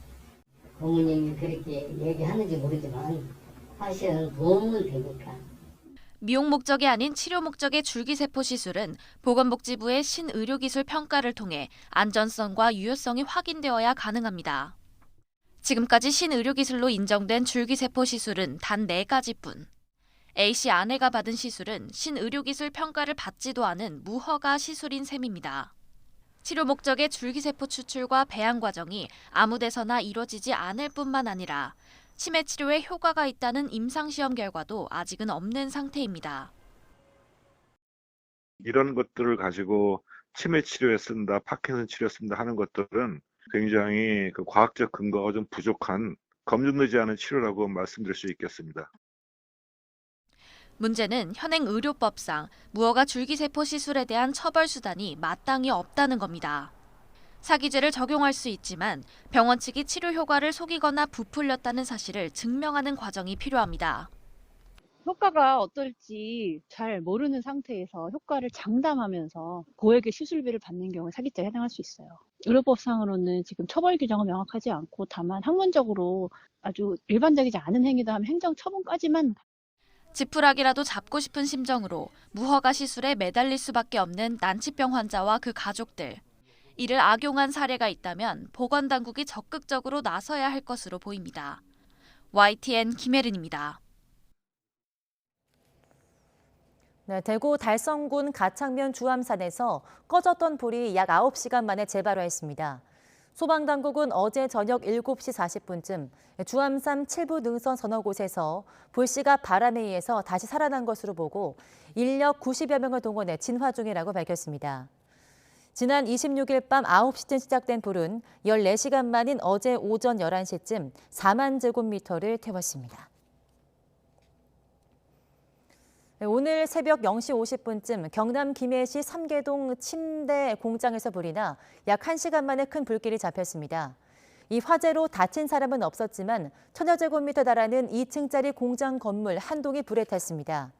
부모님이 그렇게 얘기하는지 모르지만 사실은 도움은 되니까. 미용 목적이 아닌 치료 목적의 줄기세포 시술은 보건복지부의 신의료기술 평가를 통해 안전성과 유효성이 확인되어야 가능합니다. 지금까지 신의료기술로 인정된 줄기세포 시술은 단 4가지뿐. A씨 아내가 받은 시술은 신의료기술 평가를 받지도 않은 무허가 시술인 셈입니다. 치료 목적의 줄기세포 추출과 배양 과정이 아무 데서나 이뤄지지 않을 뿐만 아니라 치매 치료에 효과가 있다는 임상시험 결과도 아직은 없는 상태입니다. 이런 것들을 가지고 치매 치료에 쓴다, 파킨슨 치료에 쓴다 하는 것들은 굉장히 그 과학적 근거가 좀 부족한 검증되지 않은 치료라고 말씀드릴 수 있겠습니다. 문제는 현행 의료법상 무허가 줄기세포 시술에 대한 처벌 수단이 마땅히 없다는 겁니다. 사기죄를 적용할 수 있지만 병원 측이 치료 효과를 속이거나 부풀렸다는 사실을 증명하는 과정이 필요합니다. 효과가 어떨지 잘 모르는 상태에서 효과를 장담하면서 고액의 시술비를 받는 경우에 사기죄에 해당할 수 있어요. 의료법상으로는 지금 처벌 규정은 명확하지 않고 다만 학문적으로 아주 일반적이지 않은 행위도 하면 행정처분까지만. 지푸라기라도 잡고 싶은 심정으로 무허가 시술에 매달릴 수밖에 없는 난치병 환자와 그 가족들. 이를 악용한 사례가 있다면 보건당국이 적극적으로 나서야 할 것으로 보입니다. YTN 김혜린입니다. 네, 대구 달성군 가창면 주암산에서 꺼졌던 불이 약 9시간 만에 재발화했습니다. 소방당국은 어제 저녁 7시 40분쯤 주암산 7부 능선 서너 곳에서 불씨가 바람에 의해서 다시 살아난 것으로 보고 인력 90여 명을 동원해 진화 중이라고 밝혔습니다. 지난 26일 밤 9시쯤 시작된 불은 14시간 만인 어제 오전 11시쯤 4만 제곱미터를 태웠습니다. 오늘 새벽 0시 50분쯤 경남 김해시 삼계동 침대 공장에서 불이 나 약 1시간 만에 큰 불길이 잡혔습니다. 이 화재로 다친 사람은 없었지만 1000여 제곱미터 달하는 2층짜리 공장 건물 한 동이 불에 탔습니다.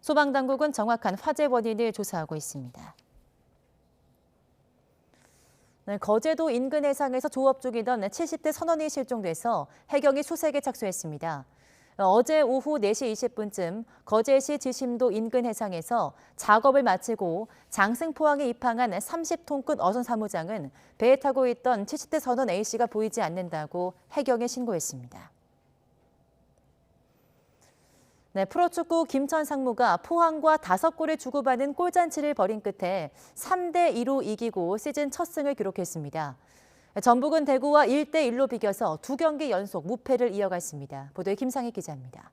소방당국은 정확한 화재 원인을 조사하고 있습니다. 네, 거제도 인근 해상에서 조업 중이던 70대 선원이 실종돼서 해경이 수색에 착수했습니다. 어제 오후 4시 20분쯤 거제시 지심도 인근 해상에서 작업을 마치고 장승포항에 입항한 30톤급 어선 사무장은 배에 타고 있던 70대 선원 A씨가 보이지 않는다고 해경에 신고했습니다. 네, 프로축구 김천 상무가 포항과 5골을 주고받은 골잔치를 벌인 끝에 3대2로 이기고 시즌 첫 승을 기록했습니다. 전북은 대구와 1대1로 비겨서 2경기 연속 무패를 이어갔습니다. 보도에 김상희 기자입니다.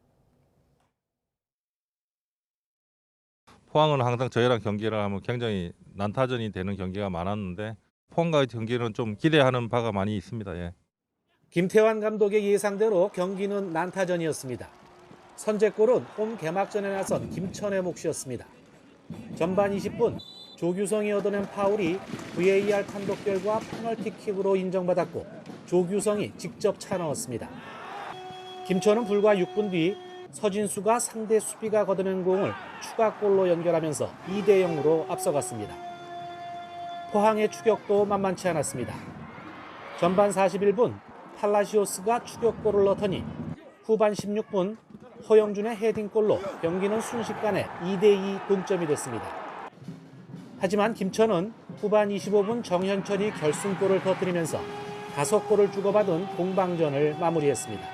포항은 항상 저희랑 경기를 하면 굉장히 난타전이 되는 경기가 많았는데 포항과의 경기는 좀 기대하는 바가 많이 있습니다. 예. 김태환 감독의 예상대로 경기는 난타전이었습니다. 선제골은 홈 개막전에 나선 김천의 몫이었습니다. 전반 20분 조규성이 얻어낸 파울이 VAR 판독 결과 페널티킥으로 인정받았고 조규성이 직접 차 넣었습니다. 김천은 불과 6분 뒤 서진수가 상대 수비가 걷어낸 공을 추가골로 연결하면서 2대0으로 앞서갔습니다. 포항의 추격도 만만치 않았습니다. 전반 41분 팔라시오스가 추격골을 넣더니 후반 16분 허영준의 헤딩골로 경기는 순식간에 2대2 동점이 됐습니다. 하지만 김천은 후반 25분 정현철이 결승골을 터뜨리면서 5골을 주고받은 공방전을 마무리했습니다.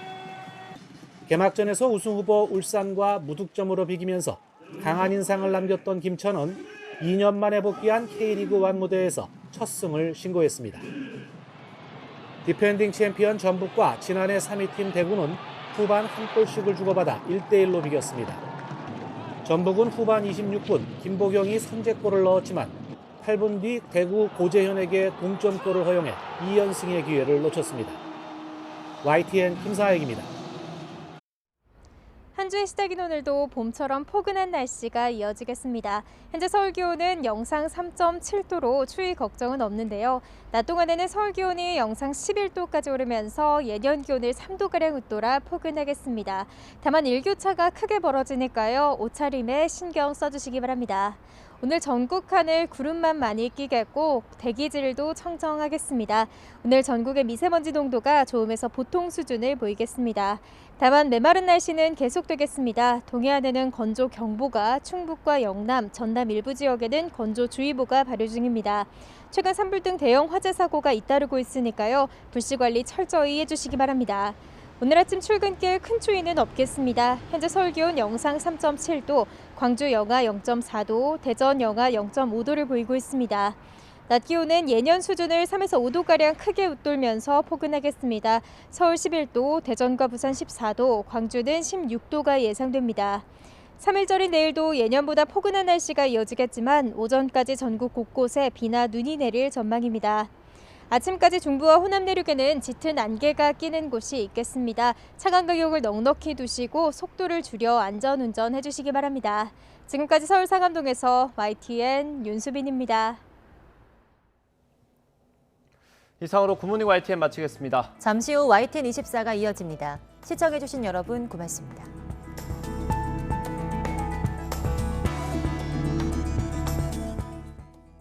개막전에서 우승 후보 울산과 무득점으로 비기면서 강한 인상을 남겼던 김천은 2년 만에 복귀한 K리그1 무대에서 첫 승을 신고했습니다. 디펜딩 챔피언 전북과 지난해 3위 팀 대구는 후반 한 골씩을 주고받아 1대1로 비겼습니다. 전북은 후반 26분 김보경이 선제골을 넣었지만 8분 뒤 대구 고재현에게 동점골을 허용해 2연승의 기회를 놓쳤습니다. YTN 김사혁입니다. 한 주의 시작인 오늘도 봄처럼 포근한 날씨가 이어지겠습니다. 현재 서울 기온은 영상 3.7도로 추위 걱정은 없는데요. 낮 동안에는 서울 기온이 영상 11도까지 오르면서 예년 기온을 3도가량 웃돌아 포근하겠습니다. 다만 일교차가 크게 벌어지니까요. 옷차림에 신경 써주시기 바랍니다. 오늘 전국 하늘 구름만 많이 끼겠고 대기질도 청정하겠습니다. 오늘 전국의 미세먼지 농도가 좋음에서 보통 수준을 보이겠습니다. 다만 메마른 날씨는 계속되겠습니다. 동해안에는 건조경보가, 충북과 영남, 전남 일부 지역에는 건조주의보가 발효 중입니다. 최근 산불 등 대형 화재 사고가 잇따르고 있으니까요. 불씨관리 철저히 해주시기 바랍니다. 오늘 아침 출근길 큰 추위는 없겠습니다. 현재 서울 기온 영상 3.7도, 광주 영하 0.4도, 대전 영하 0.5도를 보이고 있습니다. 낮 기온은 예년 수준을 3에서 5도가량 크게 웃돌면서 포근하겠습니다. 서울 11도, 대전과 부산 14도, 광주는 16도가 예상됩니다. 3일절인 내일도 예년보다 포근한 날씨가 이어지겠지만 오전까지 전국 곳곳에 비나 눈이 내릴 전망입니다. 아침까지 중부와 호남 내륙에는 짙은 안개가 끼는 곳이 있겠습니다. 차간 가격을 넉넉히 두시고 속도를 줄여 안전운전 해주시기 바랍니다. 지금까지 서울 상암동에서 YTN 윤수빈입니다. 이상으로 굿모닝 YTN 마치겠습니다. 잠시 후 YTN 24가 이어집니다. 시청해주신 여러분 고맙습니다.